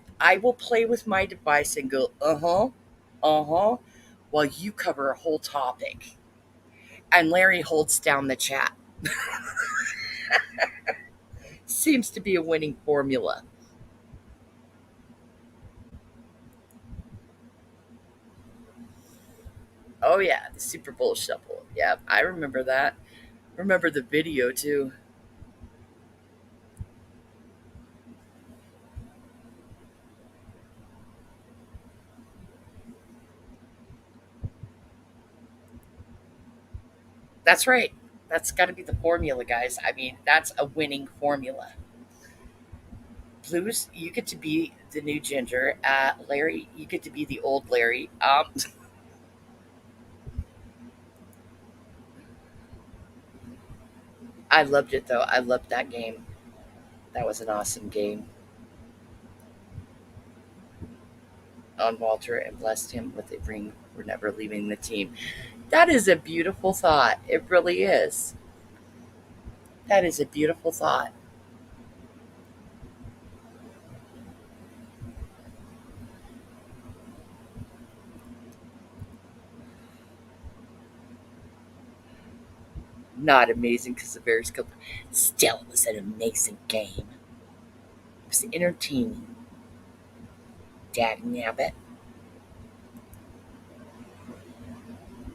play with my device and go, uh-huh, while you cover a whole topic. And Larry holds down the chat. Seems to be a winning formula. Oh yeah, the Super Bowl shuffle. Yeah, I remember that. Remember the video too. That's right. That's got to be the formula, guys. I mean, that's a winning formula. Blues, you get to be the new Ginger. Larry, you get to be the old Larry. I loved it though. I loved that game. That was an awesome game on Walter and blessed him with a ring for never leaving the team. That is a beautiful thought. It really is. That is a beautiful thought. Not amazing because the Bears killed. Still, it was an amazing game. It was entertaining. Dag nabbit.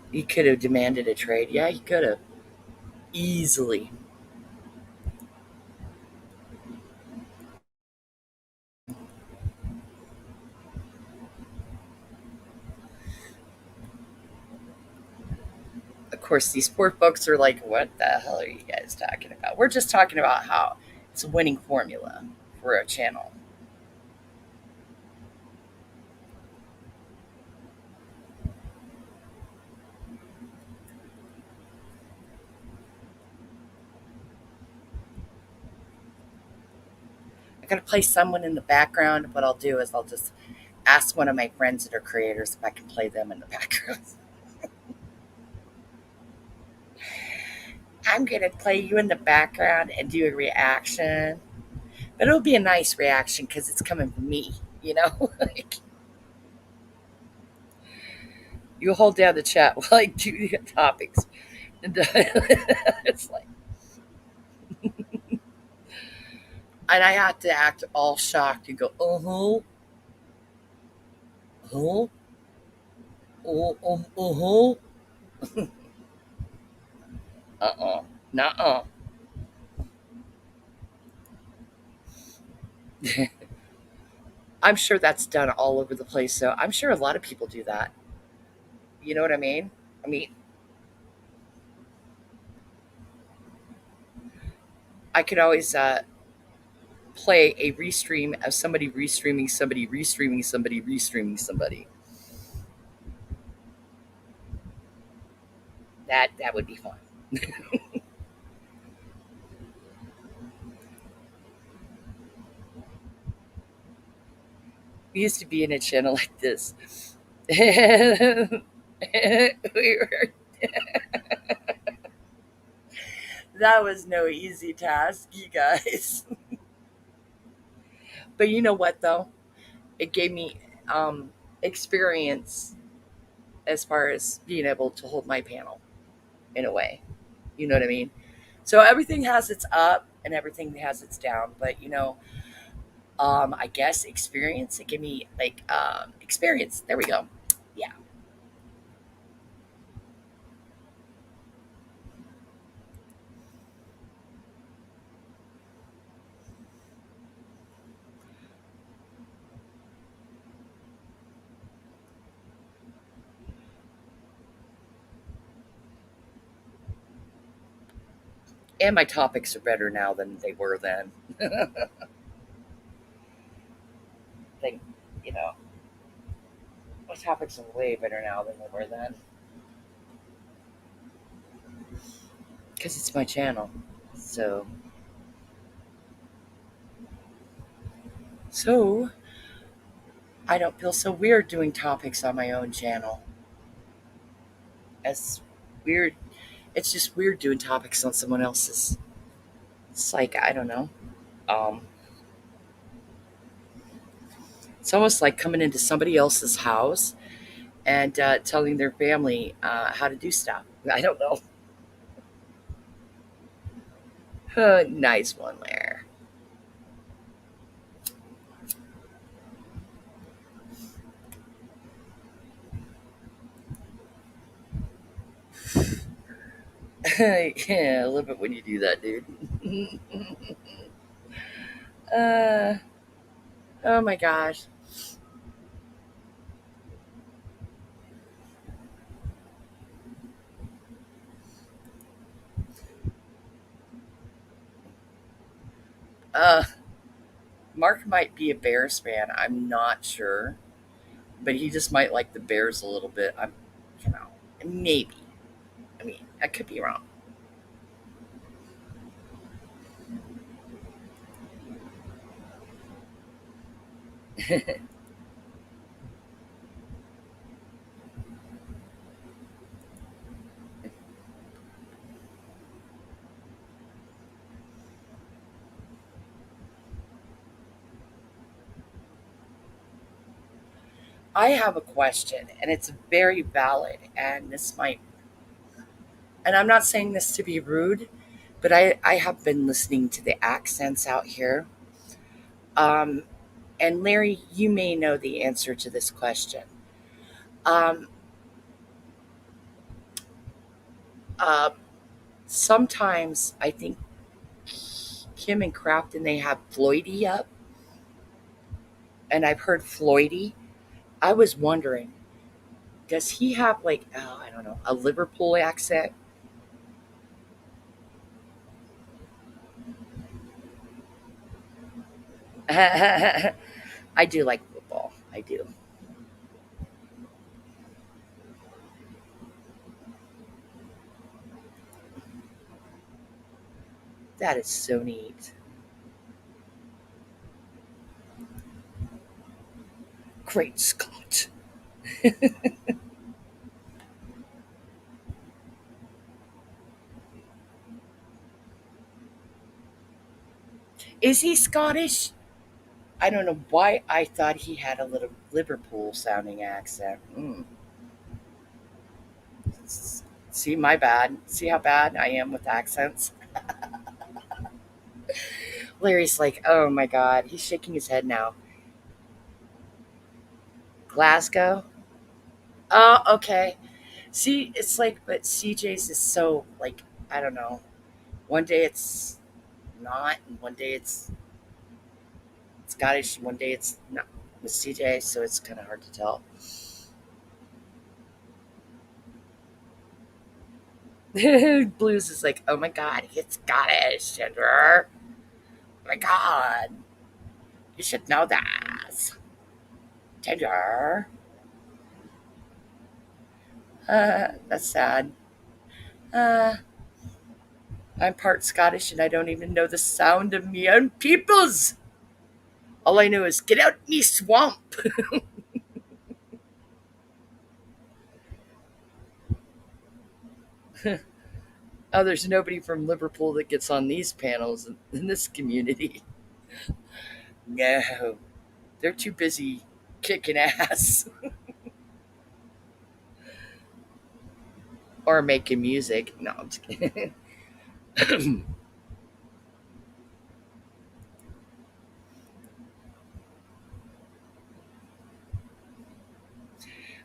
He could have demanded a trade. Yeah, he could have. Easily. Of course, these sport books are like, what the hell are you guys talking about? We're just talking about how it's a winning formula for a channel. I'm going to play someone in the background. What I'll do is I'll just ask one of my friends that are creators if I can play them in the background. I'm going to play you in the background and do a reaction. But it'll be a nice reaction because it's coming from me, you know? Like, you hold down the chat while I do the topics. And it's like, and I have to act all shocked and go, uh-huh, uh-huh, uh-uh, nuh-uh. I'm sure that's done all over the place. So I'm sure a lot of people do that. You know what I mean? I mean, I could always play a restream of somebody restreaming somebody, restreaming somebody, restreaming somebody. That would be fun. We used to be in a channel like this. we were, that was no easy task, you guys. But you know what, though? It gave me experience as far as being able to hold my panel in a way. You know what I mean? So everything has its up and everything has its down. But, I guess experience, it gave me like experience. There we go. Yeah. And my topics are better now than they were then. I think, you know, my topics are way better now than they were then. Because it's my channel. So, so I don't feel so weird doing topics on my own channel. As weird, it's just weird doing topics on someone else's. It's like, I don't know. Um, it's almost like coming into somebody else's house and telling their family how to do stuff. I don't know. Nice one there. Yeah, I love it when you do that, dude. uh, oh my gosh. Uh, Mark might be a Bears fan. I'm not sure, but he just might like the Bears a little bit. You know, maybe. I mean, I could be wrong. I have a question, and it's very valid, and this might And I'm not saying this to be rude, but I have been listening to the accents out here. Um, and Larry, you may know the answer to this question. Um, uh, Sometimes I think Kim and Crafton they have Floydie up, and I've heard Floydie. I was wondering, does he have like I don't know a Liverpool accent? I do like football. I do. That is so neat. Great Scott! Is he Scottish? I don't know why I thought he had a little Liverpool sounding accent. See, my bad. See how bad I am with accents? Larry's like, oh my god. He's shaking his head now. Glasgow? Oh, okay. See, it's like, but CJ's is so, like, I don't know. One day it's not, and one day it's Scottish, and one day it's not with CJ, so it's kind of hard to tell. Blues is like, oh my god, he's Scottish, Ginger. Oh my god, you should know that. Ginger. That's sad. Uh, I'm part Scottish and I don't even know the sound of me own peoples. All I know is get out me swamp. Oh, there's nobody from Liverpool that gets on these panels in this community. No, they're too busy kicking ass or making music. No, I'm just kidding.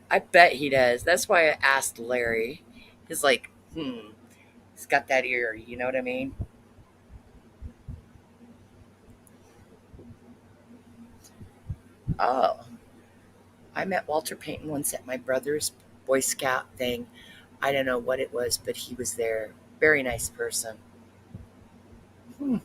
I bet he does. That's why I asked Larry. He's like, he's got that ear. You know what I mean? Oh, I met Walter Payton once at my brother's Boy Scout thing. I don't know what it was, but he was there. Very nice person. Hmm.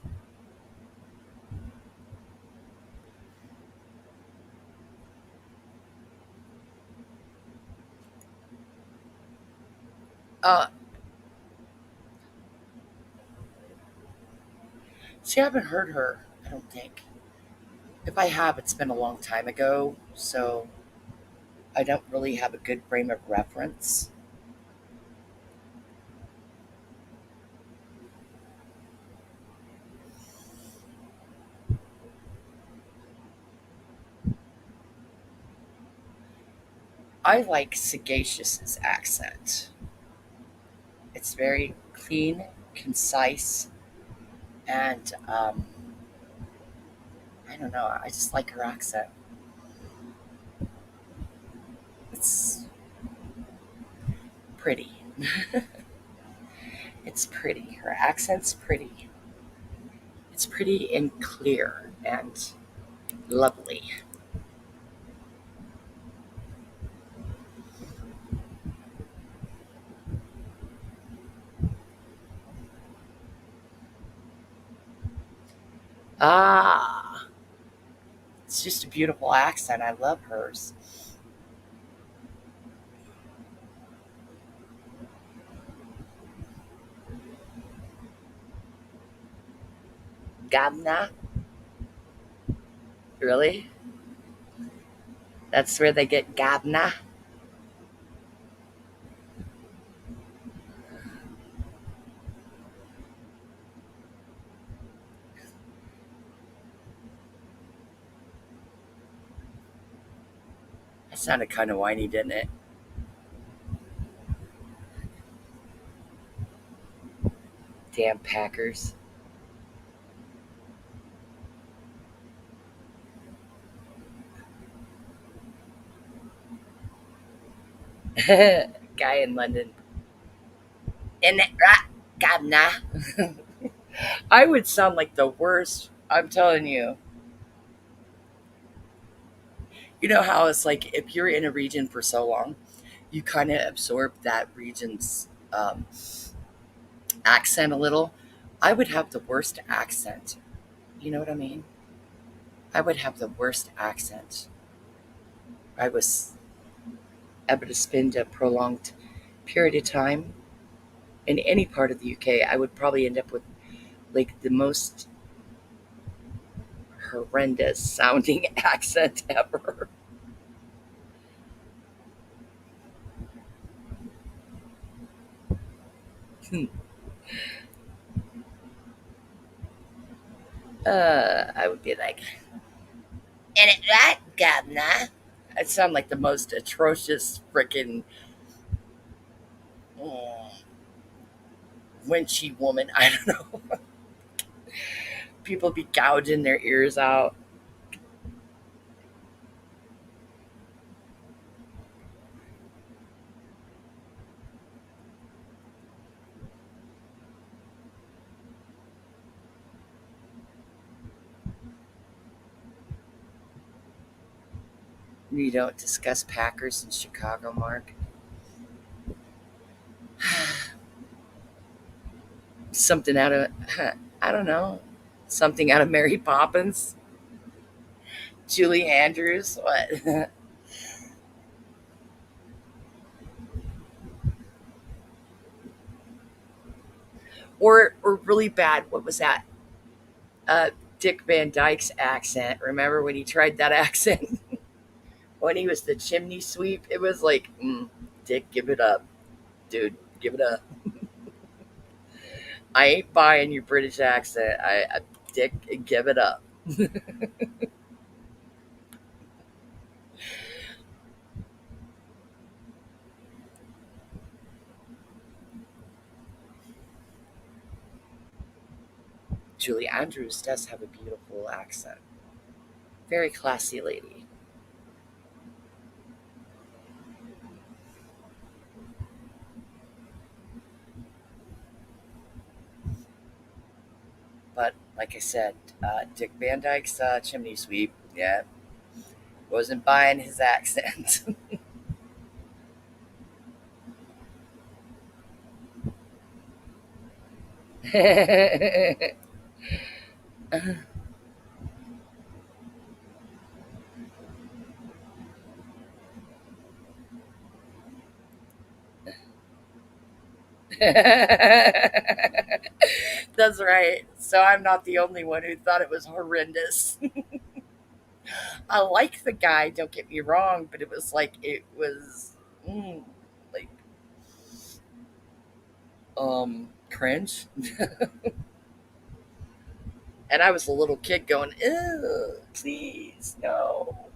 Uh, See, I haven't heard her. I don't think. If I have, it's been a long time ago, so I don't really have a good frame of reference. I like Sagacious's accent. It's very clean, concise, and I don't know. I just like her accent. It's pretty. It's pretty. Her accent's pretty. It's pretty and clear and lovely. Ah, it's just a beautiful accent. I love hers. Gabna, really? That's where they get Gabna. That sounded kind of whiny, didn't it? Damn Packers. Guy in London. In it right, governor. I would sound like the worst. I'm telling you. You know how it's like if you're in a region for so long, you kind of absorb that region's accent a little. I would have the worst accent. You know what I mean? I would have the worst accent. I was able to spend a prolonged period of time in any part of the UK. I would probably end up with like the most horrendous sounding accent ever. I would be like, "In it right, governor." I sound like the most atrocious freaking winchy woman. I don't know. People be gouging their ears out. You don't discuss Packers in Chicago, Mark. Something out of, I don't know, something out of Mary Poppins. Julie Andrews. What? Or really bad. What was that? Uh, Dick Van Dyke's accent. Remember when he tried that accent when he was the chimney sweep? It was like, Dick, give it up, dude, give it up. I ain't buying your British accent. Dick, give it up. Julie Andrews does have a beautiful accent. Very classy lady. But like I said, Dick Van Dyke's chimney sweep, yeah, wasn't buying his accent. That's right. So I'm not the only one who thought it was horrendous. I like the guy, don't get me wrong, but it was like it was like cringe. And I was a little kid going, ew, please, no.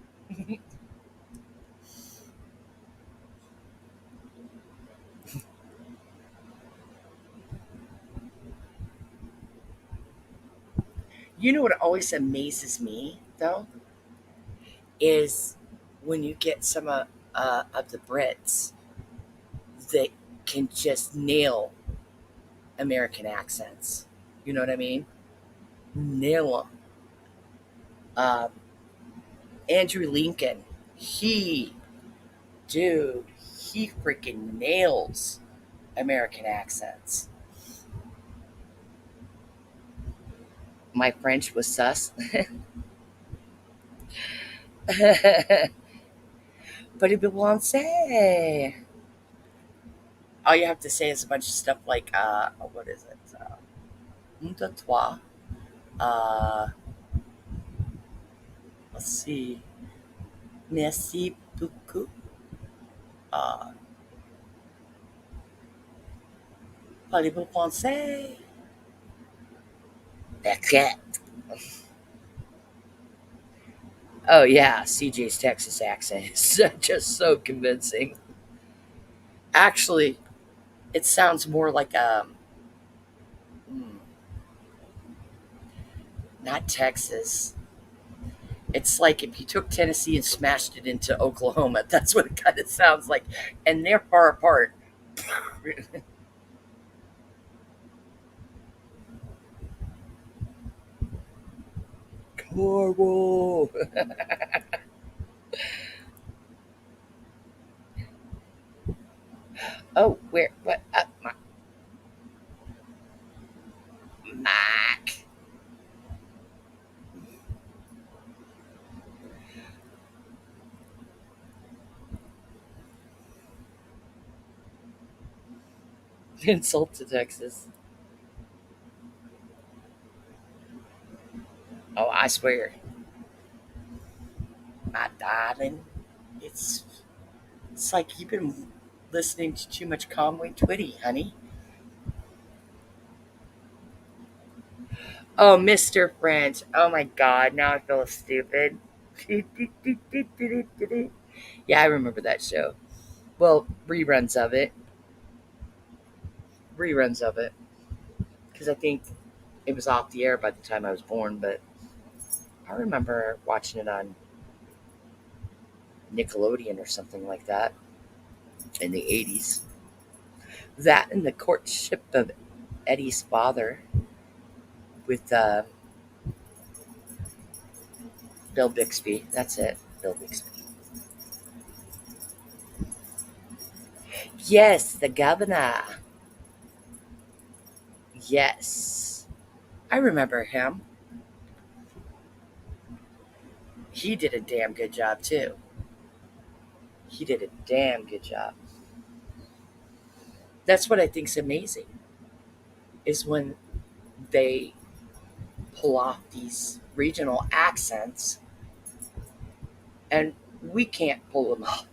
You know what always amazes me though is when you get some of the Brits that can just nail American accents. You know what I mean? Nail them. Um, Andrew Lincoln, he, dude, he freaking nails American accents. My French was sus. But it belongs say. All you have to say is a bunch of stuff like, what is it? Un, deux, trois. Uh, let's see. Merci beaucoup. Uh, Parlez-vous français? That's. Oh yeah, CJ's Texas accent is just so convincing. Actually, it sounds more like not Texas. It's like if you took Tennessee and smashed it into Oklahoma. That's what it kind of sounds like. And they're far apart. Horrible. Oh, where? What? Mac. Insult to Texas. Oh, I swear. My darling. It's it's like you've been listening to too much Conway Twitty, honey. Oh, Mr. French. Oh my god, now I feel stupid. Yeah, I remember that show. Well, reruns of it. Reruns of it. Because I think it was off the air by the time I was born, but I remember watching it on Nickelodeon or something like that in the 80s. That and the courtship of Eddie's father with Bill Bixby. That's it, Bill Bixby. Yes, the governor. Yes. I remember him. He did a damn good job, too. He did a damn good job. That's what I think's amazing is when they pull off these regional accents and we can't pull them off.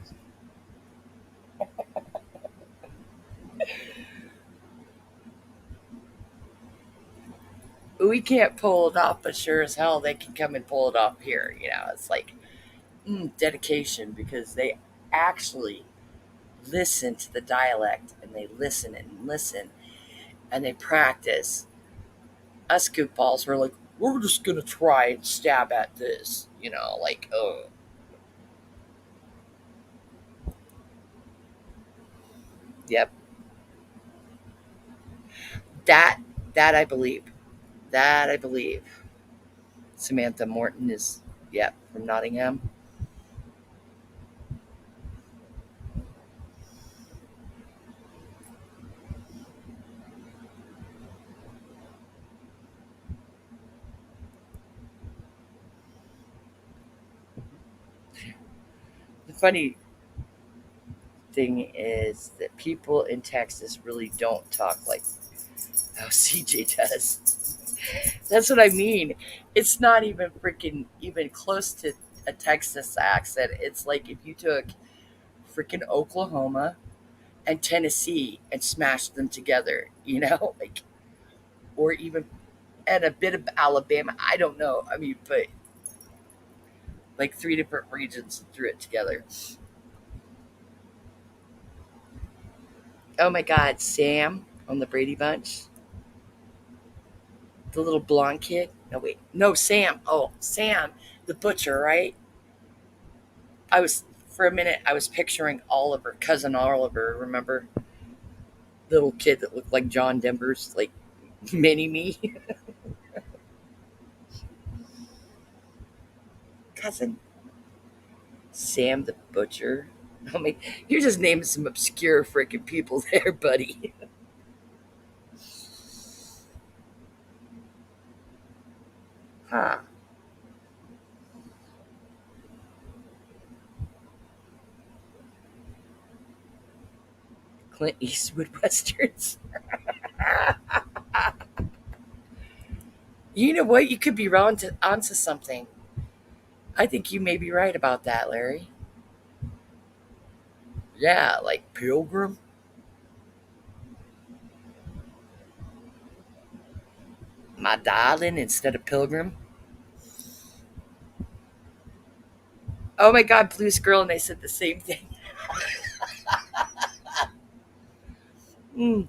We can't pull it off, but sure as hell they can come and pull it off here. It's like dedication because they actually listen to the dialect and they listen and listen and they practice. Us goofballs were like, we're just gonna try and stab at this, like, oh, yep, that that I believe, that I believe. Samantha Morton is, yep, from Nottingham. The funny thing is that people in Texas really don't talk like how CJ does. That's what I mean. It's not even freaking even close to a Texas accent. It's like if you took freaking Oklahoma and Tennessee and smashed them together, like, or even and a bit of Alabama. I don't know. I mean, but like three different regions and threw it together. Oh my God, Sam on the Brady Bunch, the little blonde kid. No, wait, no, Sam. Oh, Sam, the butcher, right? I was for a minute. I was picturing Oliver, cousin Oliver. Remember, little kid that looked like John Denver's, like mini me, cousin Sam the butcher. I mean, you're just naming some obscure freaking people there, buddy. Huh? Clint Eastwood westerns. You know what? You could be wrong onto something. I think you may be right about that, Larry. Yeah, like Pilgrim. My darling instead of Pilgrim. Oh my God, Blues Girl, and they said the same thing. Mm.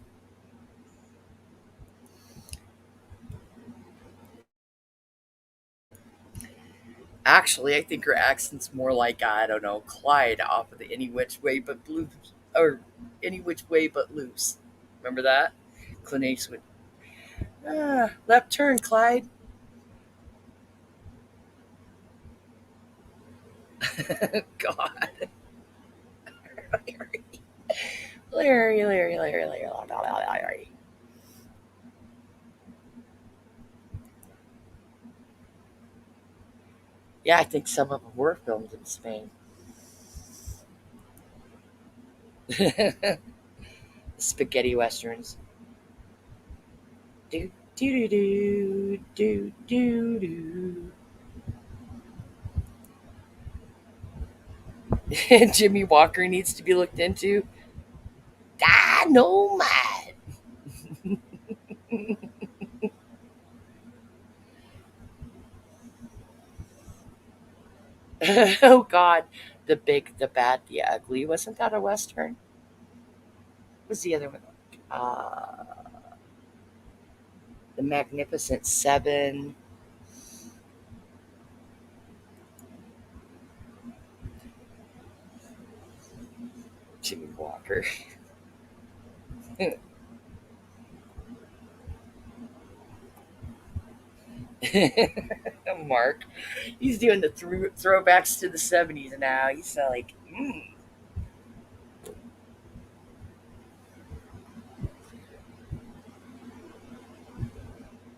Actually, I think her accent's more like, I don't know, Clyde off of the Any Which Way But Blue, or Any Which Way But Loose. Remember that? Clint Eastwood. Left turn, Clyde. God. Larry, Larry, Larry, Larry, Larry. Yeah, I think some of them were filmed in Spain. Spaghetti westerns. Do do do do do do do. Jimmy Walker needs to be looked into. Dynamite. Oh God, the big, the bad, the ugly. Wasn't that a western? What was the other one? The Magnificent Seven. Jimmy Walker. Mark. He's doing the throwbacks to the 70s now. He's like,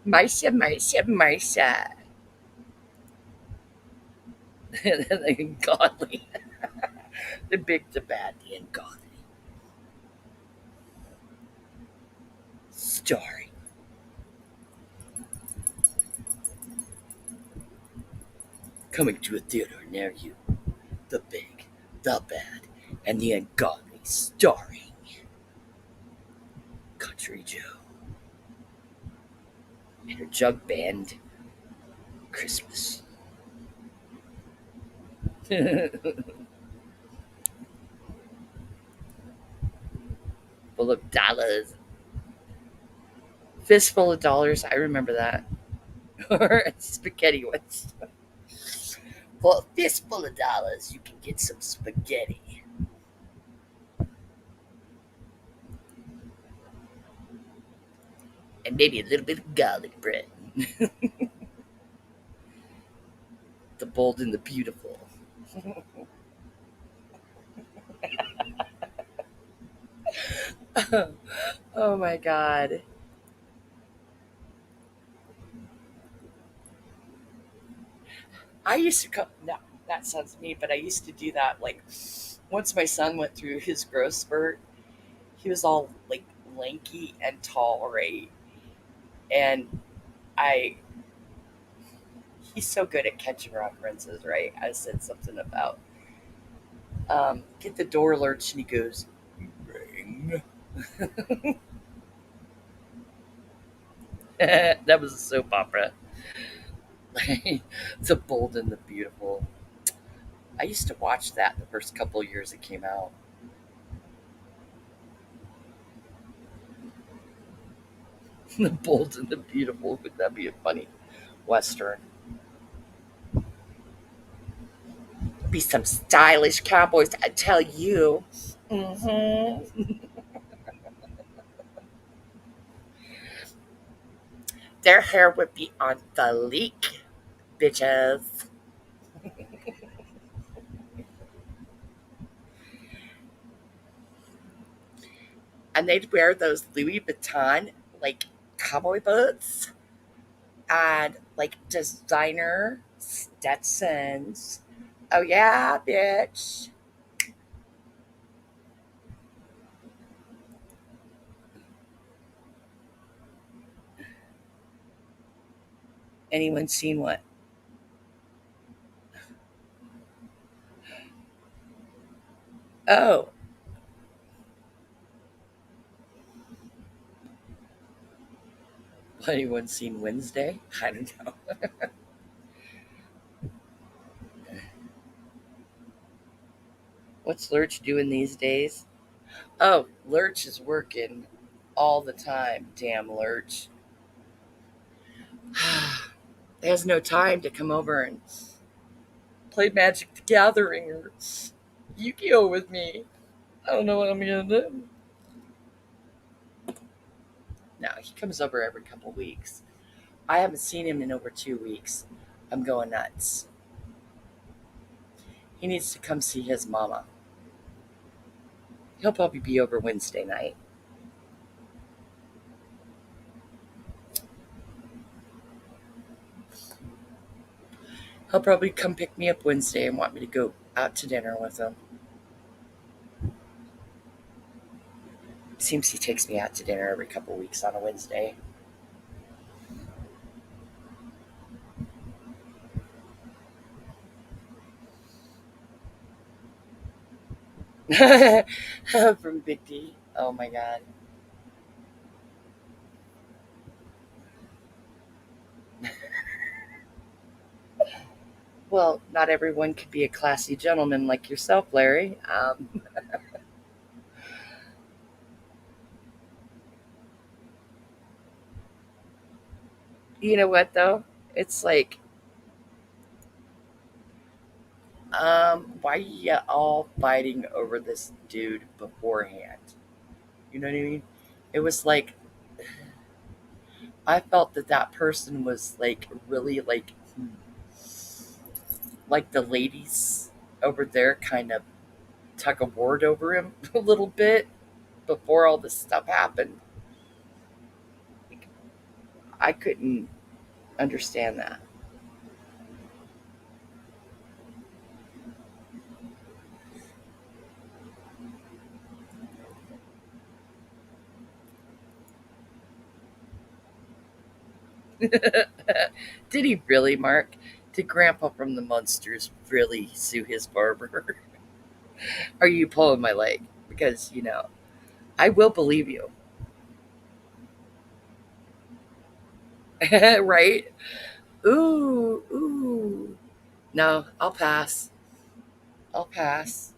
Marcia, Marcia, Marcia. The godly. The big, the bad, the ungodly. Starring. Coming to a theater near you. The big, the bad, and the ungodly. Starring Country Joe and her jug band. Christmas. Full of dollars. Fistful of dollars. I remember that. Or spaghetti ones. For a fistful of dollars, you can get some spaghetti. And maybe a little bit of garlic bread. The bold and the beautiful. Oh my god. I used to come. No, that sounds mean, but I used to do that. Like, once my son went through his growth spurt, he was all like lanky and tall, right? And I, he's so good at catching references, right? I said something about get the door lurch, and he goes, ring. That was a soap opera. The Bold and the Beautiful. I used to watch that the first couple of years it came out. The Bold and the Beautiful. Would that be a funny western? Be some stylish cowboys, I tell you. Hmm. Their hair would be on the leak, bitches. And they'd wear those Louis Vuitton, like, cowboy boots and, like, designer Stetsons. Oh, yeah, bitch. Anyone seen what? Oh, anyone seen Wednesday? I don't know. What's Lurch doing these days? Oh, Lurch is working all the time. Damn Lurch. He has no time to come over and play Magic the Gathering or Yu-Gi-Oh with me. I don't know what I'm gonna do. No, he comes over every couple weeks. I haven't seen him in over 2 weeks. I'm going nuts. He needs to come see his mama. He'll probably be over Wednesday night. He'll probably come pick me up Wednesday and want me to go out to dinner with him. Seems he takes me out to dinner every couple weeks on a Wednesday. From Big D. Oh my god. Well, not everyone could be a classy gentleman like yourself, Larry. You know what though? It's like, why you all fighting over this dude beforehand? You know what I mean? It was like I felt that that person was like really like the ladies over there kind of tug a word over him a little bit before all this stuff happened. Like, I couldn't understand that. Did he really, Mark? Did Grandpa from the Munsters really sue his barber? Are you pulling my leg? Because, I will believe you. Right? Ooh, ooh. No, I'll pass. I'll pass.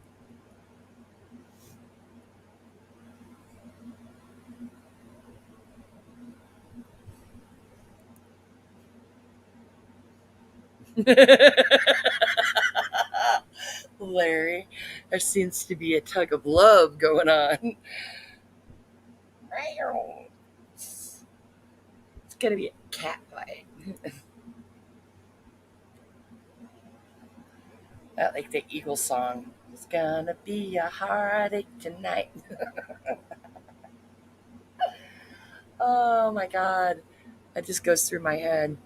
Larry, there seems to be a tug of love going on. It's gonna be a cat fight. Like the Eagle song. It's gonna be a heartache tonight. Oh my god. That just goes through my head.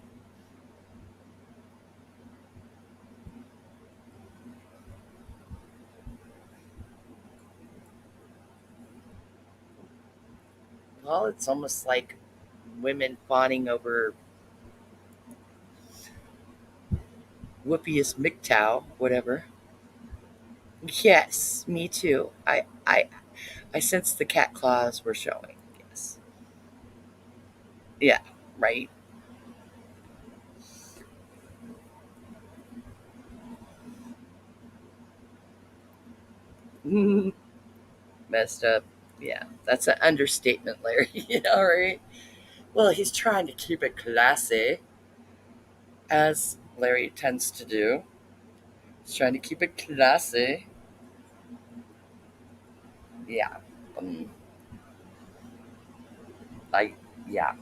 Well, it's almost like women fawning over Whoopiest McTow, whatever. Yes, me too. I sensed the cat claws were showing. Yes. Yeah, right. Messed up. Yeah, that's an understatement, Larry. Yeah, all right. Well, he's trying to keep it classy, as Larry tends to do. He's trying to keep it classy. Yeah. Um, I, yeah.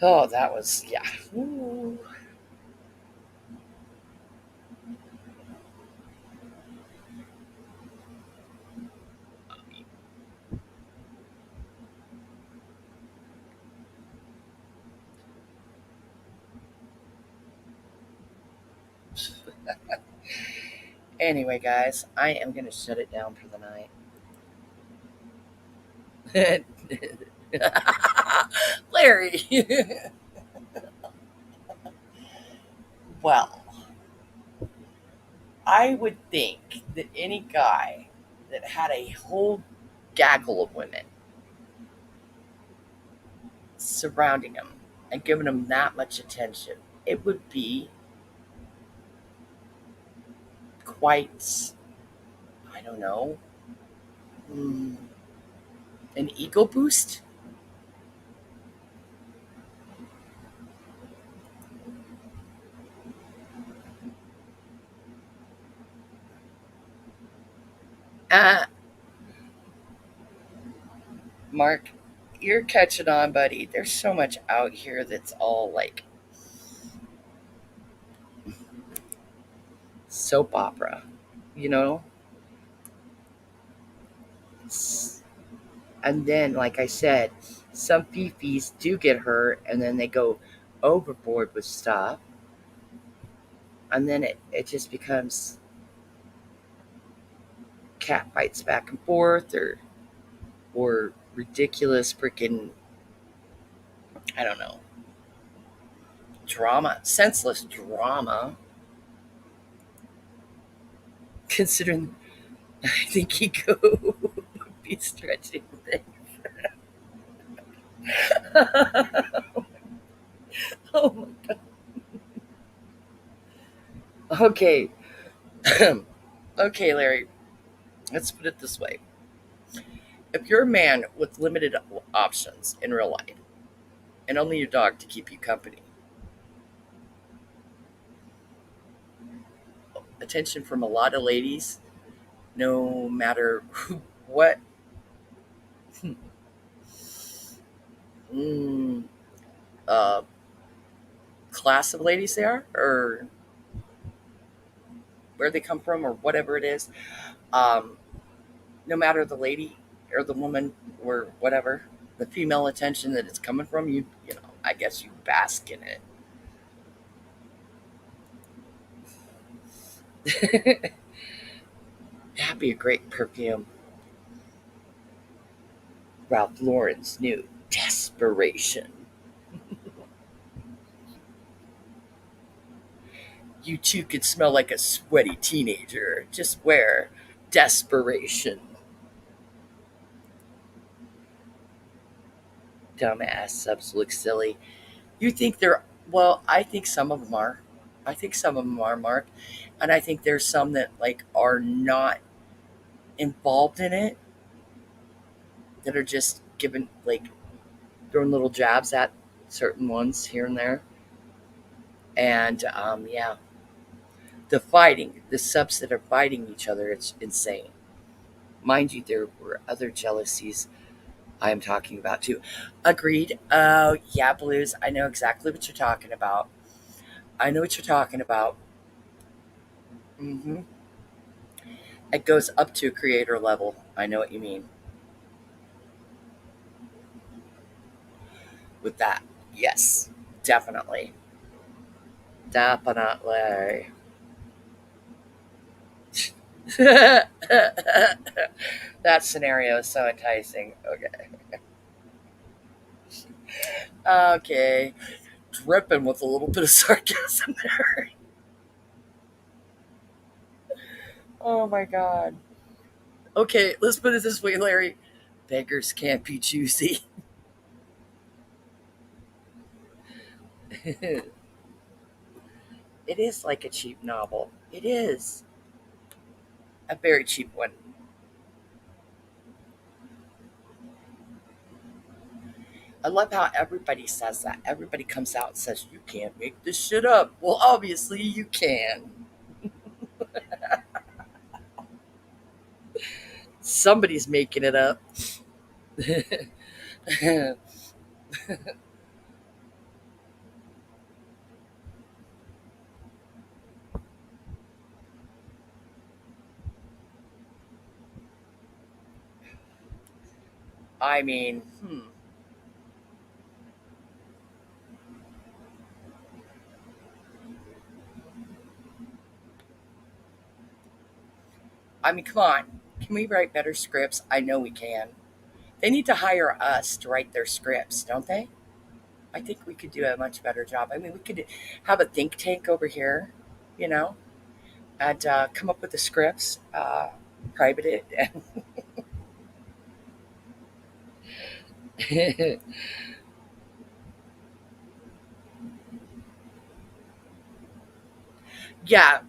Oh, that was, yeah. Ooh. Anyway, guys, I am going to shut it down for the night. Larry. Well, I would think that any guy that had a whole gaggle of women surrounding him and giving him that much attention, it would be quite, I don't know, mm, an ego boost. Uh, Mark, you're catching on, buddy. There's so much out here that's all like soap opera, you know? And then, like I said, some fifis do get hurt and then they go overboard with stuff. And then it just becomes cat fights back and forth or ridiculous freaking, I don't know, drama, senseless drama. Considering I think he go would be stretching things. Oh my god. Okay. Okay, Larry, let's put it this way. If you're a man with limited options in real life and only your dog to keep you company, attention from a lot of ladies, no matter what mm, uh, class of ladies they are, or where they come from, or whatever it is, um, no matter the lady or the woman or whatever, the female attention that it's coming from, you know, I guess you bask in it. That'd be a great perfume. Ralph Lauren's new Desperation. You two could smell like a sweaty teenager. Just wear Desperation. Dumbass subs look silly. You think they're, well, I think some of them are. I think some of them are, Mark. And I think there's some that like are not involved in it, that are just giving like throwing little jabs at certain ones here and there. And yeah, the fighting, the subs that are fighting each other, it's insane. Mind you, there were other jealousies I am talking about too. Agreed. Oh, yeah, Blues. I know exactly what you're talking about. I know what you're talking about. hmm It goes up to a creator level. I know what you mean with that. Yes, definitely. Definitely. That scenario is so enticing. Okay. Okay. Dripping with a little bit of sarcasm there. Oh my god. Okay, let's put it this way, Larry. Beggars can't be choosy. It is like a cheap novel. It is. A very cheap one. I love how everybody says that. Everybody comes out and says, you can't make this shit up. Well, obviously you can. Somebody's making it up. I mean, I mean, come on. Can we write better scripts? I know we can. They need to hire us to write their scripts, don't they? I think we could do a much better job. I mean, we could have a think tank over here, you know, and come up with the scripts, private it. Yeah,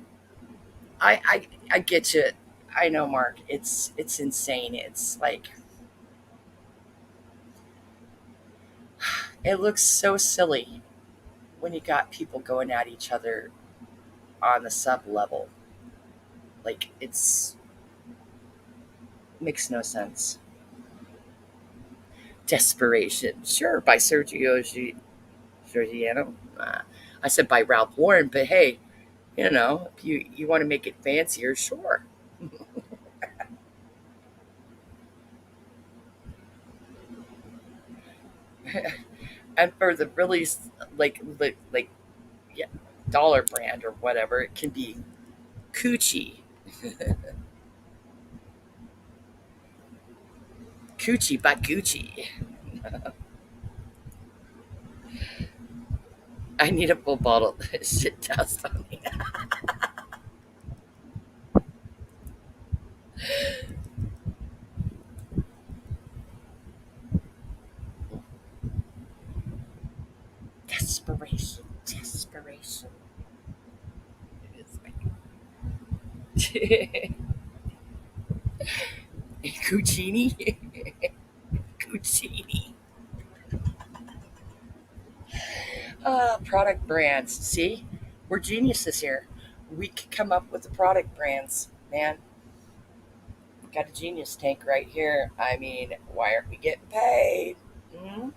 I get you. I know, Mark. It's insane. It's like it looks so silly when you got people going at each other on the sub level. Like it's Makes no sense. Desperation. Sure, by Giorgiano. I said by Ralph Lauren, but hey, if you want to make it fancier, sure. And for the really like yeah, dollar brand or whatever, it can be Coochie. Coochie by Gucci. I need a full bottle of this shit test on me. Desperation. Desperation. It is like Cucini. Cucini. Product brands. See? We're geniuses here. We could come up with the product brands, man. Got a genius tank right here. I mean, why aren't we getting paid? Hmm?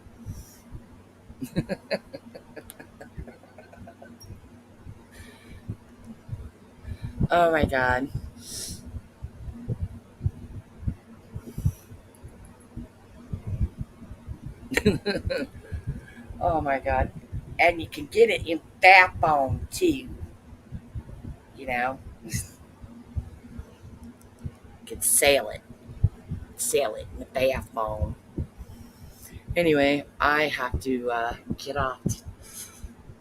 Oh my god. Oh my god. And you can get it in bath bomb too. You know, you can sail it in the bath bomb. Anyway, I have to get off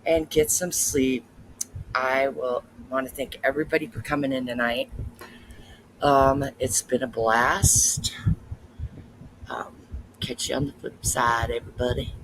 and get some sleep. I will want to thank everybody for coming in tonight. It's been a blast. Um, Catch you on the flip side, everybody.